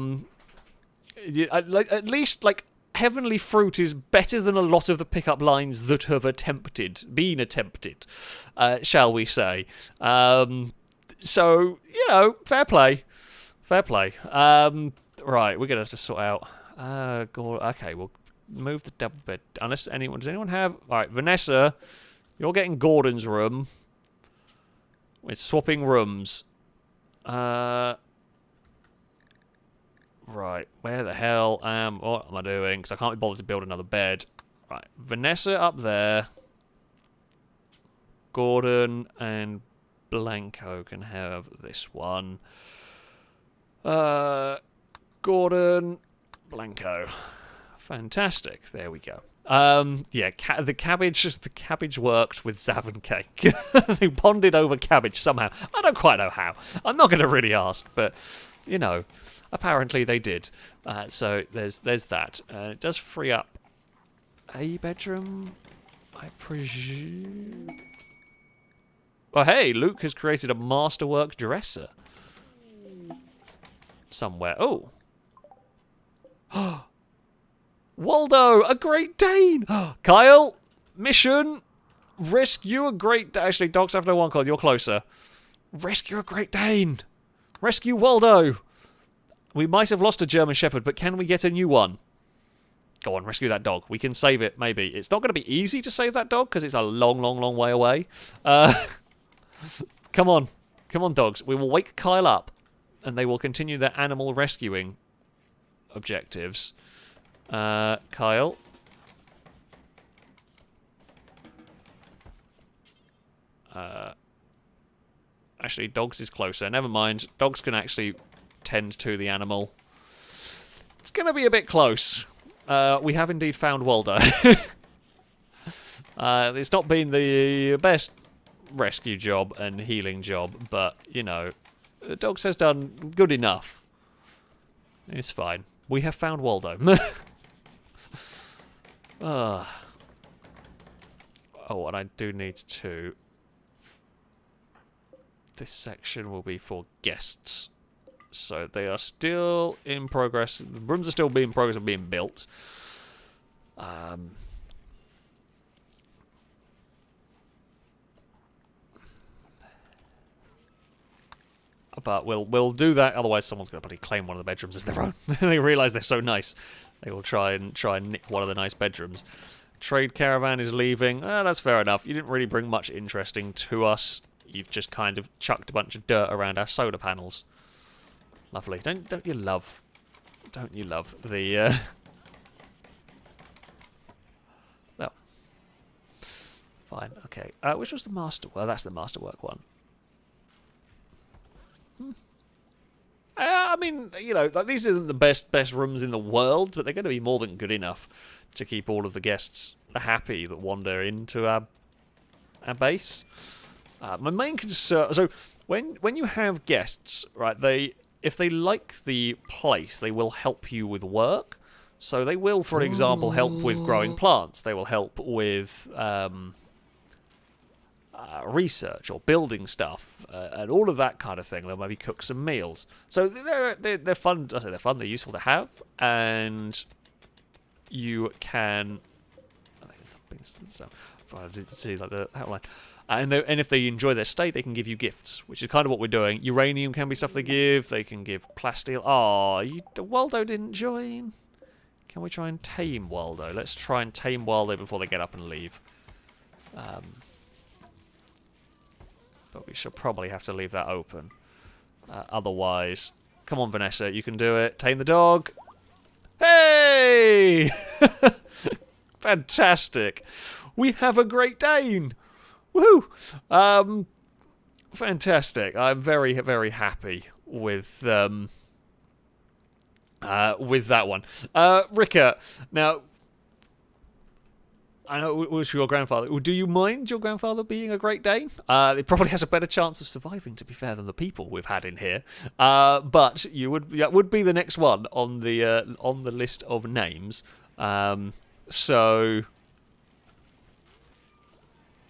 least, like, heavenly fruit is better than a lot of the pickup lines that have been attempted, shall we say. So, you know, fair play. Fair play. Right, we're going to have to sort out... okay, we'll move the double bed. Unless anyone... Does anyone have... Alright, Vanessa, you're getting Gordon's room. We're swapping rooms. Right, where the hell what am I doing? Because I can't be bothered to build another bed. Right, Vanessa up there. Gordon and Blanco can have this one. Gordon, Blanco. Fantastic. There we go. Yeah, the cabbage worked with Zav and Cake. They bonded over cabbage somehow. I don't quite know how. I'm not going to really ask, but, you know, apparently they did. So there's that. It does free up a bedroom, I presume. Oh, hey, Luke has created a masterwork dresser. Somewhere. Oh. Waldo, a Great Dane! Kyle, mission, rescue a Great Dane. Actually, dogs have no one called. You're closer. Rescue a Great Dane. Rescue Waldo. We might have lost a German Shepherd, but can we get a new one? Go on, rescue that dog. We can save it, maybe. It's not going to be easy to save that dog, because it's a long, long, long way away. Come on. Come on, dogs. We will wake Kyle up, and they will continue their animal rescuing objectives. Kyle. Actually, dogs is closer. Never mind. Dogs can actually tend to the animal. It's going to be a bit close. We have indeed found Waldo. It's not been the best rescue job and healing job, but, you know, the dogs has done good enough. It's fine. We have found Waldo. Oh, and I do need to... This section will be for guests. So they are still in progress. The rooms are still in progress of being built. But we'll do that. Otherwise, someone's going to bloody claim one of the bedrooms as their own. They realise they're so nice. They will try and nick one of the nice bedrooms. Trade caravan is leaving. That's fair enough. You didn't really bring much interesting to us. You've just kind of chucked a bunch of dirt around our solar panels. Lovely. Don't you love the well. Fine. Okay. Which was the master? Well, that's the masterwork one. I mean, you know, like, these aren't the best rooms in the world, but they're going to be more than good enough to keep all of the guests happy that wander into our base. My main concern... So, when you have guests, right, if they like the place, they will help you with work. So they will, for example, help with growing plants. They will help with... research or building stuff and all of that kind of thing. They'll maybe cook some meals. So they're fun. I say they're fun. They're useful to have, and you can... I did see like the outline. And if they enjoy their state, they can give you gifts, which is kind of what we're doing. Uranium can be stuff they give. They can give plasteel. Oh, Waldo didn't join. Can we try and tame Waldo? Let's try and tame Waldo before they get up and leave. But we should probably have to leave that open. Otherwise, come on, Vanessa, you can do it. Tame the dog. Hey! Fantastic. We have a Great Dane. Woohoo! Fantastic. I'm very, very happy with that one. Ricka, now, I know it was your grandfather. Do you mind your grandfather being a Great Dane? It probably has a better chance of surviving, to be fair, than the people we've had in here. But that would be the next one on the list of names. So,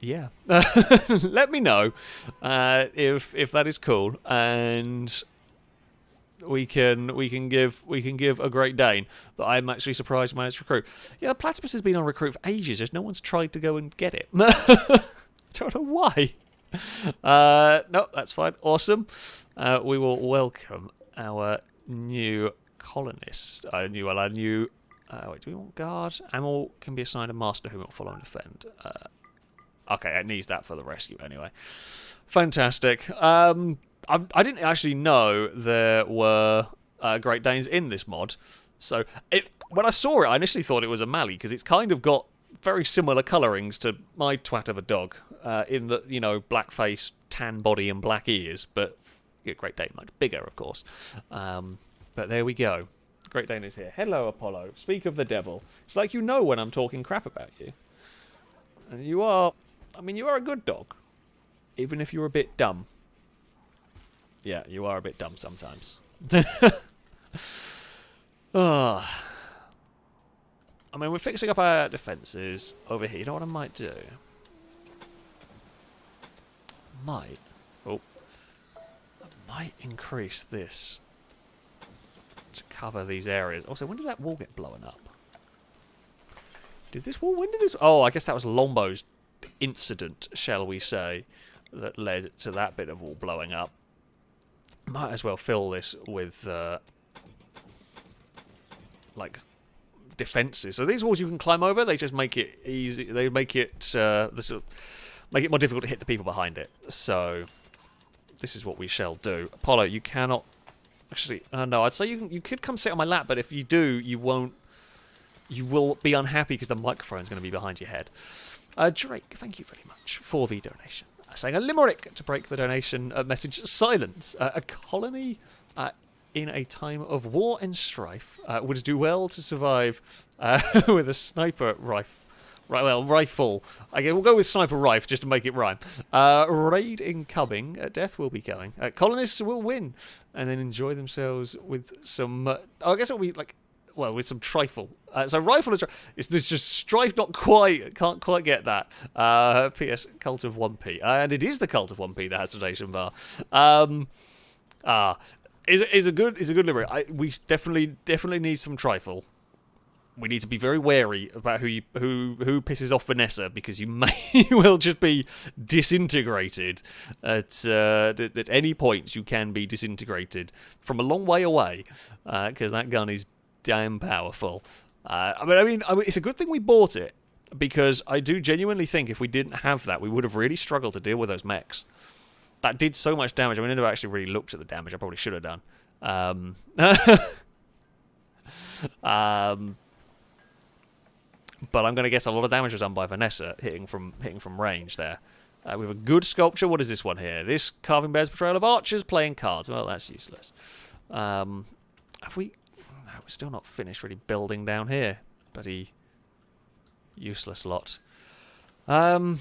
yeah, let me know if that is cool, and we can give a Great Dane that I'm actually surprised managed to recruit. Yeah, Platypus has been on Recruit for ages. There's no one's tried to go and get it. Don't know why. No, that's fine. Awesome. We will welcome our new colonist. Wait, do we want guard? Amel can be assigned a master who will follow and defend. Okay, it needs that for the rescue anyway. Fantastic. I didn't actually know there were Great Danes in this mod. So when I saw it, I initially thought it was a Mali, because it's kind of got very similar colourings to my twat of a dog. In the, black face, tan body and black ears. But Great Dane much bigger, of course. But there we go. Great Dane is here. Hello, Apollo. Speak of the devil. It's like you know when I'm talking crap about you. And you are a good dog. Even if you're a bit dumb. Yeah, you are a bit dumb sometimes. Oh. I mean, we're fixing up our defences over here. You know what I might do? I might increase this to cover these areas. Also, when did that wall get blown up? When did this... Oh, I guess that was Lombo's incident, shall we say, that led to that bit of wall blowing up. Might as well fill this with, defences. So these walls you can climb over, they just make it easy. They make it, make it more difficult to hit the people behind it. So, this is what we shall do. Apollo, you cannot... Actually, no, I'd say you could come sit on my lap, but if you do, you won't... You will be unhappy because the microphone's going to be behind your head. Drake, thank you very much for the donation. Saying a limerick to break the donation message silence. A colony in a time of war and strife would do well to survive with a sniper rifle. Okay, we'll go with sniper rifle just to make it rhyme. Raid incoming. Death will be coming. Colonists will win and then enjoy themselves with some... I guess it'll be like... Well, with some trifle. So rifle is there's just strife, not quite, can't quite get that. P.S. Cult of 1p. And it is the Cult of 1p that has the donation bar. Is a good limerick. We definitely need some trifle. We need to be very wary about who pisses off Vanessa, because you will just be disintegrated at any point. You can be disintegrated from a long way away, because that gun is damn powerful. I mean, it's a good thing we bought it, because I do genuinely think if we didn't have that, we would have really struggled to deal with those mechs. That did so much damage. I never actually really looked at the damage. I probably should have done. But I'm going to guess a lot of damage was done by Vanessa hitting from range there. We have a good sculpture. What is this one here? This carving bears portrayal of archers playing cards. Well, that's useless. Have we... No, we're still not finished really building down here. Bloody useless lot. Right.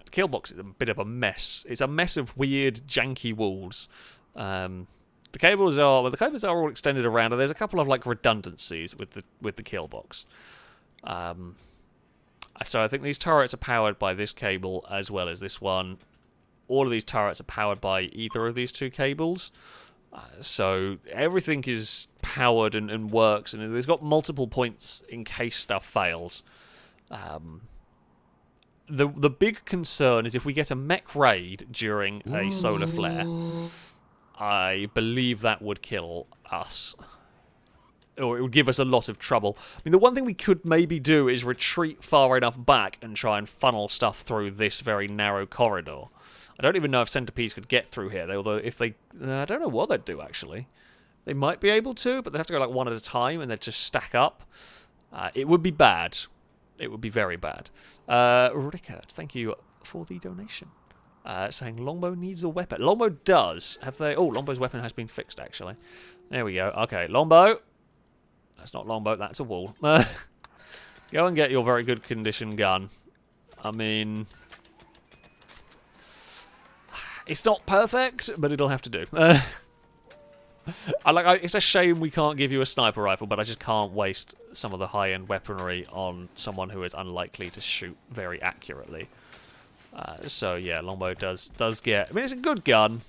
The kill box is a bit of a mess. It's a mess of weird, janky walls. The cables are all extended around, and there's a couple of like redundancies with the kill box. So I think these turrets are powered by this cable as well as this one. all of these turrets are powered by either of these two cables. So everything is powered and works, and it's got multiple points in case stuff fails. The big concern is if we get a mech raid during a solar flare, I believe that would kill us. Or it would give us a lot of trouble. I mean, the one thing we could maybe do is retreat far enough back and try and funnel stuff through this very narrow corridor. I don't even know if centipedes could get through here, although if they... I don't know what they'd do, actually. They might be able to, but they'd have to go like one at a time and they'd just stack up. It would be bad. It would be very bad. Rickard, thank you for the donation. Saying Longbow needs a weapon. Longbow does. Have they... Oh, Longbow's weapon has been fixed, actually. There we go. Okay, Longbow. That's not Longbow, that's a wall. Go and get your very good condition gun. I mean... It's not perfect, but it'll have to do. It's a shame we can't give you a sniper rifle, but I just can't waste some of the high-end weaponry on someone who is unlikely to shoot very accurately. So yeah, Longbow does get... I mean, it's a good gun,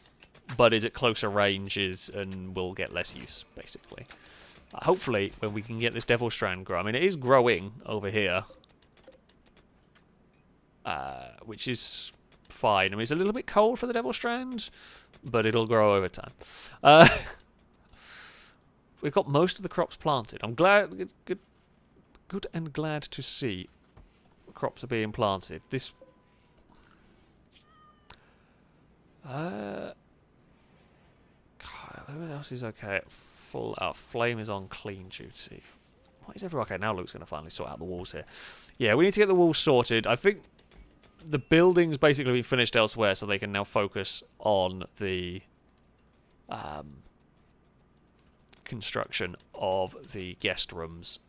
but is at closer ranges and will get less use, basically. Hopefully, when we can get this Devil Strand grow... I mean, it is growing over here. Which is fine. I mean, it's a little bit cold for the Devil Strand, but it'll grow over time. We've got most of the crops planted. I'm glad... Good and glad to see crops are being planted. This... what else is okay? Flame is on clean duty. What is everyone? Okay, now Luke's going to finally sort out the walls here. Yeah, we need to get the walls sorted. I think the building's basically been finished elsewhere, so they can now focus on the construction of the guest rooms.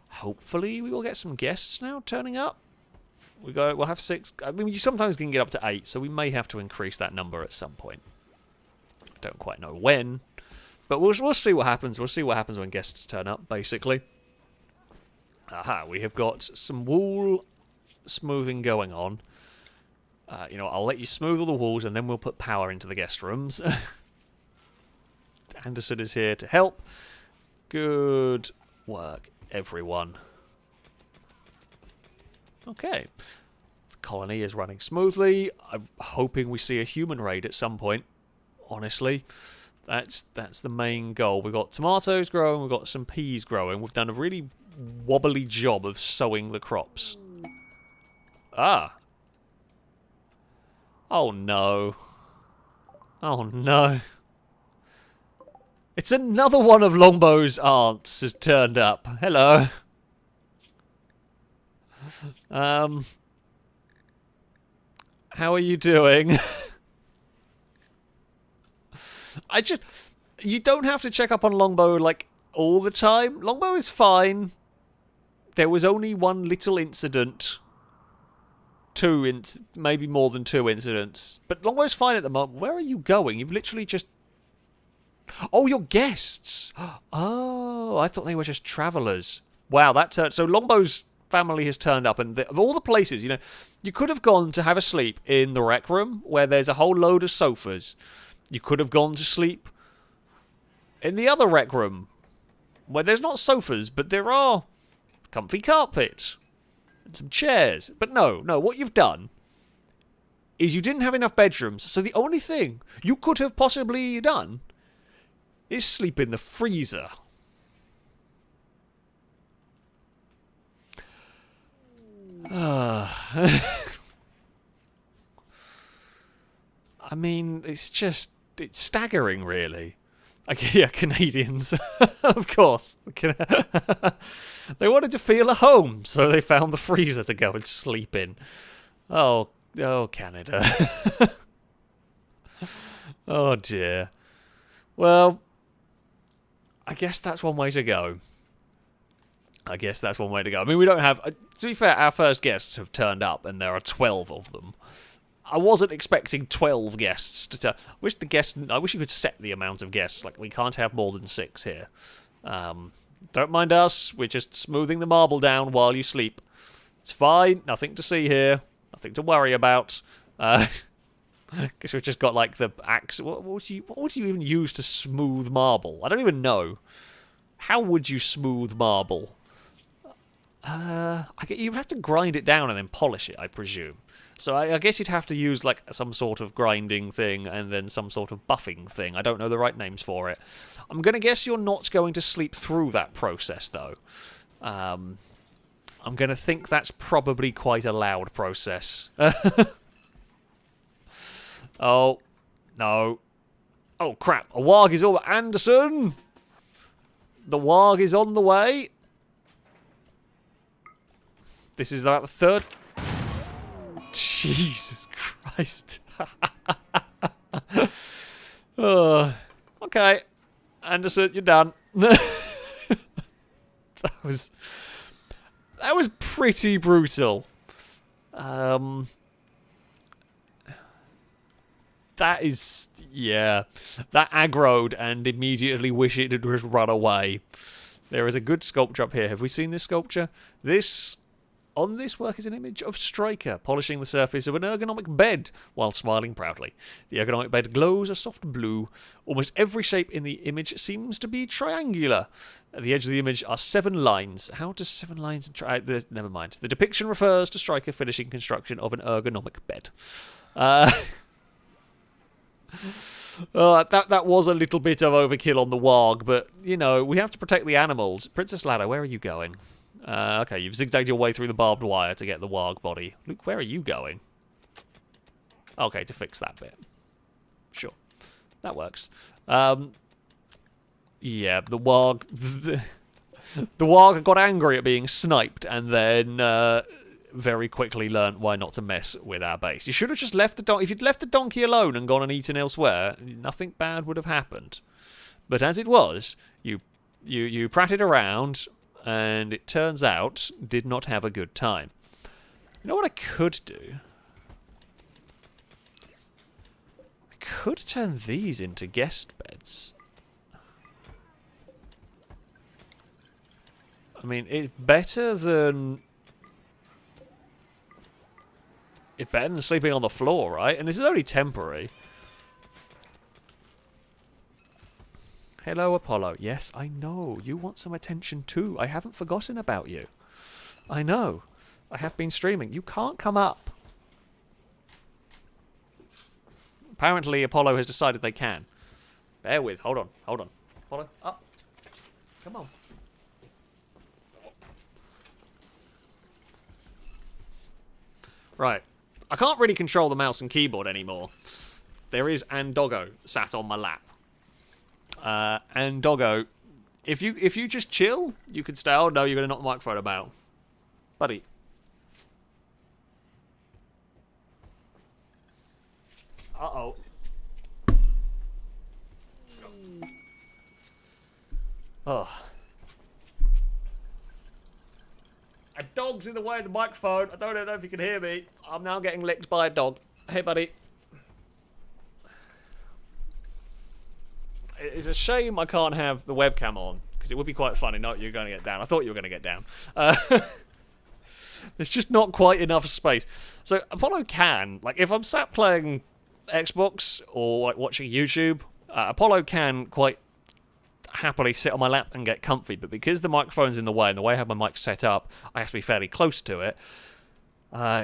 Hopefully, we will get some guests now turning up. We'll have 6. I mean, you sometimes can get up to 8, so we may have to increase that number at some point. Don't quite know when, but we'll see what happens. We'll see what happens when guests turn up, basically. Aha, we have got some wall smoothing going on. You know, I'll let you smooth all the walls, and then we'll put power into the guest rooms. Anderson is here to help. Good work, everyone. Okay. The colony is running smoothly. I'm hoping we see a human raid at some point. Honestly, that's the main goal. We've got tomatoes growing, we've got some peas growing. We've done a really wobbly job of sowing the crops. Ah. Oh no. Oh no. It's another one of Longbow's aunts has turned up. Hello. How are you doing? You don't have to check up on Longbow, like, all the time. Longbow is fine. There was only one little incident. Maybe more than 2 incidents. But Longbow's fine at the moment. Where are you going? You've literally just... Oh, your guests! Oh, I thought they were just travellers. Wow, so Longbow's family has turned up, and of all the places, you know, you could have gone to have a sleep in the rec room, where there's a whole load of sofas. You could have gone to sleep in the other rec room, where there's not sofas, but there are comfy carpet and some chairs. But no, what you've done is you didn't have enough bedrooms, so the only thing you could have possibly done is sleep in the freezer. I mean, it's staggering, really. Yeah, Canadians. Of course. They wanted to feel at home, so they found the freezer to go and sleep in. Oh, Canada. Oh, dear. Well, I guess that's one way to go. I mean, we don't have... to be fair, our first guests have turned up, and there are 12 of them. I wasn't expecting 12 guests to turn... I wish you could set the amount of guests. Like, we can't have more than 6 here. Don't mind us. We're just smoothing the marble down while you sleep. It's fine. Nothing to see here. Nothing to worry about. Guess we've just got like the axe. What would you even use to smooth marble? I don't even know. How would you smooth marble? You'd have to grind it down and then polish it, I presume. So I guess you'd have to use like some sort of grinding thing and then some sort of buffing thing. I don't know the right names for it. I'm going to guess you're not going to sleep through that process, though. I'm going to think that's probably quite a loud process. Oh, no. Oh, crap. A warg is over. Anderson! The warg is on the way. This is about the third... Jesus Christ. Okay. Anderson, you're done. That was pretty brutal. That is, yeah, that aggroed and immediately wish it had just run away. There is a good sculpture up here. Have we seen this sculpture? On this work is an image of Striker polishing the surface of an ergonomic bed while smiling proudly. The ergonomic bed glows a soft blue. Almost every shape in the image seems to be triangular. At the edge of the image are 7 lines. How does 7 lines... never mind. The depiction refers to Striker finishing construction of an ergonomic bed. That was a little bit of overkill on the warg, but, you know, we have to protect the animals. Princess Ladder, where are you going? Okay, you've zigzagged your way through the barbed wire to get the warg body. Luke, where are you going? Okay, to fix that bit. Sure. That works. Yeah, the warg... The warg got angry at being sniped and then very quickly learnt why not to mess with our base. You should have just left the donkey... If you'd left the donkey alone and gone and eaten elsewhere, nothing bad would have happened. But as it was, you pratted around... and it turns out did not have a good time. You know what I could do? I could turn these into guest beds. I mean, it's better than... It's better than sleeping on the floor, right? And this is only temporary. Hello, Apollo. Yes, I know. You want some attention too. I haven't forgotten about you. I know. I have been streaming. You can't come up. Apparently, Apollo has decided they can. Bear with. Hold on. Hold on. Apollo, up. Come on. Right. I can't really control the mouse and keyboard anymore. There is Andoggo sat on my lap. And Doggo, if you just chill, you can stay. Oh no, you're gonna knock the microphone about, buddy. Uh-oh. Oh. A dog's in the way of the microphone. I don't know if you can hear me. I'm now getting licked by a dog. Hey, buddy. It's a shame I can't have the webcam on, because it would be quite funny. No, you're going to get down. I thought you were going to get down. There's just not quite enough space. So Apollo can, like, if I'm sat playing Xbox or like watching YouTube, Apollo can quite happily sit on my lap and get comfy. But because the microphone's in the way and the way I have my mic set up, I have to be fairly close to it.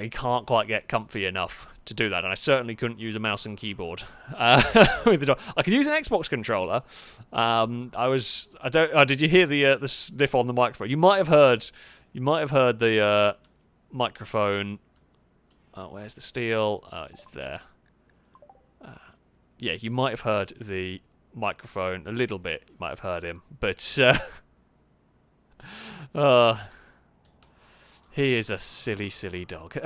He can't quite get comfy enough to do that, and I certainly couldn't use a mouse and keyboard with the dog. I could use an Xbox controller. Did you hear the sniff on the microphone? You might have heard the microphone. Oh, where's the steel? Oh, it's there. Yeah, you might have heard the microphone a little bit. You might have heard him, but he is a silly, silly dog.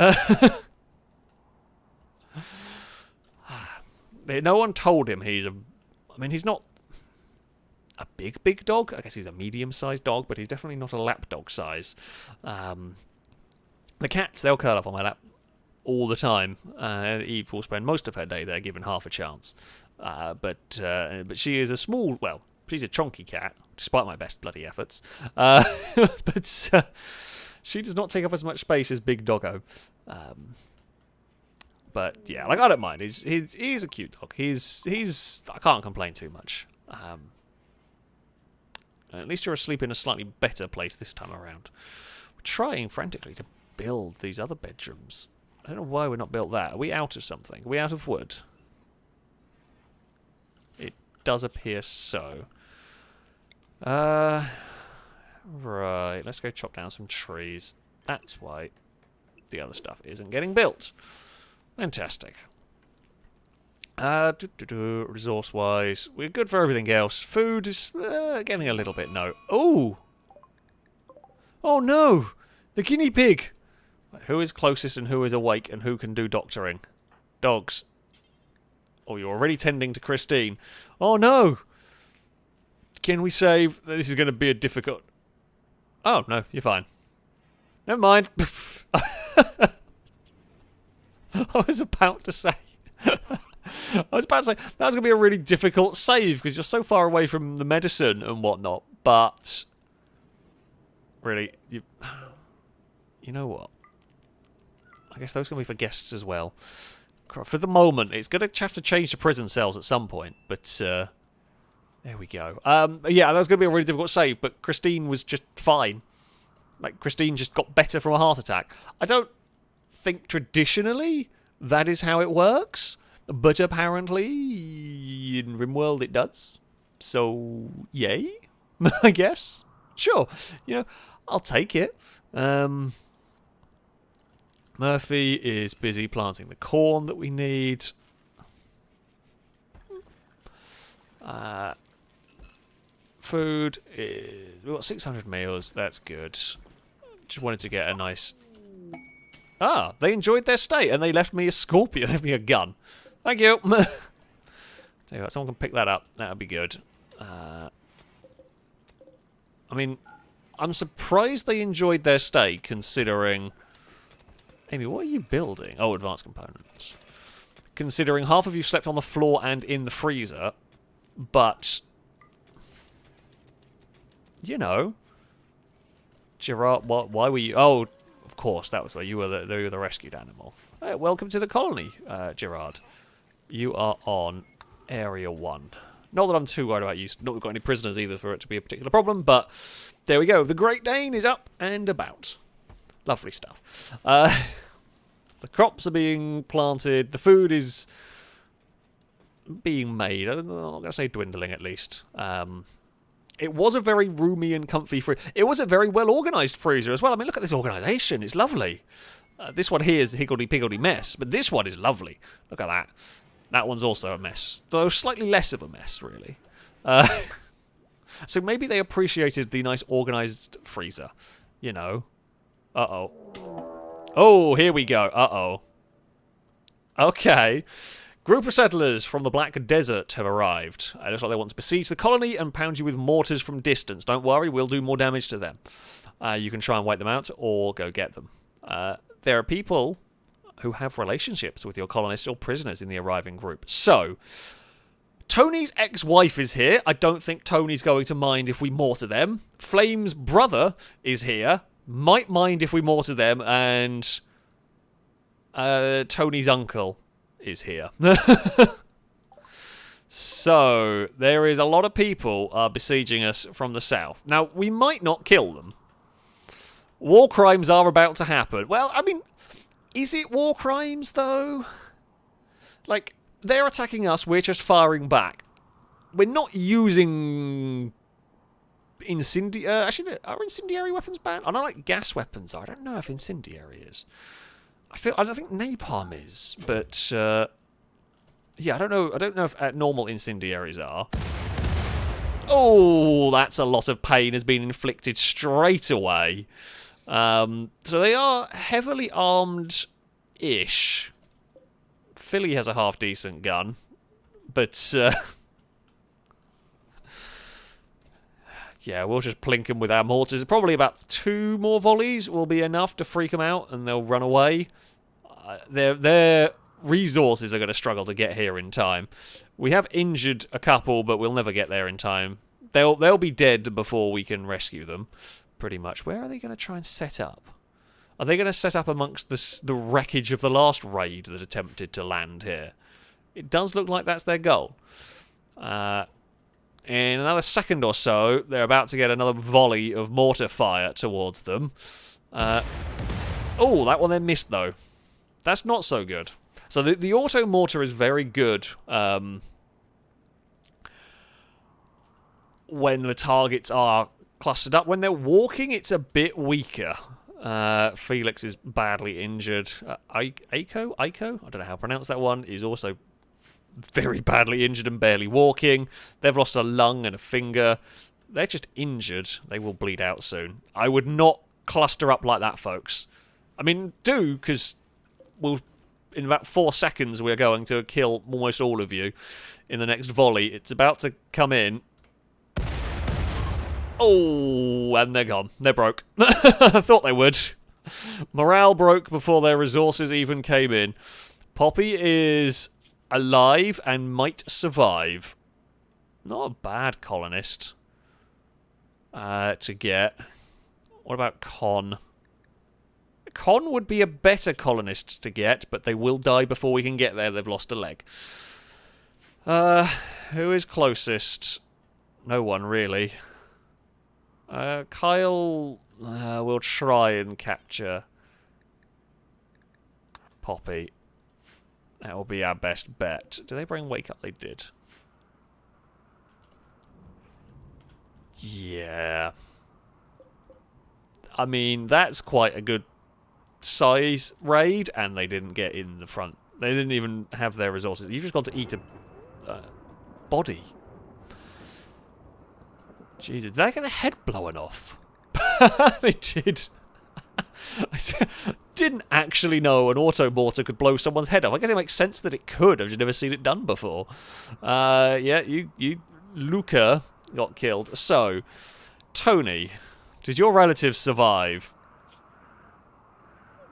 No one told him he's he's not a big dog. I guess he's a medium-sized dog, but he's definitely not a lap dog size. The cats, they'll curl up on my lap all the time. Eve will spend most of her day there, given half a chance. But she is a small, well, she's a chonky cat, despite my best bloody efforts. But she does not take up as much space as Big Doggo. But yeah, like I don't mind. He's a cute dog. He's I can't complain too much. At least you're asleep in a slightly better place this time around. We're trying frantically to build these other bedrooms. I don't know why we're not built that. Are we out of something? Are we out of wood? It does appear so. Right, let's go chop down some trees. That's why the other stuff isn't getting built. Fantastic. Resource-wise, we're good for everything else. Food is getting a little bit no. Oh! Oh no! The guinea pig! Who is closest and who is awake and who can do doctoring? Dogs. Oh, you're already tending to Christine. Oh no! Can we save? This is going to be a difficult... Oh, no, you're fine. Never mind. I was about to say... that was going to be a really difficult save because you're so far away from the medicine and whatnot, but... Really, you know what? I guess those are going to be for guests as well. For the moment, it's going to have to change to prison cells at some point, but... there we go. Yeah, that was going to be a really difficult save, but Christine was just fine. Like, Christine just got better from a heart attack. I don't think traditionally that is how it works, but apparently in RimWorld it does. So, yay, I guess. Sure, you know, I'll take it. Murphy is busy planting the corn that we need. Food is... We've got 600 meals. That's good. Just wanted to get a nice... Ah, they enjoyed their stay and they left me a scorpion. They left me a gun. Thank you. Tell you what, someone can pick that up. That would be good. I mean, I'm surprised they enjoyed their stay considering... Amy, what are you building? Oh, advanced components. Considering half of you slept on the floor and in the freezer, but... You know, Gerard. Why were you? Oh, of course, that was where you were. The rescued animal. Hey, welcome to the colony, Gerard. You are on Area 1. Not that I'm too worried about you. Not that we've got any prisoners either for it to be a particular problem. But there we go. The Great Dane is up and about. Lovely stuff. The crops are being planted. The food is being made. I'm not going to say dwindling, at least. It was a very roomy and comfy freezer. It was a very well-organised freezer as well. I mean, look at this organisation. It's lovely. This one here is a higgledy-piggledy mess, but this one is lovely. Look at that. That one's also a mess, though slightly less of a mess, really. So maybe they appreciated the nice organised freezer, you know. Uh-oh. Oh, here we go. Uh-oh. Okay. Group of settlers from the Black Desert have arrived. It looks like they want to besiege the colony and pound you with mortars from distance. Don't worry, we'll do more damage to them. You can try and wipe them out or go get them. There are people who have relationships with your colonists or prisoners in the arriving group. So, Tony's ex-wife is here. I don't think Tony's going to mind if we mortar them. Flame's brother is here. Might mind if we mortar them. And Tony's uncle is here. So, there is a lot of people besieging us from the south. Now, we might not kill them. War crimes are about to happen. Well, I mean, is it war crimes, though? Like, they're attacking us, we're just firing back. We're not using... actually, are incendiary weapons banned? I know, like, gas weapons are. I don't know if incendiary is. I don't think napalm is, but yeah, I don't know if normal incendiaries are. Oh, that's a lot of pain has been inflicted straight away. So they are heavily armed-ish. Philly has a half-decent gun, but yeah, we'll just plink them with our mortars. Probably about 2 more volleys will be enough to freak them out, and they'll run away. Their resources are going to struggle to get here in time. We have injured a couple, but we'll never get there in time. They'll be dead before we can rescue them, pretty much. Where are they going to try and set up? Are they going to set up amongst the wreckage of the last raid that attempted to land here? It does look like that's their goal. In another second or so, they're about to get another volley of mortar fire towards them. Oh, that one then missed, though. That's not so good. So the auto mortar is very good when the targets are clustered up. When they're walking, it's a bit weaker. Felix is badly injured. Aiko? I don't know how to pronounce that one. Is also very badly injured and barely walking. They've lost a lung and a finger. They're just injured. They will bleed out soon. I would not cluster up like that, folks. I mean, do, because in about 4 seconds we're going to kill almost all of you in the next volley. It's about to come in. Oh, and they're gone. They're broke. I thought they would. Morale broke before their resources even came in. Poppy is alive and might survive. Not a bad colonist to get. What about Con? Con would be a better colonist to get, but they will die before we can get there. They've lost a leg. Who is closest? No one, really. Kyle will try and capture Poppy. That will be our best bet. Do they bring Wake Up? They did. Yeah. I mean, that's quite a good size raid, and they didn't get in the front. They didn't even have their resources. You've just got to eat a body. Jesus, did they get their head blown off? They did. I didn't actually know an auto mortar could blow someone's head off. I guess it makes sense that it could. I've just never seen it done before. Yeah, Luca got killed. So, Tony, did your relatives survive?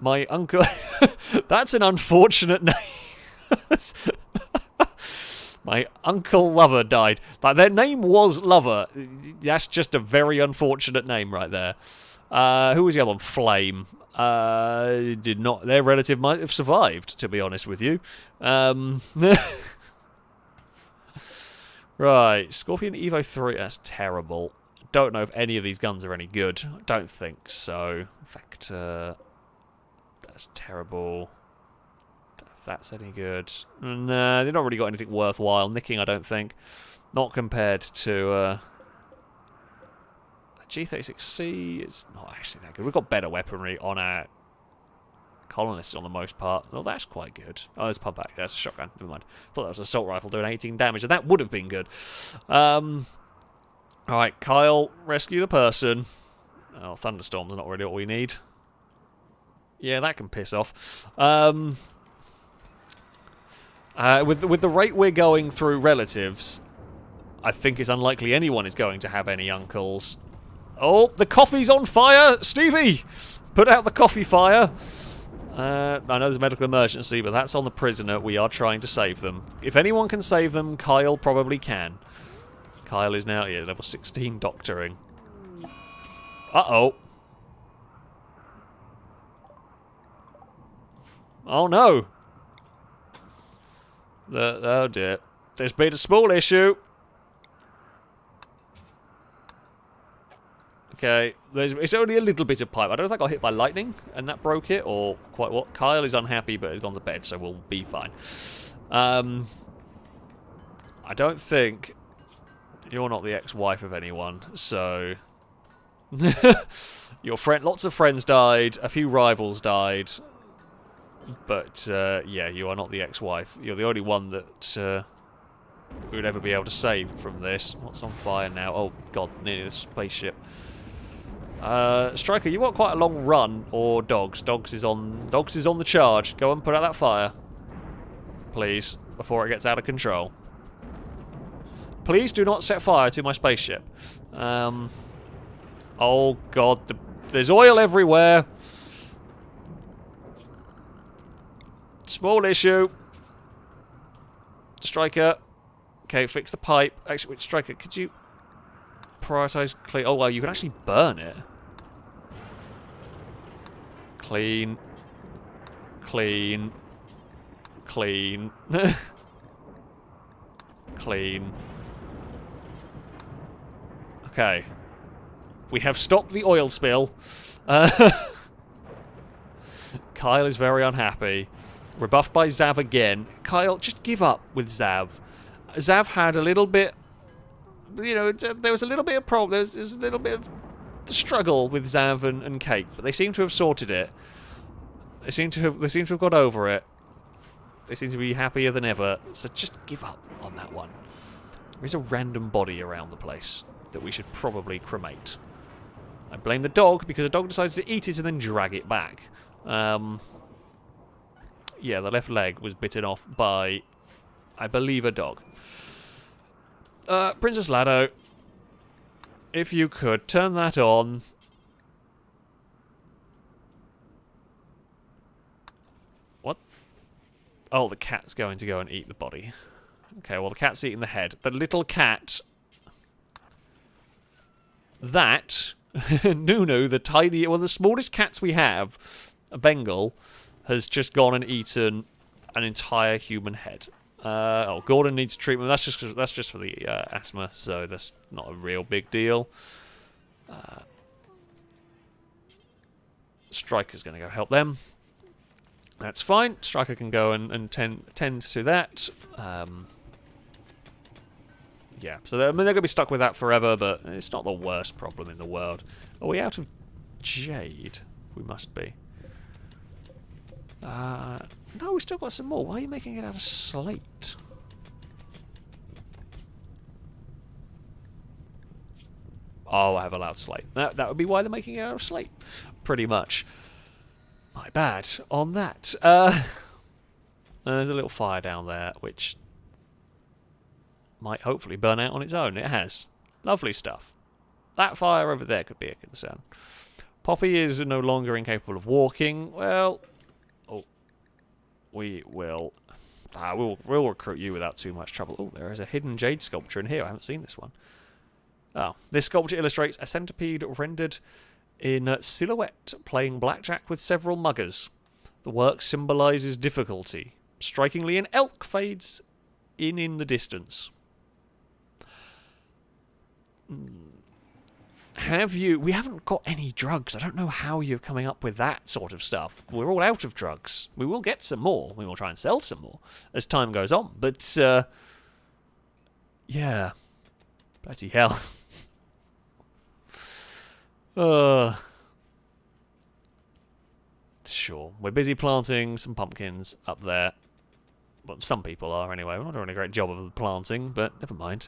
My uncle... That's an unfortunate name. My Uncle Lover died. Like, their name was Lover. That's just a very unfortunate name right there. Who was the other one? Flame. Did not... Their relative might have survived, to be honest with you. Right. Scorpion Evo 3. That's terrible. Don't know if any of these guns are any good. Don't think so. In fact, that's terrible. If that's any good. Nah, they've not really got anything worthwhile. Nicking, I don't think. Not compared to G36C. It's not actually that good. We've got better weaponry on our colonists on the most part. Well, that's quite good. Oh, there's pump back. That's a shotgun. Never mind. Thought that was an assault rifle doing 18 damage, and that would have been good. Alright, Kyle, rescue the person. Oh, thunderstorm's not really what we need. Yeah, that can piss off. With the rate we're going through relatives, I think it's unlikely anyone is going to have any uncles. Oh, the coffee's on fire! Stevie! Put out the coffee fire! I know there's a medical emergency, but that's on the prisoner. We are trying to save them. If anyone can save them, Kyle probably can. Kyle is now, level 16 doctoring. Uh-oh. Oh, no. Oh, dear. There's been a small issue. Okay, it's only a little bit of pipe. I don't know if that got hit by lightning and that broke it, or quite what. Kyle is unhappy, but has gone to bed, so we'll be fine. I don't think you're not the ex-wife of anyone, so your friend, lots of friends died, a few rivals died, but yeah, you are not the ex-wife. You're the only one that we would ever be able to save from this. What's on fire now? Oh god, nearly the spaceship. Striker, you want quite a long run, or dogs? Dogs is on the charge. Go and put out that fire, please, before it gets out of control. Please do not set fire to my spaceship. Oh god, there's oil everywhere. Small issue. Striker. Okay, fix the pipe. Actually, wait, Striker, could you prioritize clean? Oh, well, you can actually burn it. Clean. Clean. Clean. Clean. Okay. We have stopped the oil spill. Kyle is very unhappy. Rebuffed by Zav again. Kyle, just give up with Zav. Zav had a little bit... You know, there was a little bit of problem. There was a little bit of struggle with Zav and Kate, but they seem to have sorted it. They seem to have got over it. They seem to be happier than ever. So just give up on that one. There is a random body around the place that we should probably cremate. I blame the dog because the dog decided to eat it and then drag it back. Yeah, the left leg was bitten off by, I believe, a dog. Princess Lado, if you could turn that on. What? Oh, the cat's going to go and eat the body. Okay, well, the cat's eating the head. The little cat... That... Nunu, the tiny... Well, the smallest cats we have, a Bengal, has just gone and eaten an entire human head. Oh, Gordon needs treatment. That's just for the asthma, so that's not a real big deal. Striker's going to go help them. That's fine. Striker can go and tend to that. Yeah, so they're going to be stuck with that forever, but it's not the worst problem in the world. Are we out of jade? We must be. No, we still got some more. Why are you making it out of slate? Oh, I have allowed slate. That would be why they're making it out of slate. Pretty much. My bad on that. There's a little fire down there, which might hopefully burn out on its own. It has. Lovely stuff. That fire over there could be a concern. Poppy is no longer incapable of walking. Well, we will... we'll recruit you without too much trouble. Oh, there is a hidden jade sculpture in here. I haven't seen this one. Oh, this sculpture illustrates a centipede rendered in silhouette, playing blackjack with several muggers. The work symbolises difficulty. Strikingly, an elk fades in the distance. We haven't got any drugs. I don't know how you're coming up with that sort of stuff. We're all out of drugs. We will get some more. We will try and sell some more as time goes on. But, yeah. Bloody hell. Sure. We're busy planting some pumpkins up there. Well, some people are anyway. We're not doing a great job of planting, but never mind.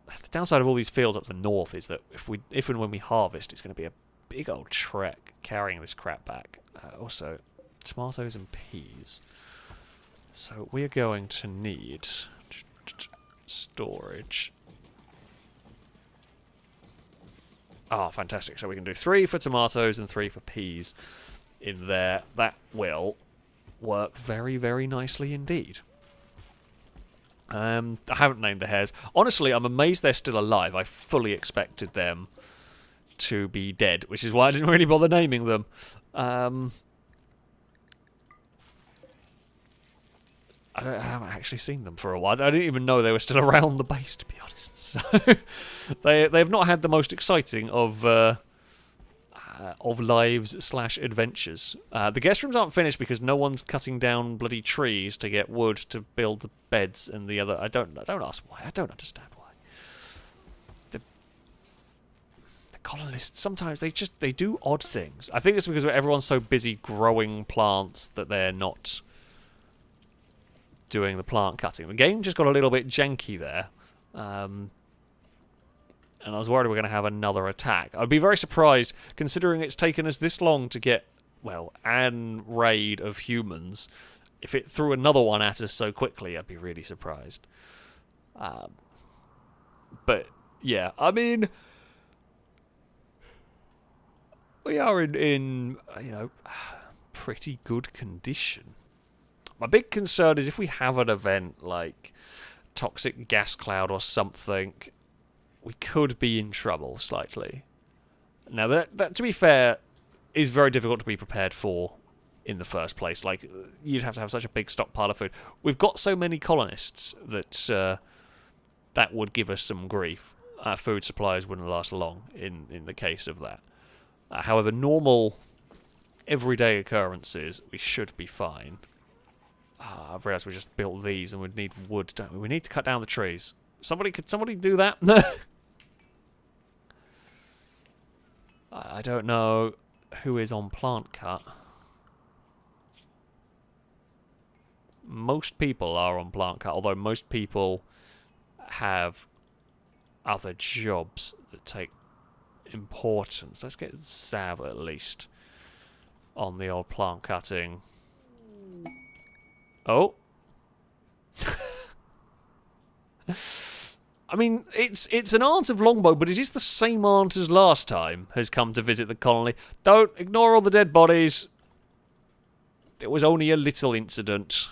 The downside of all these fields up the north is that if and when we harvest, it's going to be a big old trek carrying this crap back. Also, tomatoes and peas. So we are going to need storage. Ah, fantastic. So we can do 3 for tomatoes and 3 for peas in there. That will work very, very nicely indeed. I haven't named the hares. Honestly, I'm amazed they're still alive. I fully expected them to be dead, which is why I didn't really bother naming them. I haven't actually seen them for a while. I didn't even know they were still around the base, to be honest. So they've not had the most exciting of lives/adventures. The guest rooms aren't finished because no one's cutting down bloody trees to get wood to build the beds and the other. I don't ask why. I don't understand why. The colonists sometimes they do odd things. I think it's because everyone's so busy growing plants that they're not doing the plant cutting. The game just got a little bit janky there. And I was worried we were going to have another attack. I'd be very surprised, considering it's taken us this long to get, well, an raid of humans. If it threw another one at us so quickly, I'd be really surprised. But, yeah, I mean, we are in pretty good condition. My big concern is if we have an event like toxic gas cloud or something, we could be in trouble slightly. Now, that to be fair, is very difficult to be prepared for in the first place. Like, you'd have to have such a big stockpile of food. We've got so many colonists that that would give us some grief. Food supplies wouldn't last long in the case of that. However, normal, everyday occurrences, we should be fine. I've realised we just built these and we'd need wood, don't we? We need to cut down the trees. Could somebody do that? I don't know who is on plant cut. Most people are on plant cut, although most people have other jobs that take importance. Let's get Sav at least on the old plant cutting. Oh. I mean, it's an aunt of Longbow, but it is the same aunt as last time has come to visit the colony. Don't ignore all the dead bodies. It was only a little incident.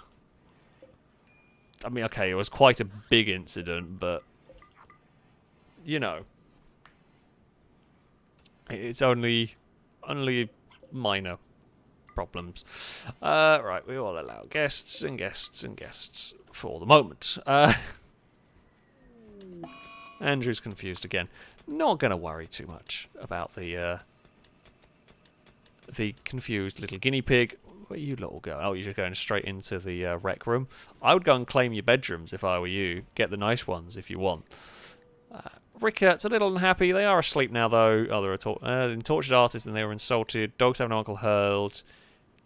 I mean, okay, it was quite a big incident, but you know, it's only minor problems. Right, we will allow guests and guests and guests for the moment. Andrew's confused again. Not going to worry too much about the confused little guinea pig. Where you lot will go? Oh, you're just going straight into the rec room. I would go and claim your bedrooms if I were you. Get the nice ones if you want. Ricketts a little unhappy. They are asleep now, though. Oh, they're tortured artists and they were insulted. Dogs have no uncle hurled.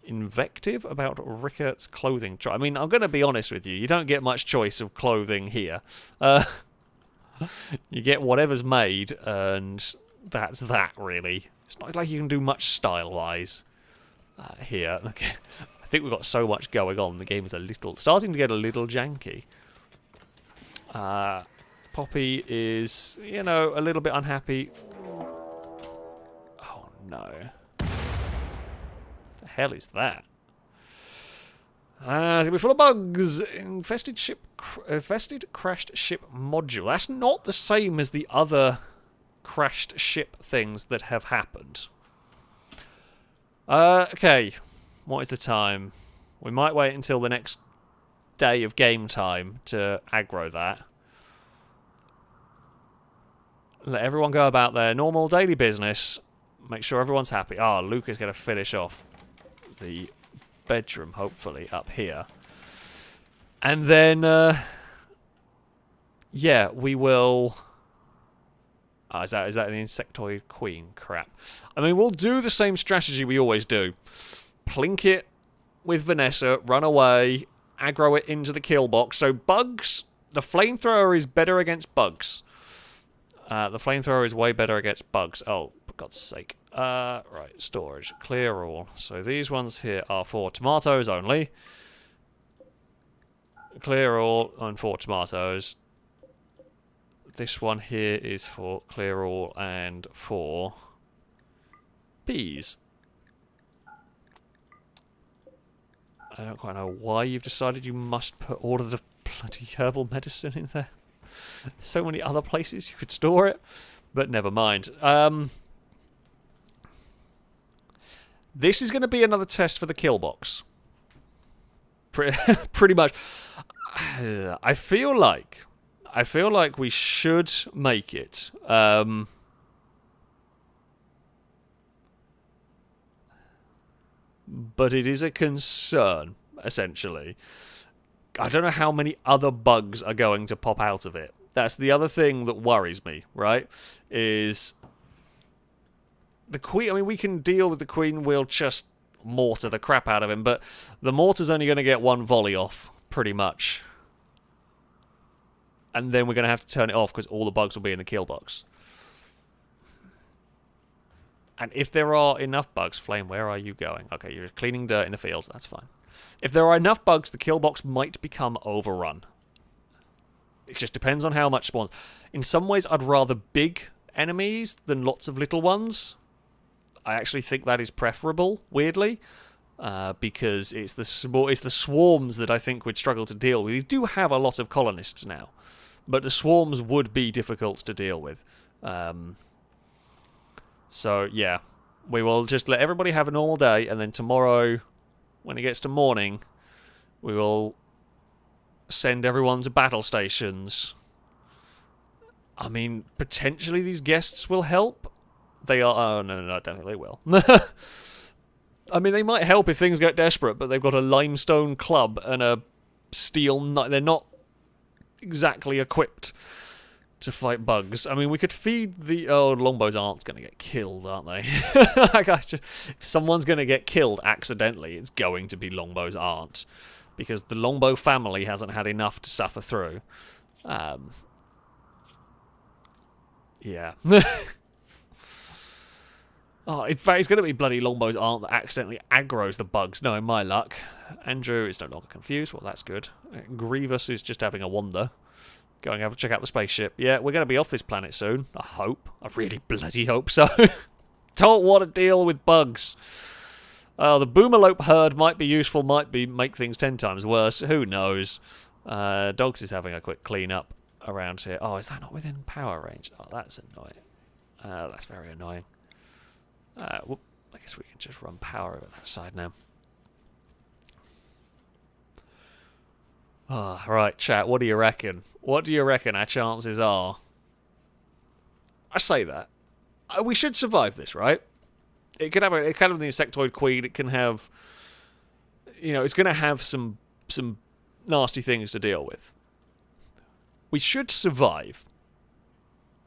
Invective about Ricketts' clothing. I mean, I'm going to be honest with you. You don't get much choice of clothing here. You get whatever's made, and that's that, really. It's not like you can do much style-wise here. Okay. I think we've got so much going on. The game is starting to get a little janky. Poppy is, you know, a little bit unhappy. Oh, no. The hell is that? It's going to be full of bugs. Infested crashed ship module. That's not the same as the other crashed ship things that have happened. Okay. What is the time? We might wait until the next day of game time to aggro that. Let everyone go about their normal daily business. Make sure everyone's happy. Ah, Luke is going to finish off the bedroom, hopefully, up here. And then, yeah, we will... Oh, is that the Insectoid Queen? Crap. I mean, we'll do the same strategy we always do. Plink it with Vanessa, run away, aggro it into the kill box. So bugs, the flamethrower is better against bugs. The flamethrower is way better against bugs. Oh, for God's sake. Right, storage. Clear all. So these ones here are for tomatoes only. Clear all and for tomatoes. This one here is for clear all and for peas. I don't quite know why you've decided you must put all of the bloody herbal medicine in there. So many other places you could store it, but never mind. This is going to be another test for the kill box. Pretty much. I feel like we should make it. But it is a concern, essentially. I don't know how many other bugs are going to pop out of it. That's the other thing that worries me, right? Is the Queen... I mean, we can deal with the Queen. We'll just mortar the crap out of him. But the mortar's only going to get one volley off, pretty much. And then we're going to have to turn it off because all the bugs will be in the kill box. And if there are enough bugs... Flame, where are you going? Okay, you're cleaning dirt in the fields. That's fine. If there are enough bugs, the kill box might become overrun. It just depends on how much spawns. In some ways, I'd rather big enemies than lots of little ones. I actually think that is preferable, weirdly, because it's the swarms that I think would struggle to deal with. We do have a lot of colonists now, but the swarms would be difficult to deal with. So, yeah, We will just let everybody have a normal day, and then tomorrow, when it gets to morning, we will send everyone to battle stations. I mean, potentially these guests will help. They are... Oh, no, I don't think they will. I mean, they might help if things get desperate, but they've got a limestone club and a steel knife. They're not exactly equipped to fight bugs. I mean, we could feed the... Oh, longbows aren't going to get killed, aren't they? If someone's going to get killed accidentally, it's going to be longbows aren't. Because the longbow family hasn't had enough to suffer through. Yeah. Oh, in fact, it's going to be bloody longbows aren't that accidentally aggroes the bugs. No, in my luck. Andrew is no longer confused. Well, that's good. Grievous is just having a wander. Going to have a check out the spaceship. Yeah, we're going to be off this planet soon. I hope. I really bloody hope so. Don't want to deal with bugs. The Boomalope herd might be useful, make things 10 times worse. Who knows? Dogs is having a quick clean up around here. Oh, is that not within power range? Oh, that's annoying. That's very annoying. Whoop, I guess we can just run power over that side now. Oh, right, chat, what do you reckon? What do you reckon our chances are? I say that. We should survive this, right? It could have an Insectoid Queen. It can have... You know, it's going to have some nasty things to deal with. We should survive.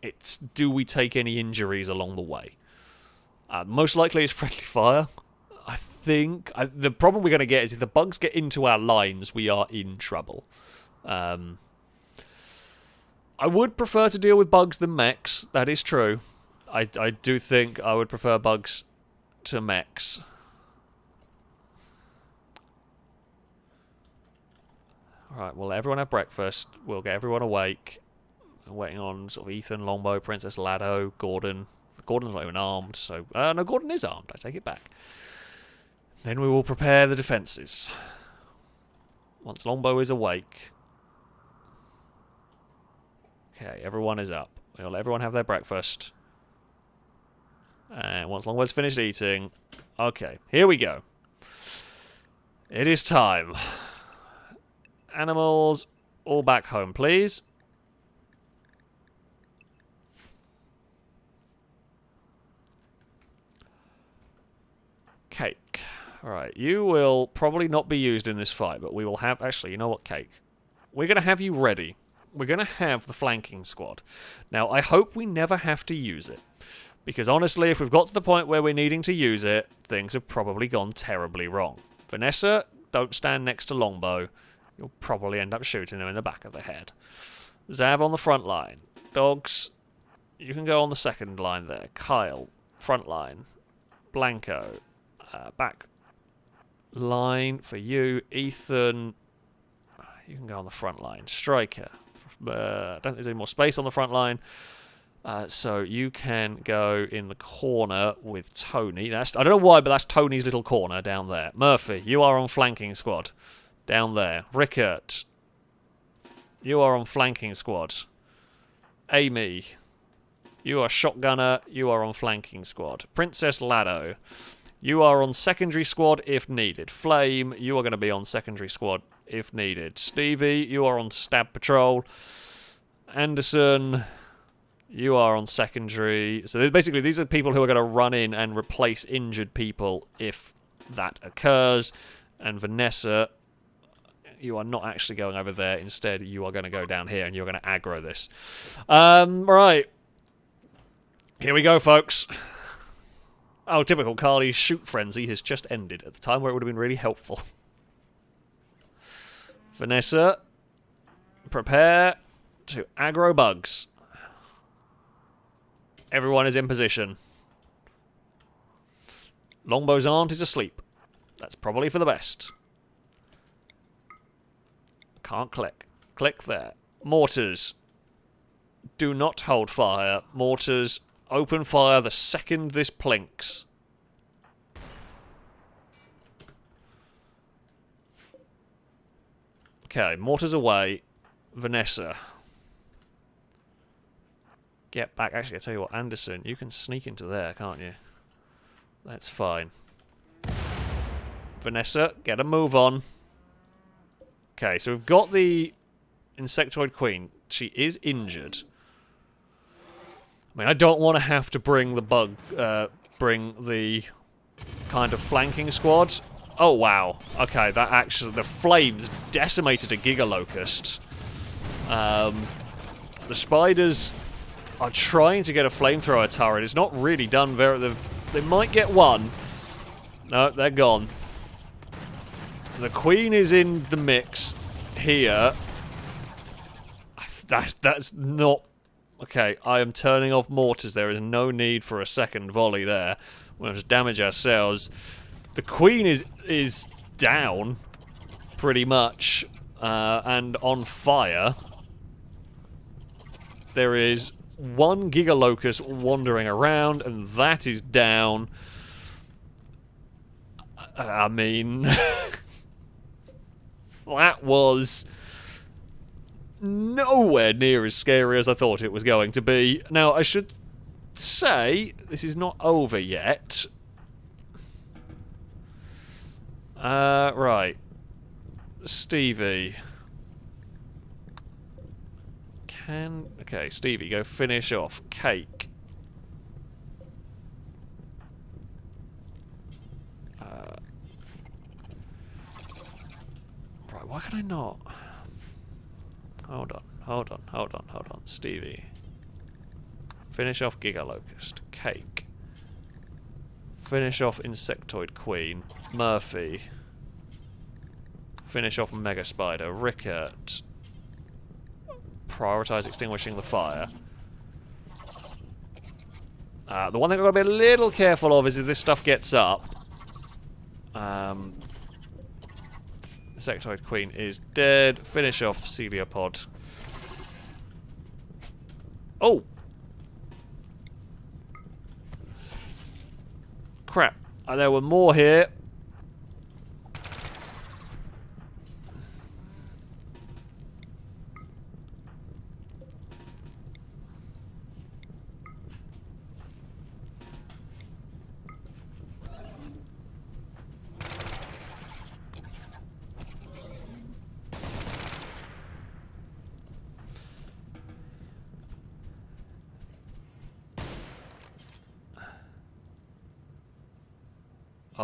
It's, do we take any injuries along the way? Most likely it's friendly fire. I think... the problem we're going to get is if the bugs get into our lines, we are in trouble. I would prefer to deal with bugs than mechs. That is true. I do think I would prefer bugs to mechs. Alright, we'll let everyone have breakfast. We'll get everyone awake. I'm waiting on sort of Ethan, Longbow, Princess Lado, Gordon. Gordon's not even armed, so... no, Gordon is armed. I take it back. Then we will prepare the defences. Once Longbow is awake... Okay, everyone is up. We'll let everyone have their breakfast. And once Longbow's finished eating... Okay, here we go. It is time. Animals, all back home, please. Cake. Alright, you will probably not be used in this fight, but we will have... Actually, you know what, Cake? We're going to have you ready. We're going to have the flanking squad. Now, I hope we never have to use it. Because honestly, if we've got to the point where we're needing to use it, things have probably gone terribly wrong. Vanessa, don't stand next to Longbow. You'll probably end up shooting him in the back of the head. Zav on the front line. Dogs, you can go on the second line there. Kyle, front line. Blanco, back line for you. Ethan, you can go on the front line. Striker, I don't think there's any more space on the front line. So you can go in the corner with Tony. I don't know why, but that's Tony's little corner down there. Murphy, you are on flanking squad. Down there. Rickert, you are on flanking squad. Amy, you are shotgunner. You are on flanking squad. Princess Lado, you are on secondary squad if needed. Flame, you are going to be on secondary squad if needed. Stevie, you are on stab patrol. Anderson, you are on secondary. So basically, these are people who are going to run in and replace injured people if that occurs. And Vanessa, you are not actually going over there. Instead, you are going to go down here and you're going to aggro this. Right. Here we go, folks. Oh, typical. Carly's shoot frenzy has just ended at the time where it would have been really helpful. Vanessa, prepare to aggro bugs. Everyone is in position. Longbow's aunt is asleep. That's probably for the best. Can't click. Click there. Mortars. Do not hold fire. Mortars, open fire the second this plinks. Okay, mortars away. Vanessa. Get back. Actually, I tell you what, Anderson, you can sneak into there, can't you? That's fine. Vanessa, get a move on. Okay, so we've got the Insectoid Queen. She is injured. I mean, I don't want to have to bring the bring the kind of flanking squad. Oh, wow. Okay, that actually... The flames decimated a Giga Locust. The spiders are trying to get a flamethrower turret. It's not really done very... They might get one. No, they're gone. The queen is in the mix here. That's not... Okay, I am turning off mortars. There is no need for a second volley there. We'll just damage ourselves. The queen is down, pretty much, and on fire. There is one Giga Locust wandering around, and that is down. I mean... that was... nowhere near as scary as I thought it was going to be. Now, I should say, this is not over yet. Right. Stevie. Okay, Stevie, go finish off. Cake. Right, why can I not? Hold on. Stevie. Finish off Giga Locust. Cake. Finish off Insectoid Queen. Murphy. Finish off Mega Spider. Rickert. Prioritize extinguishing the fire. The one thing I've got to be a little careful of is if this stuff gets up. Insectoid Queen is dead. Finish off Celiopod. Oh! Crap. There were more here.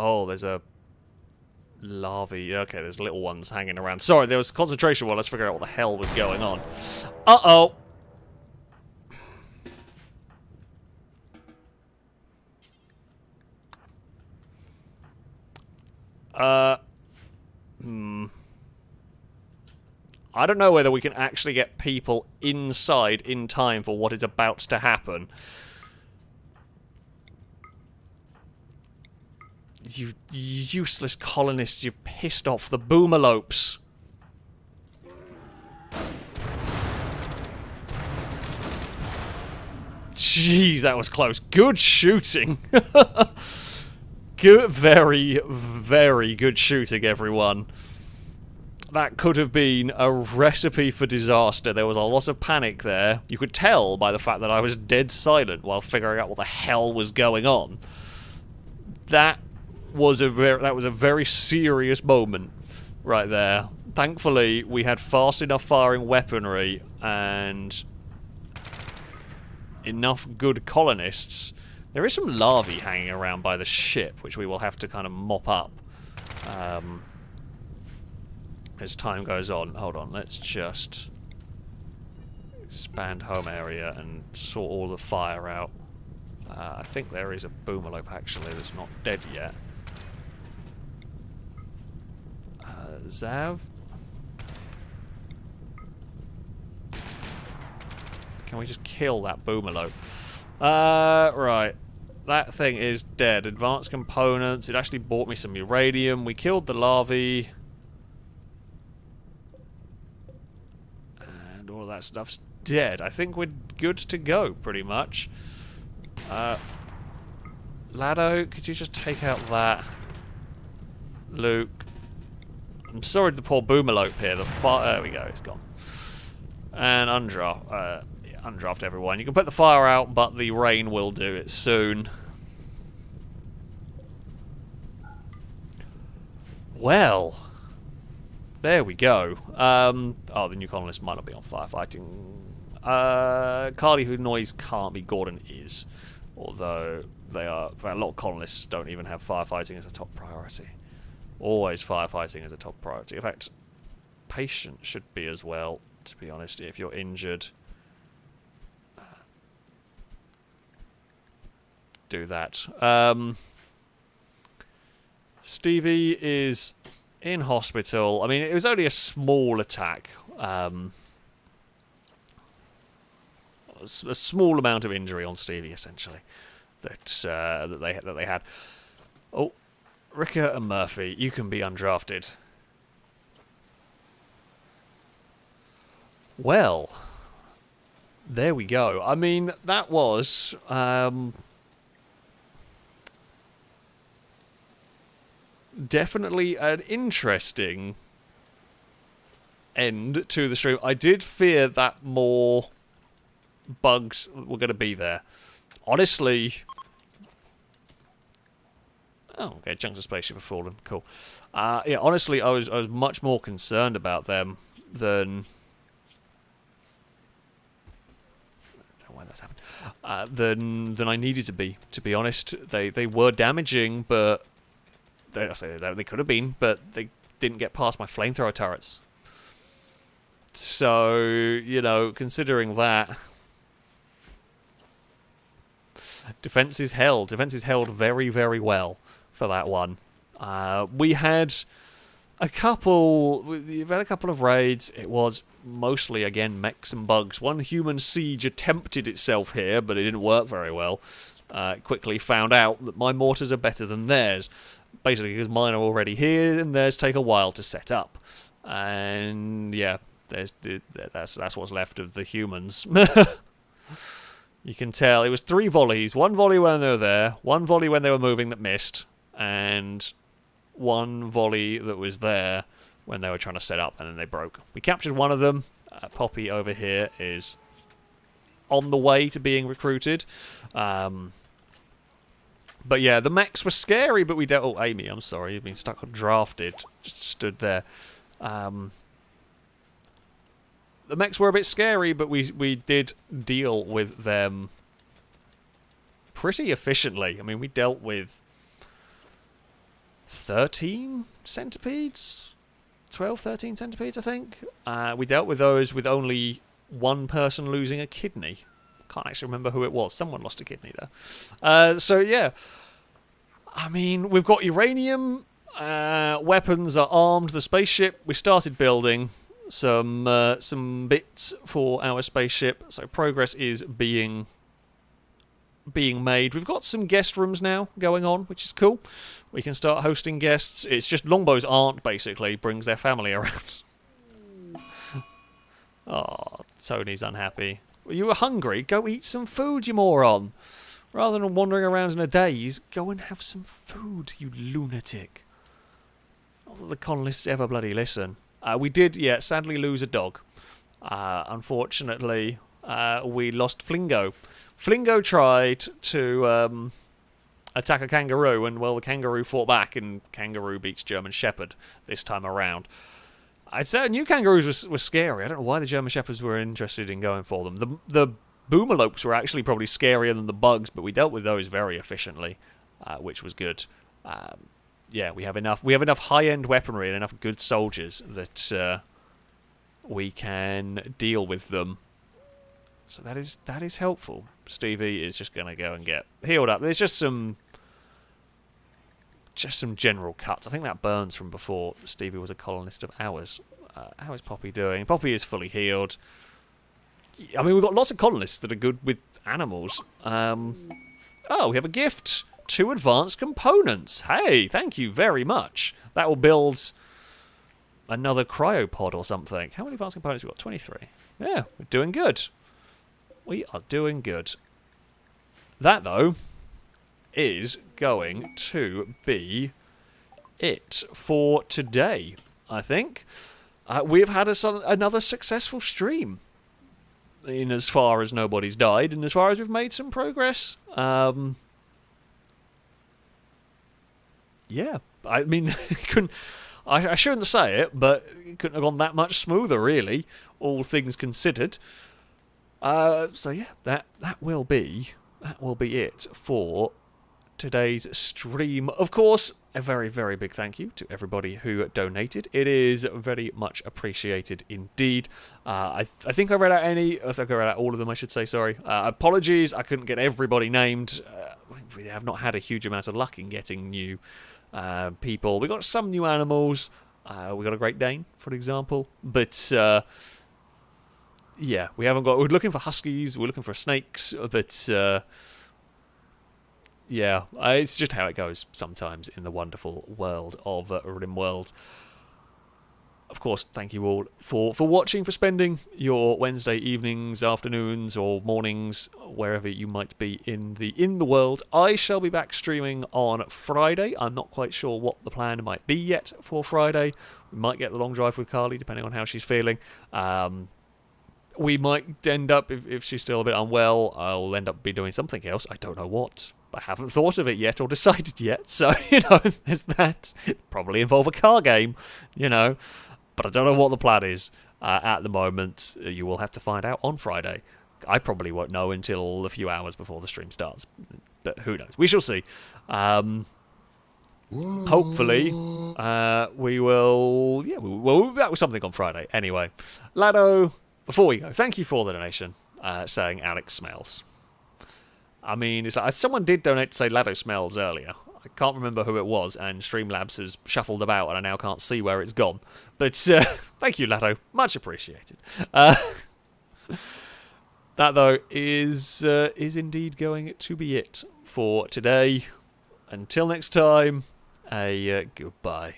Oh, there's a larvae. Okay, there's little ones hanging around. Sorry, there was concentration while let's figure out what the hell was going on. Uh-oh! I don't know whether we can actually get people inside in time for what is about to happen. You useless colonists, you pissed off the boomalopes. Jeez, that was close. Good shooting. Good, very, very good shooting, everyone. That could have been a recipe for disaster. There was a lot of panic there. You could tell by the fact that I was dead silent while figuring out what the hell was going on. That was a very serious moment right there. Thankfully, we had fast enough firing weaponry and enough good colonists. There is some larvae hanging around by the ship, which we will have to kind of mop up as time goes on. Hold on, let's just expand home area and sort all the fire out. I think there is a boomalope actually that's not dead yet. Zav? Can we just kill that boomalope? Right. That thing is dead. Advanced components. It actually bought me some uranium. We killed the larvae. And all of that stuff's dead. I think we're good to go, pretty much. Lado, could you just take out that? Luke. I'm sorry to the poor boomalope here. There we go, it's gone. And undraft. Undraft everyone. You can put the fire out, but the rain will do it soon. Well, there we go. Oh, the new colonists might not be on firefighting. Carly, who noise can't be. Gordon is. Although they are... A lot of colonists don't even have firefighting as a top priority. Always firefighting as a top priority. In fact, patient should be as well, to be honest, if you're injured. Do that. Stevie is in hospital. I mean, it was only a small attack. A small amount of injury on Stevie, essentially, that they had. Oh, Ricker and Murphy, you can be undrafted. Well, there we go. I mean, that was definitely an interesting end to the stream. I did fear that more bugs were going to be there. Honestly... Oh, okay, chunks of spaceship have fallen. Cool. Yeah, honestly, I was much more concerned about them than... I don't know why that's happened. Than I needed to be honest. They were damaging, but... I say they could have been, but they didn't get past my flamethrower turrets. So, you know, considering that... Defense is held. Defense is held very, very well for that one. We had a couple... We've had a couple of raids. It was mostly, again, mechs and bugs. One human siege attempted itself here, but it didn't work very well. Quickly found out that my mortars are better than theirs. Basically, because mine are already here, and theirs take a while to set up. And, yeah, that's what's left of the humans. You can tell it was 3 volleys. 1 volley when they were there, 1 volley when they were moving that missed, and 1 volley that was there when they were trying to set up, and then they broke. We captured one of them. Poppy over here is on the way to being recruited. But yeah, the mechs were scary, but we dealt... Oh, Amy, I'm sorry. You've been stuck on drafted. Just stood there. The mechs were a bit scary, but we did deal with them pretty efficiently. I mean, we dealt with 13 centipedes? 12, 13 centipedes, I think. We dealt with those with only one person losing a kidney. Can't actually remember who it was. Someone lost a kidney, though. So, yeah. I mean, we've got uranium. Weapons are armed. The spaceship, we started building some bits for our spaceship. So progress is being made. We've got some guest rooms now going on, which is cool. We can start hosting guests. It's just Longbow's aunt, basically, brings their family around. Oh, Tony's unhappy. You were hungry? Go eat some food, you moron. Rather than wandering around in a daze, go and have some food, you lunatic. Not that the colonists ever bloody listen. We did, yeah, sadly lose a dog. Unfortunately, we lost Flingo. Flingo tried to attack a kangaroo, and, well, the kangaroo fought back, and kangaroo beats German Shepherd this time around. I'd say new kangaroos were scary. I don't know why the German Shepherds were interested in going for them. The boomalopes were actually probably scarier than the bugs, but we dealt with those very efficiently, which was good. Yeah, we have enough high-end weaponry and enough good soldiers that we can deal with them. So that is helpful. Stevie is just going to go and get healed up. There's just some general cuts. I think that burns from before Stevie was a colonist of ours. How is Poppy doing? Poppy is fully healed. I mean, we've got lots of colonists that are good with animals. Oh, we have a gift. 2 advanced components. Hey, thank you very much. That will build another cryopod or something. How many advanced components have we got? 23. Yeah, we're doing good. We are doing good. That, though, is going to be it for today, I think. We've had another successful stream, in as far as nobody's died, and as far as we've made some progress. Yeah, I mean, I shouldn't say it, but it couldn't have gone that much smoother, really, all things considered. So yeah, that will be it for today's stream. Of course, a very, very big thank you to everybody who donated. It is very much appreciated indeed. I think I read out all of them, I should say, sorry. Apologies, I couldn't get everybody named. We have not had a huge amount of luck in getting new people. We got some new animals. We got a Great Dane, for example. But yeah, we're looking for huskies, we're looking for snakes, but yeah, it's just how it goes sometimes in the wonderful world of RimWorld. Of course, thank you all for watching, for spending your Wednesday evenings, afternoons, or mornings, wherever you might be in the world. I shall be back streaming on Friday. I'm not quite sure what the plan might be yet for Friday. We might get the long drive with Carly, depending on how she's feeling. We might end up, if she's still a bit unwell, I'll end up be doing something else. I don't know what. I haven't thought of it yet or decided yet. So, there's that. It'd probably involve a car game, But I don't know what the plan is at the moment. You will have to find out on Friday. I probably won't know until a few hours before the stream starts. But who knows? We shall see. Hopefully, we will... Yeah, we'll be back with something on Friday. Anyway, Lado... Before we go, thank you for the donation, saying Alex smells. I mean, it's like, someone did donate to say Lado smells earlier. I can't remember who it was, and Streamlabs has shuffled about, and I now can't see where it's gone. But thank you, Lado. Much appreciated. That, though, is indeed going to be it for today. Until next time, goodbye.